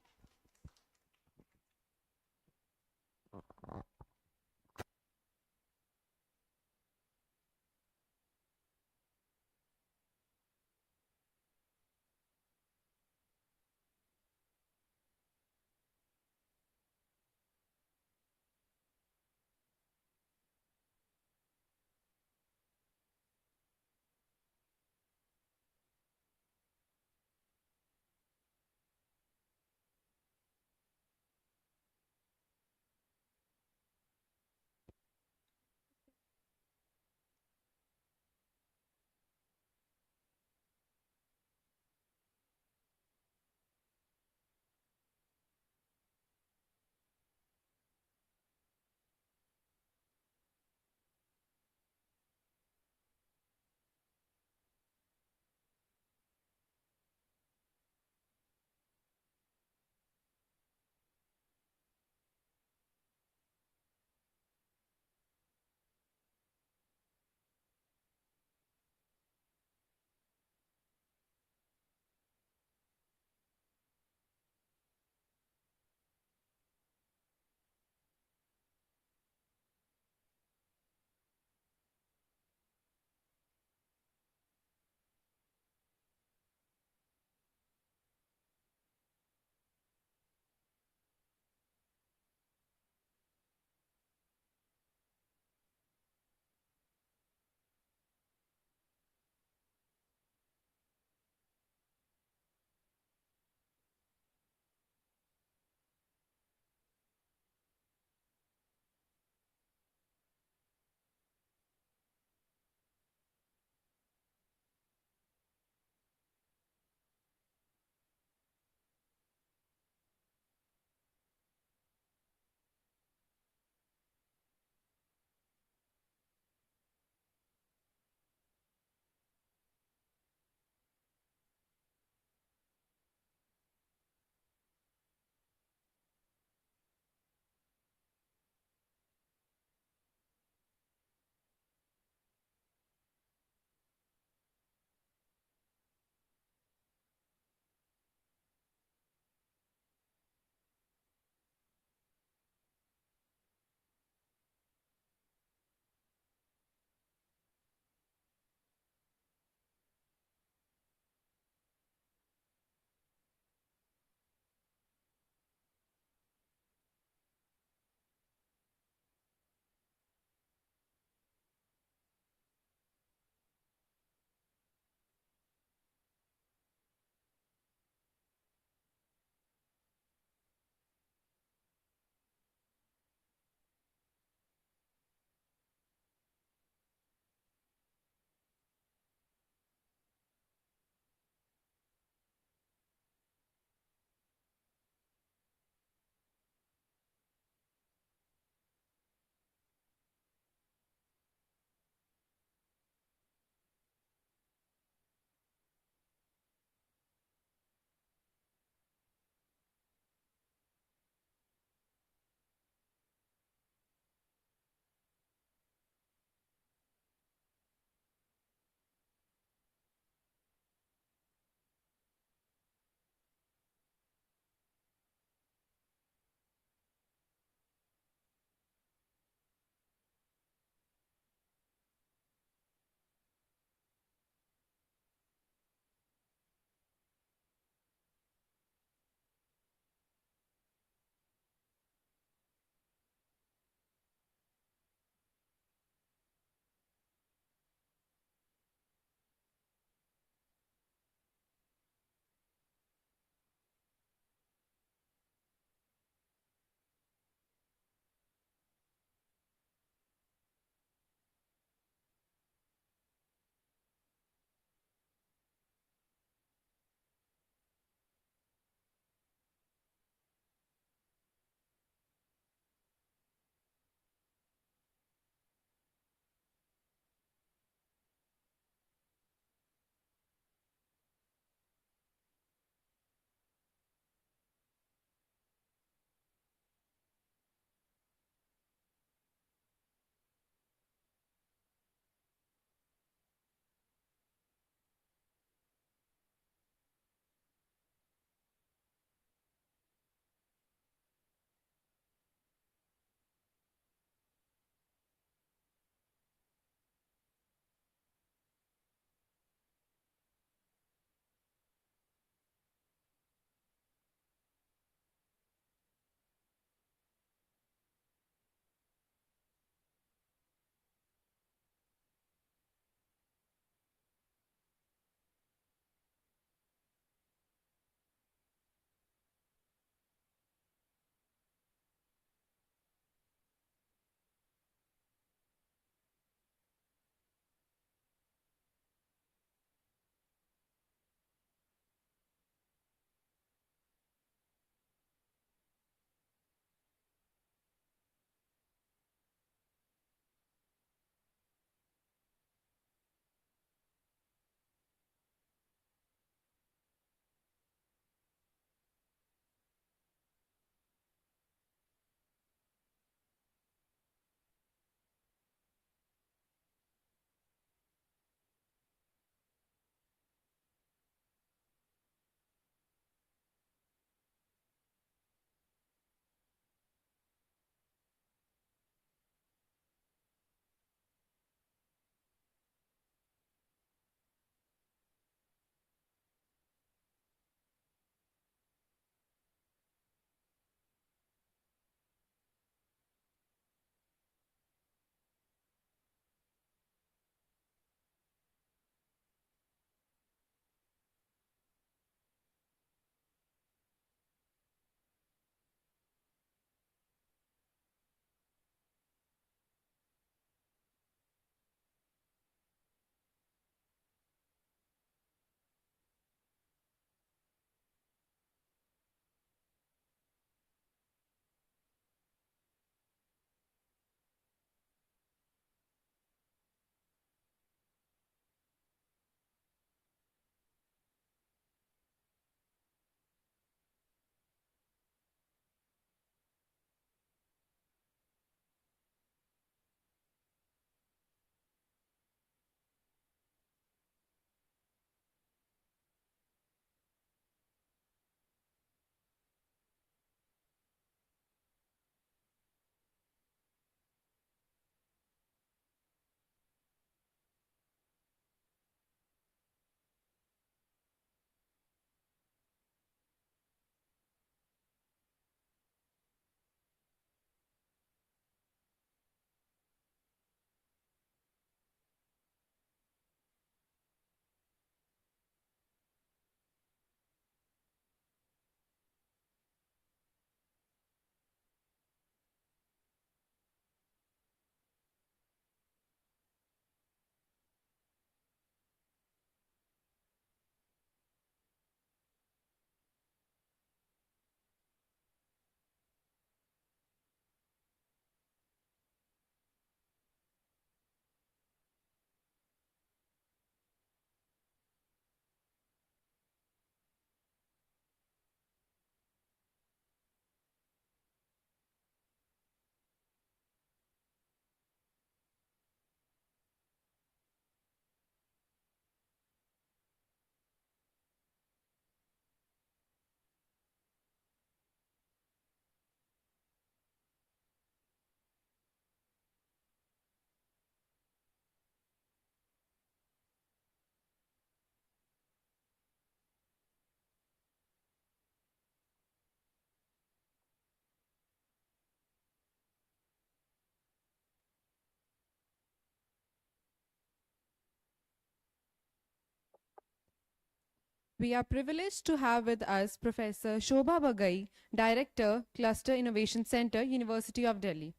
We are privileged to have with us Professor Shobha Bagai, Director, Cluster Innovation Center, University of Delhi.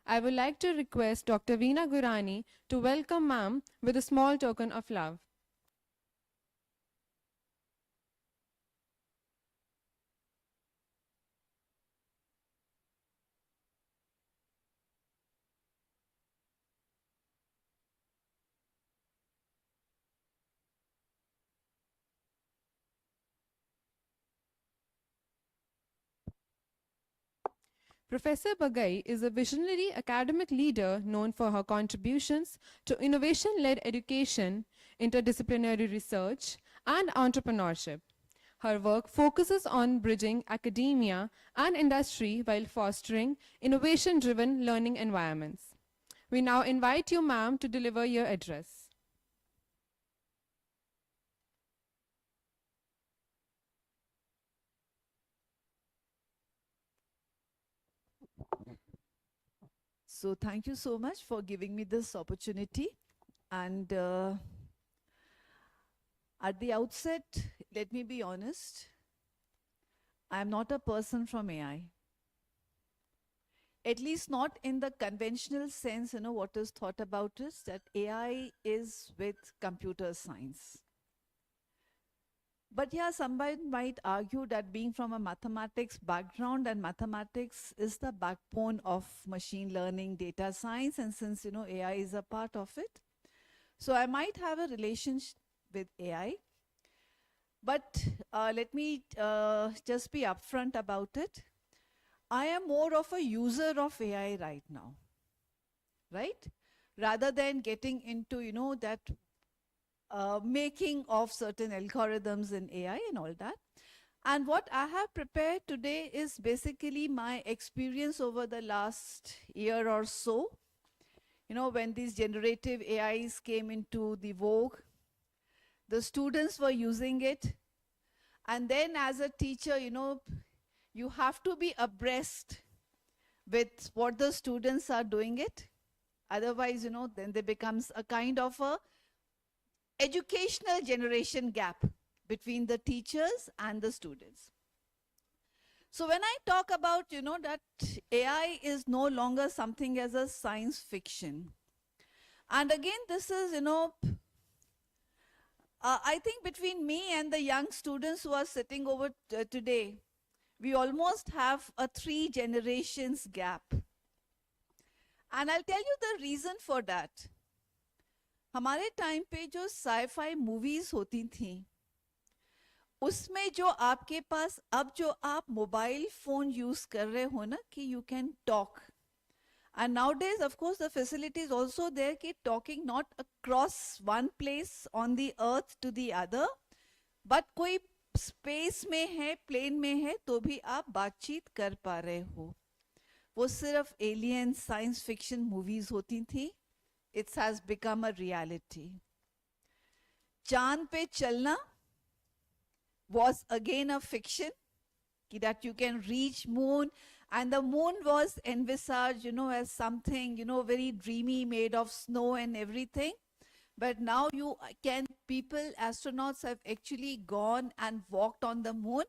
I would like to request Dr. Veena Gurani to welcome ma'am with a small token of love. Professor Bagai is a visionary academic leader known for her contributions to innovation-led education, interdisciplinary research, and entrepreneurship. Her work focuses on bridging academia and industry while fostering innovation-driven learning environments. We now invite you, ma'am, to deliver your address.
So thank you so much for giving me this opportunity. And at the outset, let me be honest, I am not a person from AI. At least not in the conventional sense, what is thought about is that AI is with computer science. But yeah, somebody might argue that being from a mathematics background, and mathematics is the backbone of machine learning, data science, and since AI is a part of it, so I might have a relationship with AI. But let me just be upfront about it. I am more of a user of AI right now, right? Rather than getting into that making of certain algorithms in AI and all that. And what I have prepared today is basically my experience over the last year or so. When these generative AIs came into the vogue, the students were using it. And then as a teacher, you have to be abreast with what the students are doing it. Otherwise, then there becomes a kind of a educational generation gap between the teachers and the students. So when I talk about, that AI is no longer something as a science fiction. And again, this is, I think between me and the young students who are sitting over today, we almost have a 3 generations gap. And I'll tell you the reason for that. हमारे time पे जो sci-fi movies होती थी, उसमें जो आपके पास अब जो आप मोबाइल फोन यूज कर रहे हो ना, कि you can talk, and nowadays of course the facility is also there कि talking not across one place on the earth to the other, but कोई स्पेस में है, प्लेन में है, तो भी आप बातचीत कर पा रहे हो. वो सिर्फ एलियन साइंस फिक्शन मूवीज होती थी. It has become a reality. चांद पे चलना was again a fiction, that you can reach moon, and the moon was envisaged, as something, very dreamy, made of snow and everything. But now people, astronauts have actually gone and walked on the moon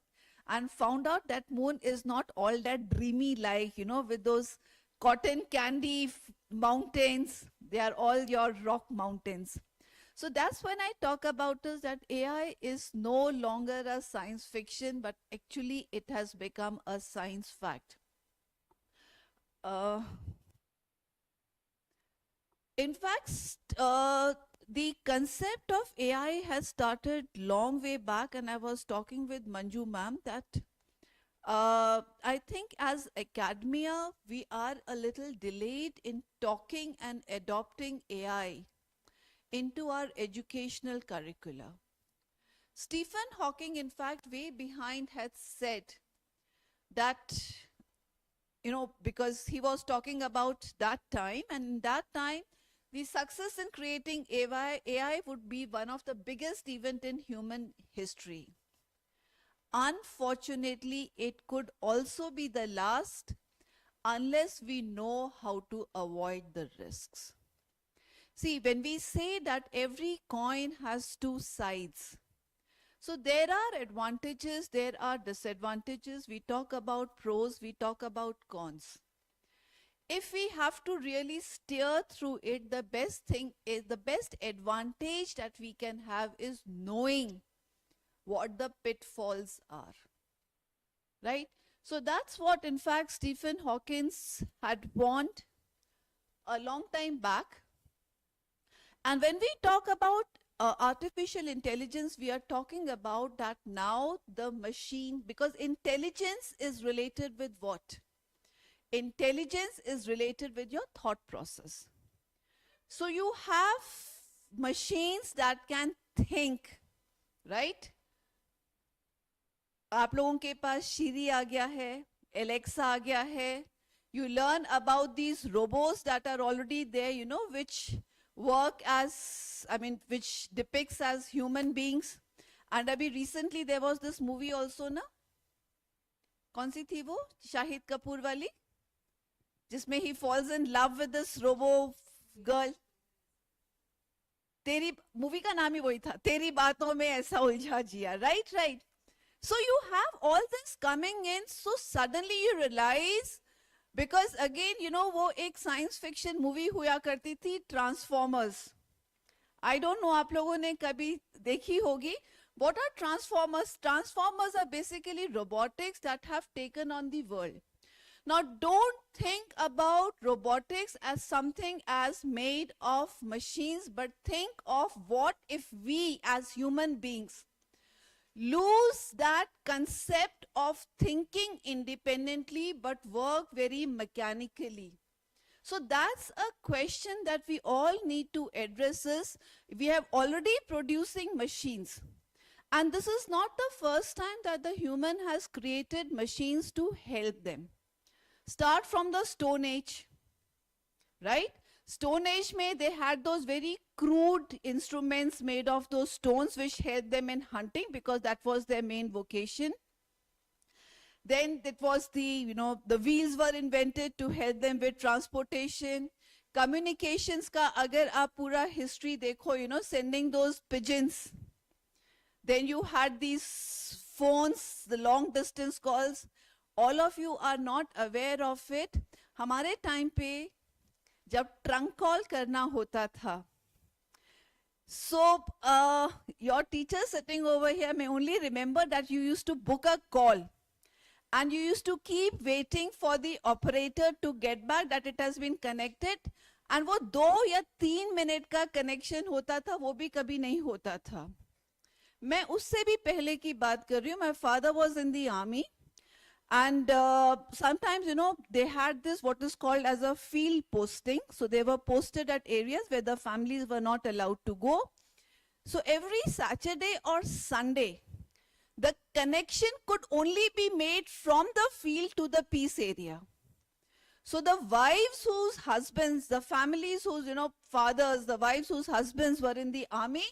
and found out that moon is not all that dreamy like, with those cotton candy mountains. They are all your rock mountains. So that's when I talk about is that AI is no longer a science fiction, but actually it has become a science fact. In fact, the concept of AI has started long way back, and I was talking with Manju ma'am that I think as academia, we are a little delayed in talking and adopting AI into our educational curricula. Stephen Hawking, in fact, way behind had said that, because he was talking about that time, and in that time, the success in creating AI would be one of the biggest event in human history. Unfortunately, it could also be the last unless we know how to avoid the risks. See, when we say that every coin has 2 sides, So there are advantages, there are disadvantages. We talk about pros, we talk about cons. If we have to really steer through it, the best thing is, the best advantage that we can have is knowing what the pitfalls are. Right? So that's what, in fact, Stephen Hawkins had warned a long time back. And when we talk about artificial intelligence, we are talking about that now the machine, because intelligence is related with what? Intelligence is related with your thought process. So you have machines that can think, right? आप लोगों के पास Siri आ गया है, Alexa आ गया है. You learn about these robots that are already there, you know, which work as, which depicts as human beings. And abhi recently there was this movie also, na? कौन सी थी वो? शाहिद कपूर वाली? जिसमें he falls in love with this robo girl. तेरी movie का नाम ही वही था, तेरी बातों में ऐसा उलझा जिया, right? So you have all this coming in, so suddenly you realize, because again, you know, वो एक science fiction movie हुआ करती थी, Transformers. I don't know आप लोगों ने कभी देखी होगी. What are Transformers? Transformers are basically robotics that have taken on the world. Now, don't think about robotics as something as made of machines, but think of what if we as human beings lose that concept of thinking independently but work very mechanically. So that's a question that we all need to address. Is we have already producing machines. And this is not the first time that the human has created machines to help them. Start from the Stone Age, right? Stone Age mein they had those very crude instruments made of those stones which helped them in hunting because that was their main vocation. Then it was the wheels were invented to help them with transportation. Communications ka agar aap pura history dekho, sending those pigeons. Then you had these phones, the long distance calls. All of you are not aware of it. हमारे time पे जब trunk call करना होता था, so your teacher sitting over here may only remember that you used to book a call and you used to keep waiting for the operator to get back that it has been connected, and वो 2 या 3 minute का connection होता था, वो भी कभी नहीं होता था. मैं उससे भी पहले की बात कर रही हूँ. My father was in the army. And sometimes, they had this what is called as a field posting. So they were posted at areas where the families were not allowed to go. So every Saturday or Sunday, the connection could only be made from the field to the peace area. So the wives whose husbands, the families whose, fathers, the wives whose husbands were in the army,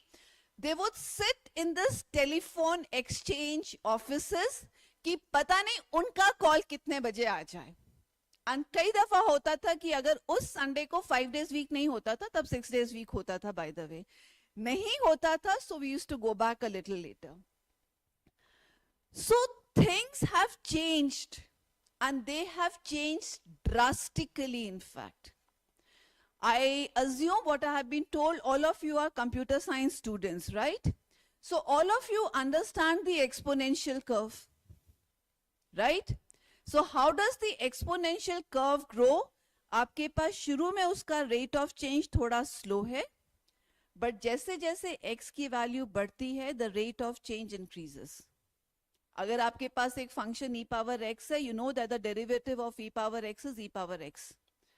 they would sit in this telephone exchange offices कि पता नहीं उनका call कितने बजे आ जाए. And कई दफा होता था कि अगर उस संडे को 5 days वीक नहीं होता था, तब 6 days वीक होता था. बाय द वे नहीं होता था, so we used to go back a little later. So things have changed, and they have changed drastically. In fact, I assume what I have been told, all of you are computer science students, right? So all of you understand the exponential curve. Right? So how does the exponential curve grow? आपके पास शुरू में उसका rate of change थोड़ा slow है, but जैसे जैसे x की value बढ़ती है, the rate of change increases. अगर आपके पास एक function e power x है, you know that the derivative of e power x is e power x.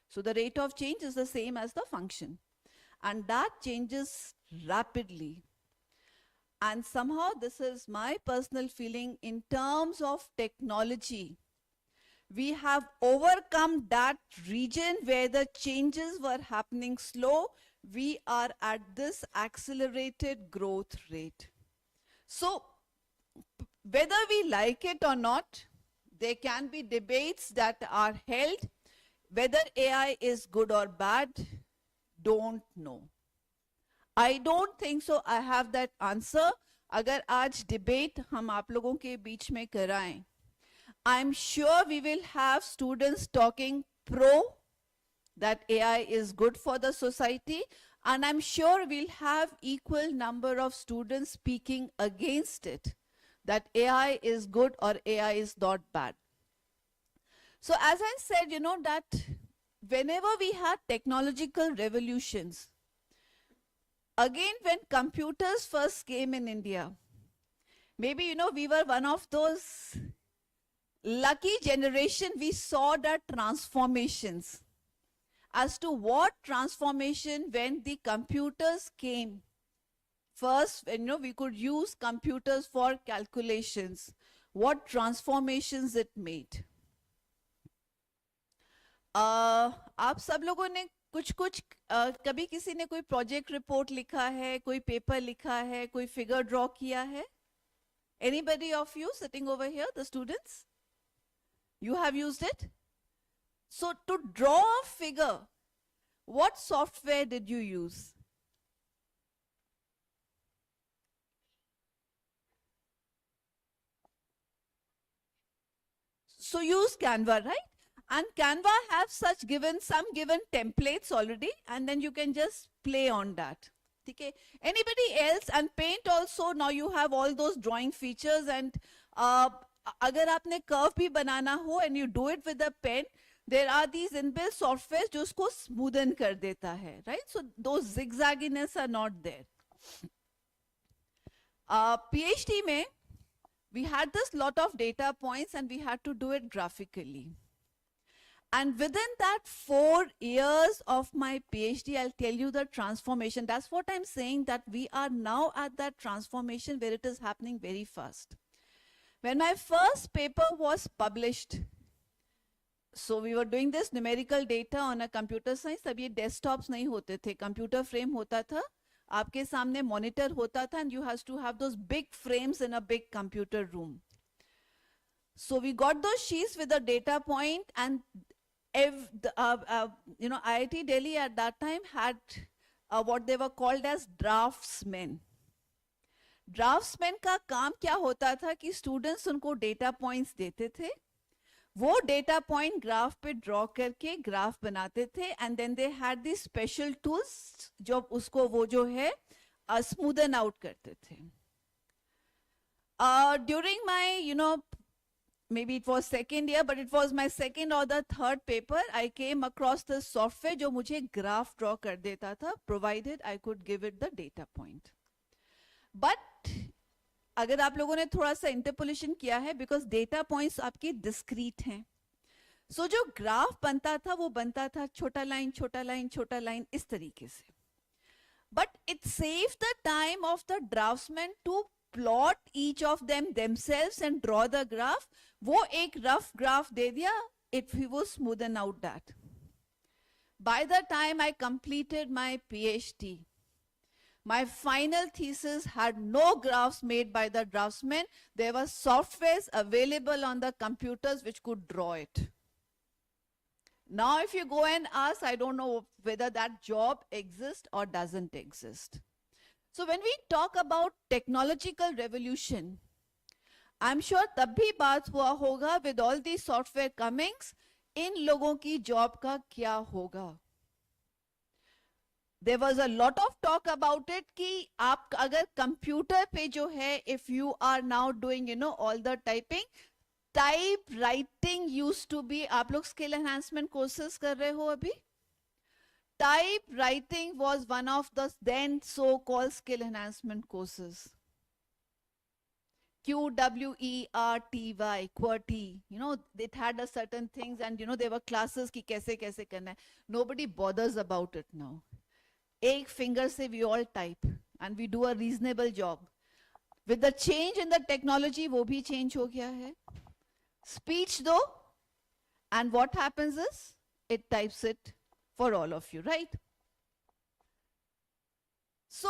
So the rate of change is the same as the function. And that changes rapidly. And somehow this is my personal feeling in terms of technology. We have overcome that region where the changes were happening slow. We are at this accelerated growth rate. So whether we like it or not, there can be debates that are held. Whether AI is good or bad, don't know. I don't think so I have that answer. अगर आज debate हम आप लोगों के बीच में कराएं, I'm sure we will have students talking pro that AI is good for the society, and I'm sure we'll have equal number of students speaking against it, that AI is good or AI is not bad. So as I said, you know, that whenever we had technological revolutions, again when computers first came in India, maybe, you know, we were one of those lucky generation, we saw the transformations. As to what transformation when the computers came, first, when, you know, we could use computers for calculations, what transformations it made. आप सब लोगों ने कुछ कुछ कभी किसी ने कोई प्रोजेक्ट रिपोर्ट लिखा है, कोई पेपर लिखा है, कोई फिगर ड्रॉ किया है? Anybody of you sitting over here, the students? You have used it? So to draw a figure, what software did you use? So use Canva, right? And Canva have such some given templates already, and then you can just play on that. Okay. Anybody else? And Paint also, now you have all those drawing features, and अगर आपने curve भी बनाना हो and you do it with a pen, there are these inbuilt softwares जो उसको smoothen कर देता है, right? So those zigzagginess are not there. PhD में we had this lot of data points and we had to do it graphically. And within that 4 years of my PhD, I'll tell you the transformation. That's what I'm saying, that we are now at that transformation where it is happening very fast. When my first paper was published, so we were doing this numerical data on a computer science. तब ये desktops नहीं होते थे, computer frame होता था, आपके सामने monitor होता था, and you has to have those big frames in a big computer room. So we got those sheets with the data point, and you know, IIT Delhi at that time had what they were called as draftsmen. Draughtsman का काम क्या होता था कि students उनको data points देते थे, वो डेटा पॉइंट ग्राफ पे ड्रॉ करके ग्राफ बनाते थे, and then they had the special tools जो उसको वो जो है स्मूदन आउट करते थे. During my, you know, maybe it was second year, but it was my second or the third paper, I came across the software जो मुझे graph draw कर देता था, provided I could give it the data point. But अगर आप लोगों ने थोड़ा सा इंटरपोलेशन किया है, बिकॉज डेटा पॉइंट्स आपके डिस्क्रीट हैं, सो जो ग्राफ बनता था वो बनता था छोटा लाइन छोटा लाइन छोटा लाइन इस तरीके से. But it save the time of the draftsman to plot each of them themselves and draw the graph. वो एक रफ ग्राफ दे दिया, इट ही वो smoothen out that. By the time I completed my PhD, my final thesis had no graphs made by the draftsman. There were softwares available on the computers which could draw it. Now, if you go and ask, I don't know whether that job exists or doesn't exist. So when we talk about technological revolution, I'm sure तब भी बात हुआ होगा with all these software comings, इन लोगों की job का क्या होगा? There was a lot of talk about it कि आप अगर कंप्यूटर पे जो है, if you are now doing, you know, all the typing, typewriting used to be, आप लोग skill enhancement courses कर रहे हो अभी? Typewriting was one of the then so-called skill enhancement courses. QWERTY, QWERTY, you know, it had a certain things, and you know, there were classes कि कैसे कैसे करना है. Nobody bothers about it now. एक finger से we all type and we do a reasonable job. With the change in the technology, वो भी change हो गया है. Speech though, and what happens is, it types it for all of you, right? So,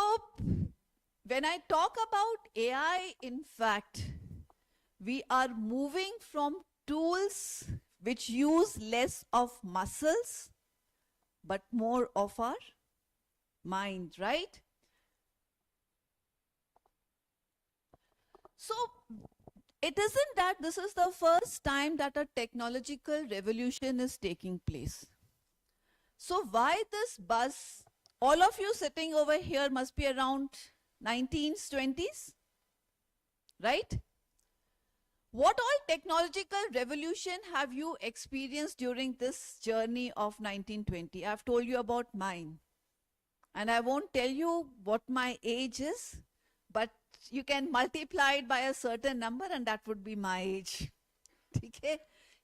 when I talk about AI, in fact, we are moving from tools which use less of muscles, but more of our mind, right? So it isn't that this is the first time that a technological revolution is taking place. So why this buzz? All of you sitting over here must be around 19s, 20s, right? What all technological revolution have you experienced during this journey of 1920? I've told you about mine. And I won't tell you what my age is, but you can multiply it by a certain number and that would be my age. ठीक है?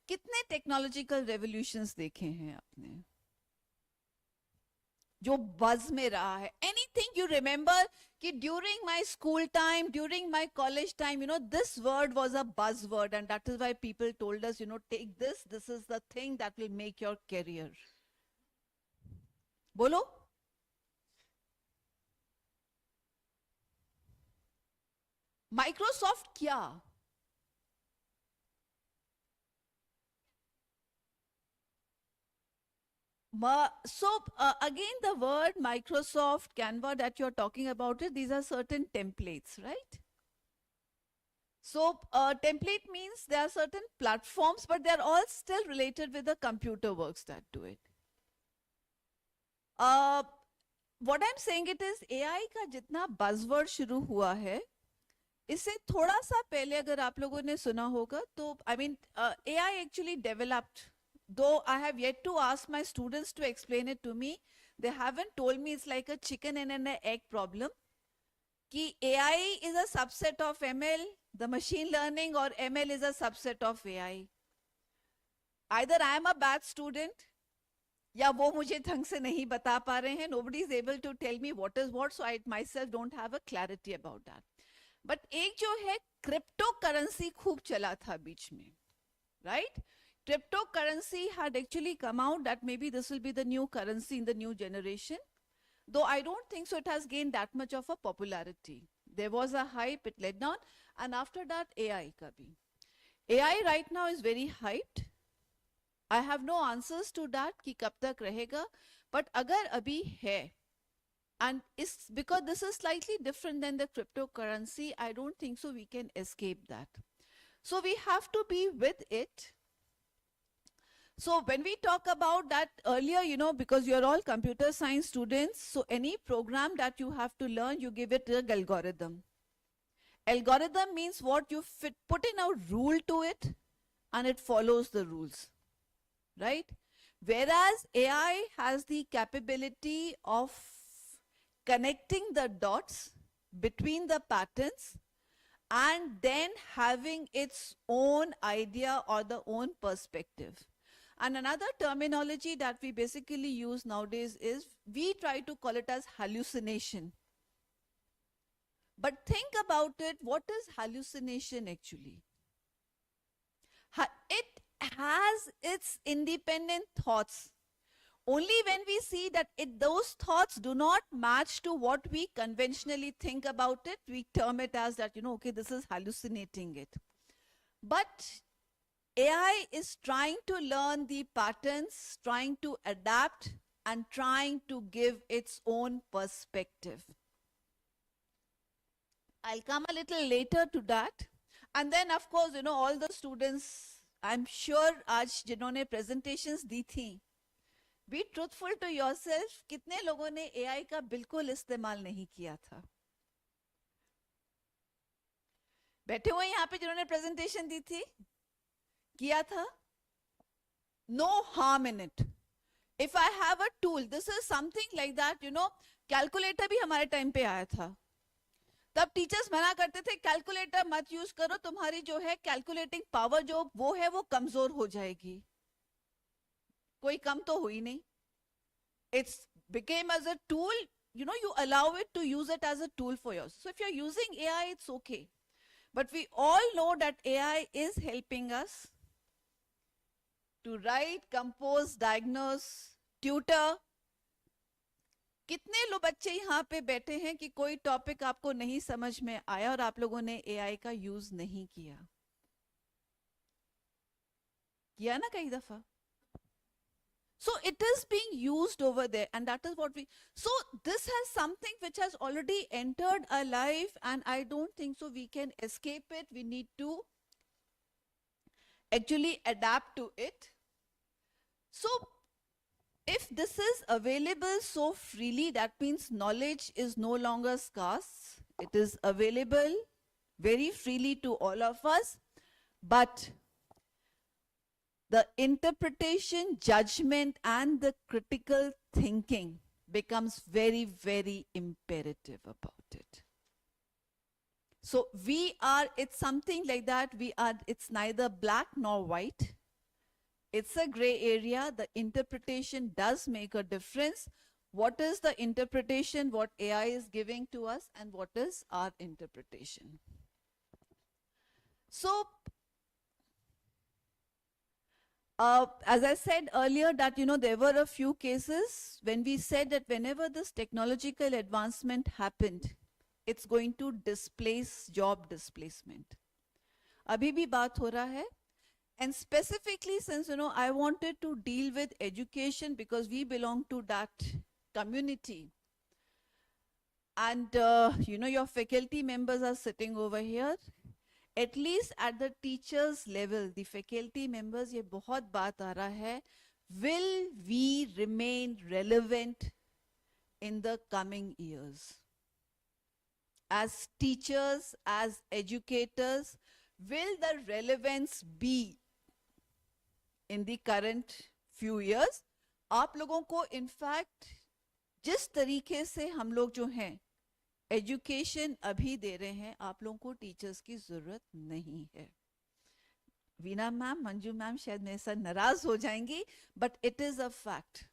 कितने technological revolutions देखे हैं आपने जो बज में रहा है? एनीथिंग यू रिमेंबर कि during my school time, during my college time, you know, this word was a buzz word and that is why people told us, you know, take this, this is the thing that will make your career. बोलो. Microsoft क्या? So again, the word Microsoft, Canva that you're talking about it, these are certain templates, right? So template means there are certain platforms, but they're all still related with the computer works that do it. What I'm saying it is AI का जितना buzzword शुरू हुआ है, इससे थोड़ा सा पहले अगर आप लोगों ने सुना होगा तो I mean AI actually developed. Though I have yet to ask my students to explain it to me, they haven't told me. It's like a chicken and an egg problem. Ki AI is a subset of ML, the machine learning, or ML is a subset of AI. Either I am a bad student, या वो मुझे ढंग से नहीं बता पा रहे हैं. Nobody is able to tell me what is what, so I myself don't have a clarity about that. But एक जो है cryptocurrency खूब चला था बीच में, right? Cryptocurrency had actually come out that maybe this will be the new currency in the new generation. Though I don't think so it has gained that much of a popularity. There was a hype, it led down, and after that AI का भी. AI right now is very hyped. I have no answers to that कि कब तक रहेगा, but अगर अभी है, and it's because this is slightly different than the cryptocurrency, I don't think so we can escape that. So we have to be with it. So when we talk about that earlier, you know, because you're all computer science students, so any program that you have to learn, you give it an algorithm. Algorithm means what? You put in a rule to it and it follows the rules, right? Whereas AI has the capability of connecting the dots between the patterns and then having its own idea or the own perspective. And another terminology that we basically use nowadays is, we try to call it as hallucination. But think about it, what is hallucination actually? It has its independent thoughts. Only when we see that those thoughts do not match to what we conventionally think about it, we term it as that, you know, okay, this is hallucinating it. But AI is trying to learn the patterns, trying to adapt, and trying to give its own perspective. I'll come a little later to that. And then, of course, you know, all the students, I'm sure आज जिन्होंने presentations दी थी, be truthful to yourself, कितने लोगों ने AI का बिल्कुल इस्तेमाल नहीं किया था? बैठे हुए यहाँ पे जिन्होंने presentation दी थी, किया था? No harm in it. If I have a tool, this is something like that, you know, calculator भी हमारे time पे आया था. तब टीचर्स मना करते थे कैलकुलेटर मत यूज करो, तुम्हारी जो है कैलकुलेटिंग पावर जो वो है वो कमजोर हो जाएगी. कोई कम तो हुई नहीं. It's became as a tool, you know, you allow it to use it as a tool for yours. So if you're using AI, it's okay. But we all know that AI is helping us to write, compose, diagnose, tutor. कितने लोग बच्चे यहाँ पे बैठे हैं कि कोई topic आपको नहीं समझ में आया और आप लोगों ने एआई का यूज नहीं किया? किया ना कई दफा. So it is being used over there, and that is what we. So this has something which has already entered our life, and I don't think so we can escape it. We need to actually adapt to it. So if this is available so freely, that means knowledge is no longer scarce. It is available very freely to all of us, but the interpretation, judgment, and the critical thinking becomes very, very imperative about it. So it's something like that. It's neither black nor white. It's a gray area. The interpretation does make a difference. What is the interpretation, what AI is giving to us, and what is our interpretation? So, as I said earlier that, there were a few cases when we said that whenever this technological advancement happened, it's going to displace job displacement. Abhi bhi baat ho raha hai. And specifically, since, I wanted to deal with education because we belong to that community. And, your faculty members are sitting over here. At least at the teachers level, the faculty members, ये बहुत बात आ रहा है, will we remain relevant in the coming years? As teachers, as educators, will the relevance be in the current few years? आप लोगों को in fact जिस तरीके से हम लोग जो हैं एजुकेशन अभी दे रहे हैं, आप लोगों को टीचर्स की जरूरत नहीं है. वीना मैम, मंजू मैम शायद मेरे साथ नाराज हो जाएंगी, but it is a fact.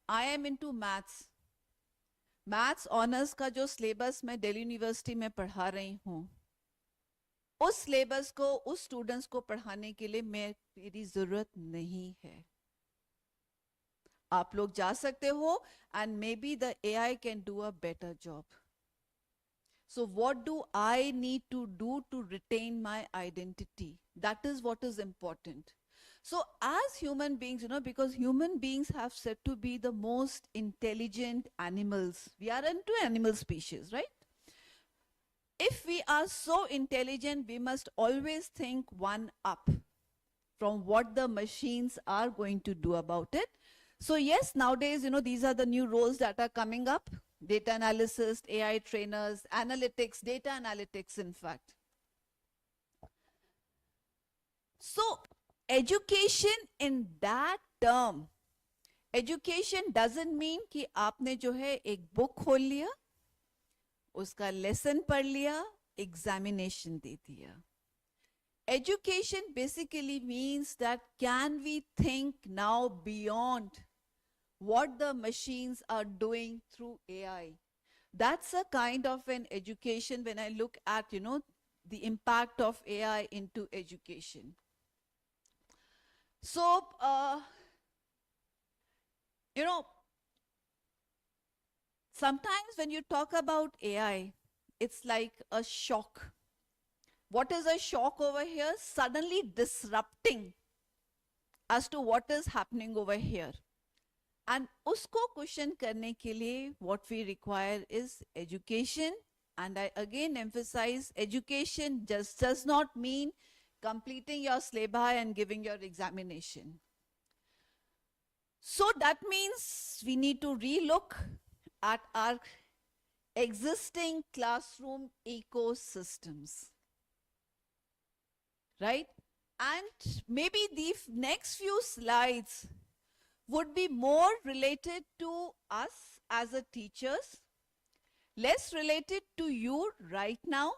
I am into maths. Maths honours का जो सिलेबस मैं दिल्ली यूनिवर्सिटी में पढ़ा रही हूँ, उस सिलेबस को उस स्टूडेंट्स को पढ़ाने के लिए मेरी जरूरत नहीं है. आप लोग जा सकते हो, and maybe the AI can do a better job. So what do I need to do to retain my identity? That is what is important. So as human beings, because human beings have said to be the most intelligent animals. We are into animal species, right? If we are so intelligent, we must always think one up from what the machines are going to do about it. So yes, nowadays, these are the new roles that are coming up. Data analysis, AI trainers, analytics, data analytics, in fact. So education in that term, education doesn't mean कि आपने जो है एक book खोल लिया, उसका lesson पढ़ लिया, examination दे दिया. Education basically means that can we think now beyond what the machines are doing through AI? That's a kind of an education when I look at, the impact of AI into education. So, sometimes when you talk about AI, it's like a shock. What is a shock over here? Suddenly disrupting as to what is happening over here. And usko question karne ke liye what we require is education. And I again emphasize, education just does not mean completing your syllabi and giving your examination. So that means we need to relook at our existing classroom ecosystems. Right? And maybe the next few slides would be more related to us as a teachers, less related to you right now.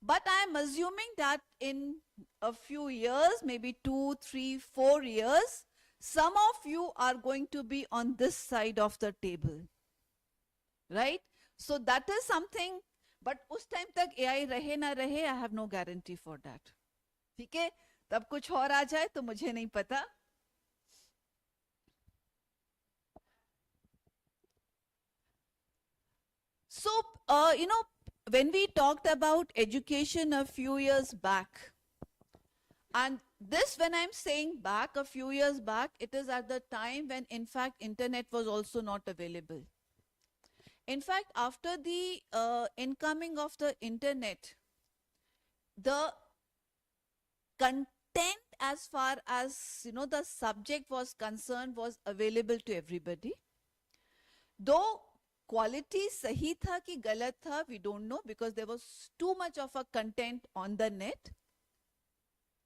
But I'm assuming that in a few years, maybe 2, 3, 4 years, some of you are going to be on this side of the table. Right? So that is something, but उस time तक AI रहे ना रहे, I have no guarantee for that. ठीक है, तब कुछ और आ जाए तो मुझे नहीं पता. So, when we talked about education a few years back, and this, when I'm saying back a few years back, it is at the time when in fact internet was also not available. In fact, after the incoming of the internet, the content as far as the subject was concerned was available to everybody. Though quality sahi tha ki galat tha, we don't know, because there was too much of a content on the net.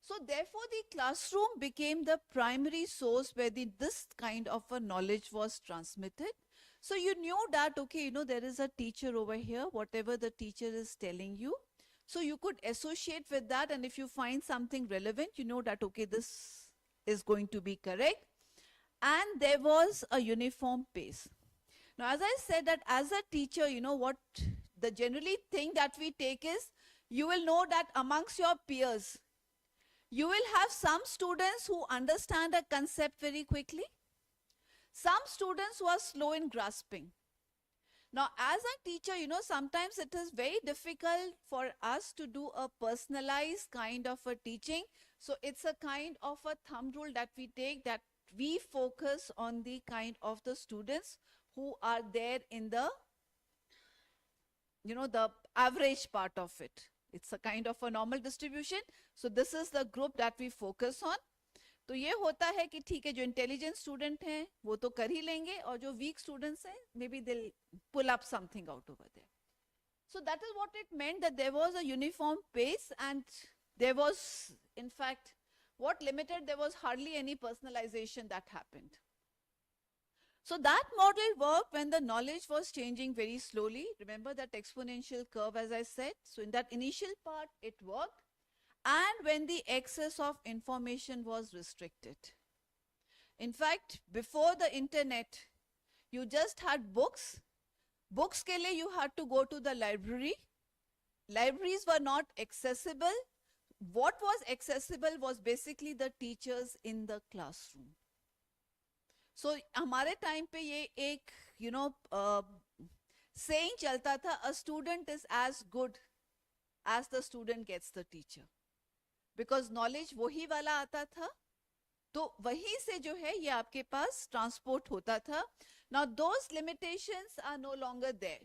So therefore the classroom became the primary source where this kind of a knowledge was transmitted. So you knew that, okay, there is a teacher over here, whatever the teacher is telling you. So you could associate with that, and if you find something relevant, you know that, okay, this is going to be correct. And there was a uniform pace. Now, as I said that as a teacher, what the generally thing that we take is, you will know that amongst your peers, you will have some students who understand a concept very quickly, some students who are slow in grasping. Now, as a teacher, sometimes it is very difficult for us to do a personalized kind of a teaching. So it's a kind of a thumb rule that we take, that we focus on the kind of the students who are there in the, the average part of it. It's a kind of a normal distribution. So this is the group that we focus on. तो ये होता है कि ठीक है, जो intelligent student हैं वो तो कर ही लेंगे, और जो वीक स्टूडेंट्स हैं maybe they'll pull up something out over there. So that is what it meant, that there was a uniform pace, and there was, in fact, what limited, there was hardly any personalization that happened. So that model worked when the knowledge was changing very slowly. Remember that exponential curve, as I said. So in that initial part, it worked. And when the access of information was restricted. In fact, before the internet, you just had books. Books ke liye you had to go to the library. Libraries were not accessible. What was accessible was basically the teachers in the classroom. So हमारे time पे ये एक saying चलता था, a student is as good as the student gets the teacher. Because knowledge वही वाला आता था, तो वहीं से जो है ये आपके पास transport होता था. Now those limitations are no longer there.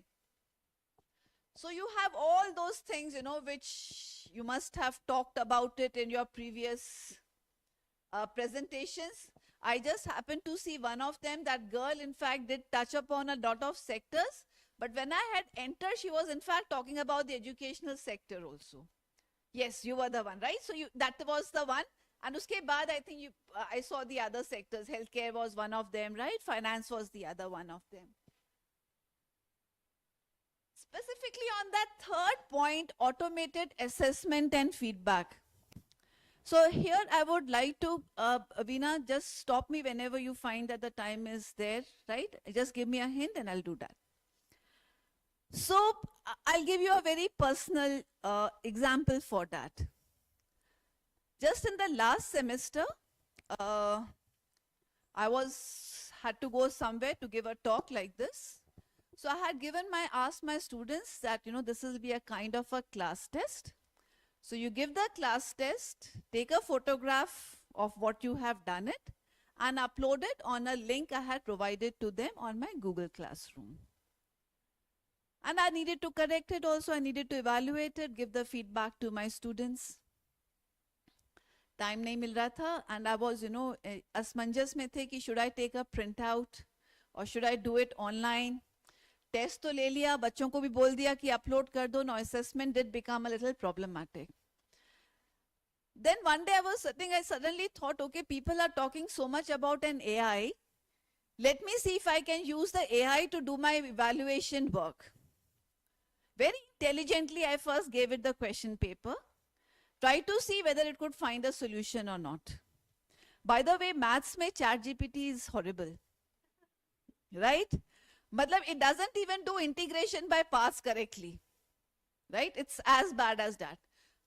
So you have all those things, which you must have talked about it in your previous presentations. I just happened to see one of them. That girl, in fact, did touch upon a lot of sectors. But when I had entered, she was, in fact, talking about the educational sector also. Yes, you were the one, right? So that was the one. And uske baad, I think I saw the other sectors. Healthcare was one of them, right? Finance was the other one of them. Specifically on that third point, automated assessment and feedback. So here I would like to, Veena, just stop me whenever you find that the time is there, right? Just give me a hint and I'll do that. So I'll give you a very personal example for that. Just in the last semester, I had to go somewhere to give a talk like this. So I had asked my students that, this will be a kind of a class test. So you give the class test, take a photograph of what you have done it, and upload it on a link I had provided to them on my Google Classroom. And I needed to correct it also, I needed to evaluate it, give the feedback to my students. Time nahi mil raha tha, and I was, asmanjas mein the ki should I take a printout or should I do it online? Test to le liya, bachon ko bhi bol diya ki upload kar do. Now assessment did become a little problematic. Then one day I was sitting, I suddenly thought, okay, people are talking so much about an AI. Let me see if I can use the AI to do my evaluation work. Very intelligently, I first gave it the question paper. Tried to see whether it could find a solution or not. By the way, maths mein ChatGPT is horrible. Right? Matlab, it doesn't even do integration by parts correctly. Right? It's as bad as that.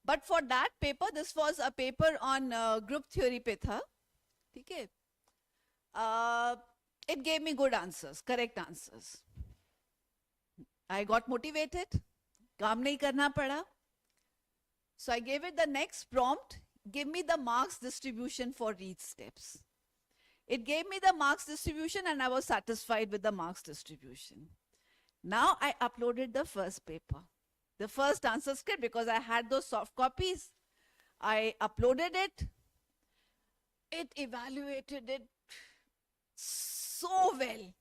But for that paper, this was a paper on group theory pe tha. Okay? It gave me good answers, correct answers. I got motivated. Kaam nahi karna pada. So I gave it the next prompt. give me the marks distribution for each steps. It gave me the marks distribution and I was satisfied with the marks distribution. Now I uploaded the first paper, the first answer script, because I had those soft copies. I uploaded it. It evaluated it so well,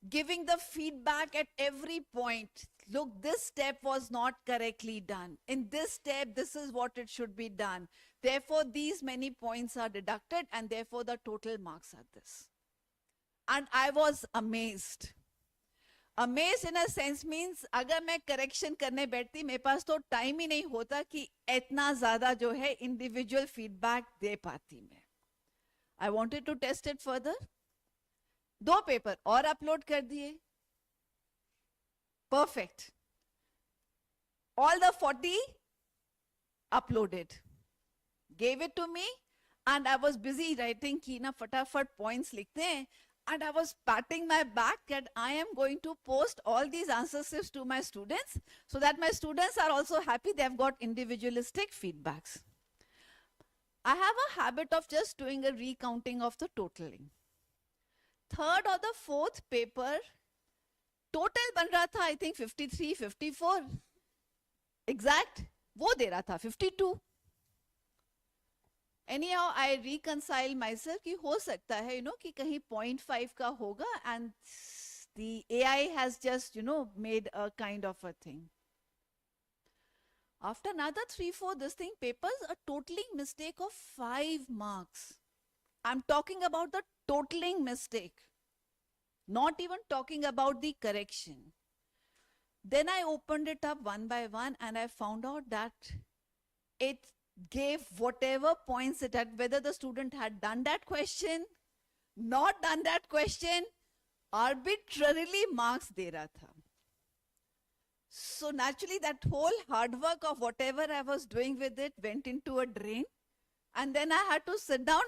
giving the feedback at every point. Look, this step was not correctly done. In this step, this is what it should be done. Therefore, these many points are deducted and therefore the total marks are this. And I was amazed. Amazed in a sense means अगर मैं correction करने बैठती मेरे पास तो time ही नहीं होता कि इतना ज़्यादा जो है individual feedback दे पाती मैं. I wanted to test it further. 2 paper और अपलोड कर दिए. Perfect. All the 40 uploaded. Gave it to me and I was busy writing कि ना फटाफट points लिखते हैं. And I was patting my back that I am going to post all these answer scripts to my students so that my students are also happy they have got individualistic feedbacks. I have a habit of just doing a recounting of the totaling. Third or the fourth paper, total बन रहा था I think 53, 54. Exact, वो दे रहा था 52. Anyhow, I reconcile myself कि हो सकता है, कि कहीं 0.5 का होगा and the AI has just, made a kind of a thing. After another 3-4 this thing papers, a totaling mistake of 5 marks. I'm talking about the totaling mistake, not even talking about the correction. Then I opened it up one by one and I found out that it gave whatever points it had, whether the student had done that question, not done that question, arbitrarily marks de raha tha. So naturally that whole hard work of whatever I was doing with it went into a drain. And then I had to sit down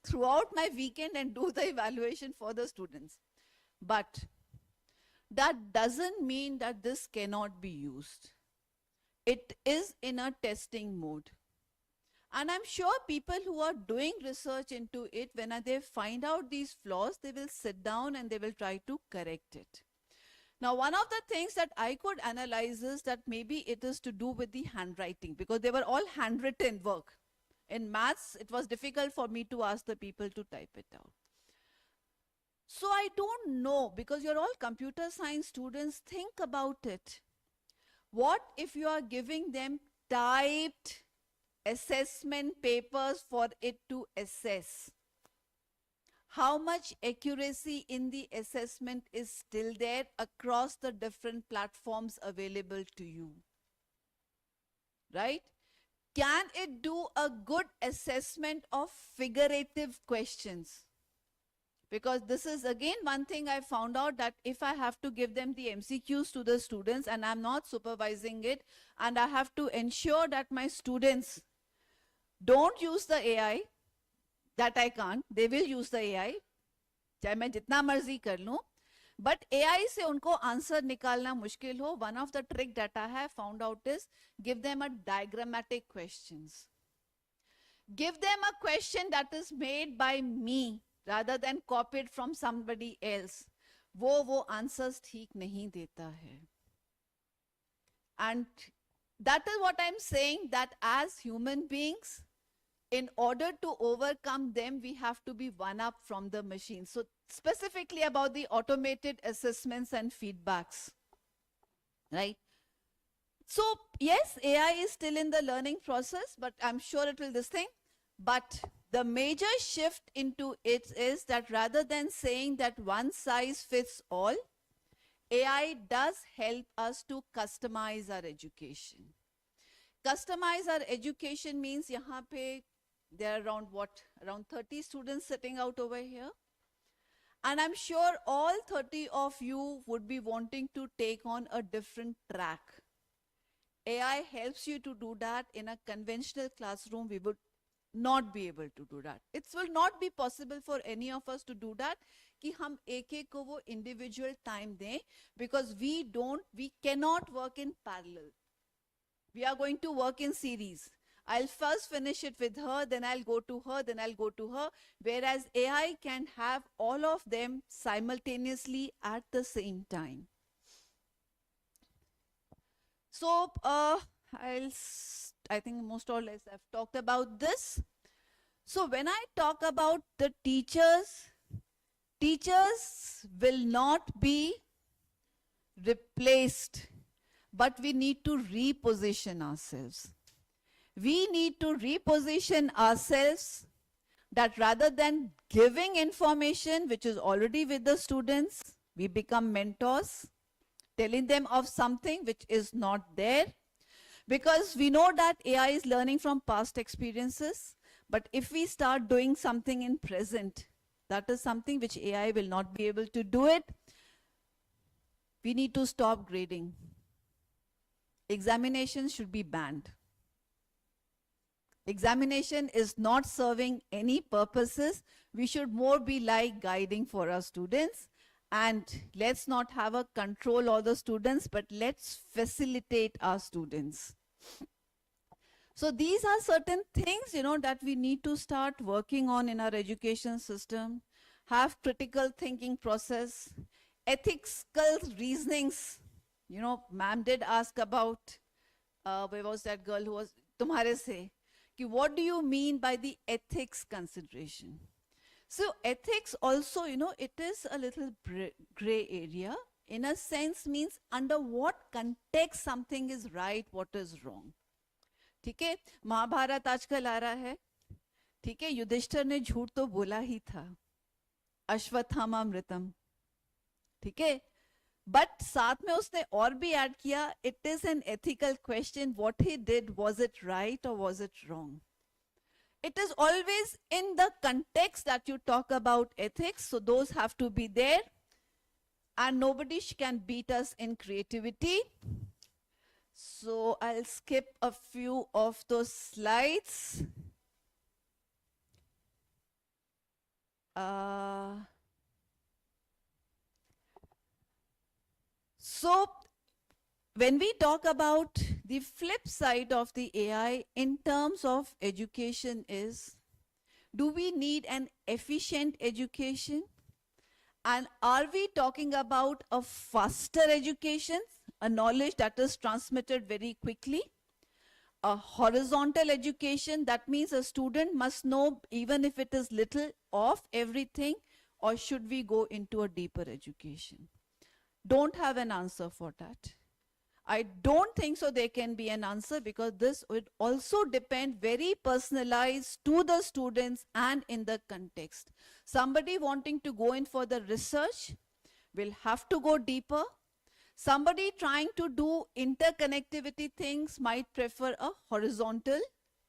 throughout my weekend and do the evaluation for the students. But that doesn't mean that this cannot be used. It is in a testing mode. And I'm sure people who are doing research into it, when they find out these flaws, they will sit down and they will try to correct it. Now, one of the things that I could analyze is that maybe it is to do with the handwriting, because they were all handwritten work. In maths, it was difficult for me to ask the people to type it out. So I don't know, because you're all computer science students, think about it. What if you are giving them typed assessment papers for it to assess? How much accuracy in the assessment is still there across the different platforms available to you? Right? Can it do a good assessment of figurative questions? Because this is again one thing I found out, that if I have to give them the MCQs to the students and I'm not supervising it, and I have to ensure that my students don't use the AI, that I can't, they will use the AI, चाहे मैं जितना मर्जी कर लूं, but AI से उनको answer निकालना मुश्किल हो. One of the trick that I have found out is give them a diagrammatic questions. Give them a question that is made by me rather than copied from somebody else. वो answers ठीक नहीं देता है. And that is what I'm saying, that as human beings, in order to overcome them, we have to be one up from the machine. So specifically about the automated assessments and feedbacks, right? So yes, AI is still in the learning process, but I'm sure it will this thing. But the major shift into it is that rather than saying that one size fits all, AI does help us to customize our education. Customize our education means yahan pe there are around around 30 students sitting out over here. And I'm sure all 30 of you would be wanting to take on a different track. AI helps you to do that. In a conventional classroom, we would not be able to do that. It will not be possible for any of us to do that, कि हम एक को वो individual time दें, because we cannot work in parallel. We are going to work in series. I'll first finish it with her, then I'll go to her, then I'll go to her. Whereas AI can have all of them simultaneously at the same time. So I think most or less I've talked about this. So when I talk about the teachers, teachers will not be replaced, but we need to reposition ourselves. We need to reposition ourselves that rather than giving information which is already with the students, we become mentors, telling them of something which is not there. Because we know that AI is learning from past experiences, but if we start doing something in present, that is something which AI will not be able to do it. We need to stop grading. Examinations should be banned. Examination is not serving any purposes. We should more be like guiding for our students. And let's not have a control of the students, but let's facilitate our students. So these are certain things, that we need to start working on in our education system. Have critical thinking process, ethical reasonings. Ma'am did ask about, where was that girl who was, tumhare se, ki what do you mean by the ethics consideration? So ethics also, it is a little gray area. In a sense means under what context something is right, what is wrong. ठीक है, महाभारत आजकल आ रहा है, ठीक है, युधिष्ठिर ने झूठ तो बोला ही था, अश्वत्थामामृतम, ठीक है, बट साथ में उसने और भी ऐड किया, it is an ethical question, what he did, was it right और was it wrong? It is always in the context that you talk about ethics, so those have to be there, and nobody can beat us in creativity. So I'll skip a few of those slides. So when we talk about the flip side of the AI in terms of education is, do we need an efficient education? And are we talking about a faster education, a knowledge that is transmitted very quickly? A horizontal education, that means a student must know even if it is little of everything, or should we go into a deeper education? Don't have an answer for that. I don't think so there can be an answer, because this would also depend very personalized to the students and in the context. Somebody wanting to go in for the research will have to go deeper. Somebody trying to do interconnectivity things might prefer a horizontal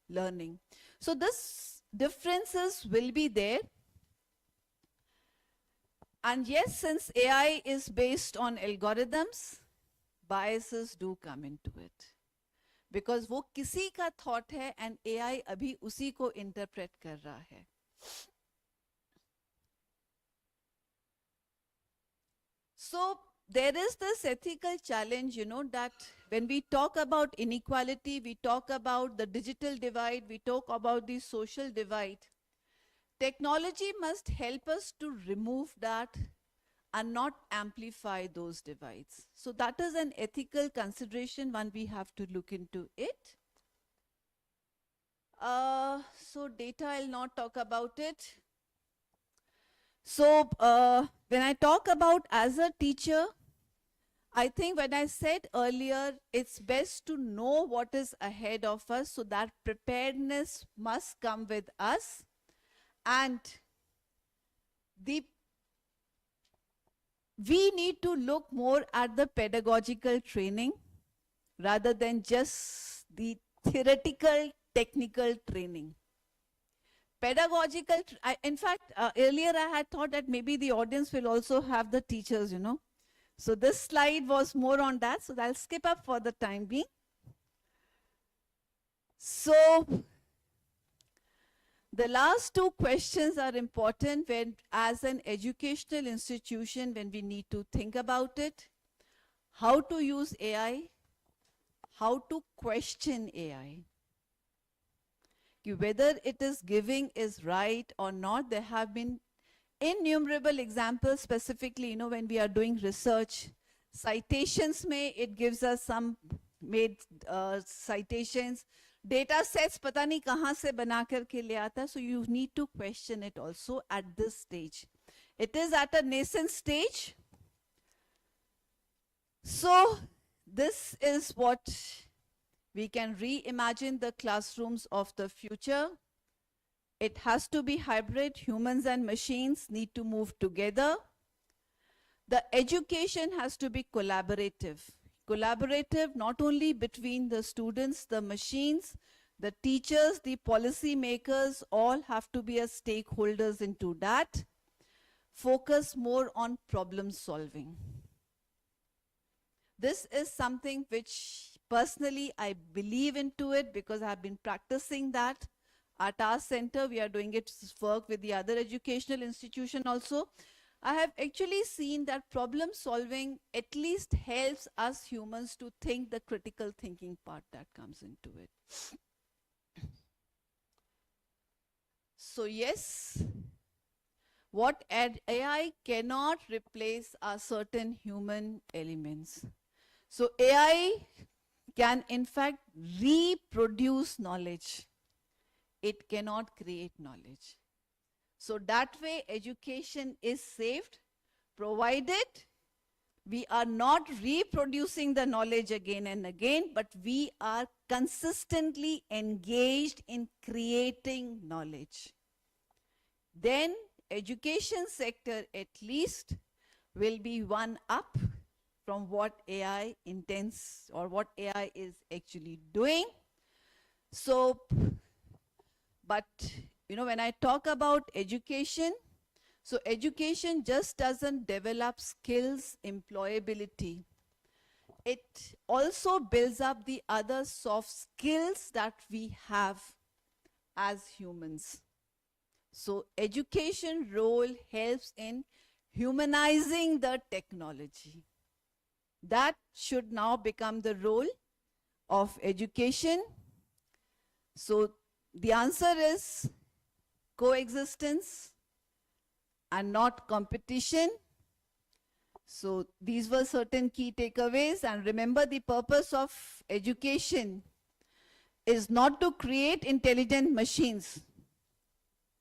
learning. So this differences will be there. And yes, since AI is based on algorithms, biases do come into it, because वो किसी का thought है and AI अभी उसी को interpret कर रहा है. So there is this ethical challenge, that when we talk about inequality, we talk about the digital divide, we talk about the social divide. Technology must help us to remove that and not amplify those divides. So that is an ethical consideration, one we have to look into it. So data, I'll not talk about it. So when I talk about as a teacher, I think when I said earlier, it's best to know what is ahead of us, so that preparedness must come with us. And we need to look more at the pedagogical training rather than just the theoretical technical training. Pedagogical, in fact, earlier I had thought that maybe the audience will also have the teachers, So this slide was more on that, so I'll skip up for the time being. So the last two questions are important when, as an educational institution, when we need to think about it. How to use AI, how to question AI. whether it is giving is right or not. There have been innumerable examples, specifically, when we are doing research. Citations it gives us some made citations. Data sets pata nahi kahan se bana karke le aata hai, so you need to question it also at this stage. It is at a nascent stage. So this is what we can reimagine the classrooms of the future. It has to be hybrid. Humans and machines need to move together. The education has to be collaborative. Collaborative not only between the students, the machines, the teachers, the policy makers, all have to be as stakeholders into that. Focus more on problem solving. This is something which personally I believe into it because I have been practicing that. At our center, we are doing it work with the other educational institution also. I have actually seen that problem solving at least helps us humans to think the critical thinking part that comes into it. So yes, what AI cannot replace are certain human elements. So AI can in fact reproduce knowledge. It cannot create knowledge. So that way education is saved, provided we are not reproducing the knowledge again and again, but we are consistently engaged in creating knowledge. Then education sector at least will be one up from what AI intends or what AI is actually doing. So, but when I talk about education, so education just doesn't develop skills, employability. It also builds up the other soft skills that we have as humans. So education role helps in humanizing the technology. That should now become the role of education. So the answer is coexistence and not competition. So these were certain key takeaways, and remember, the purpose of education is not to create intelligent machines.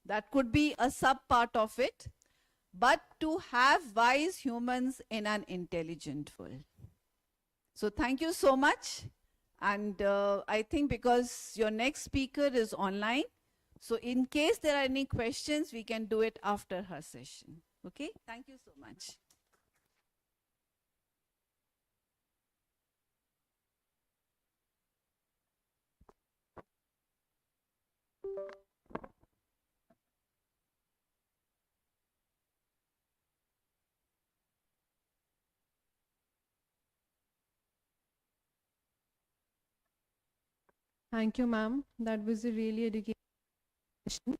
That could be a sub part of it, but to have wise humans in an intelligent world. So thank you so much. And I think because your next speaker is online, so in case there are any questions, we can do it after her session. Okay? Thank you so much.
Thank you, ma'am. That was a really educational session.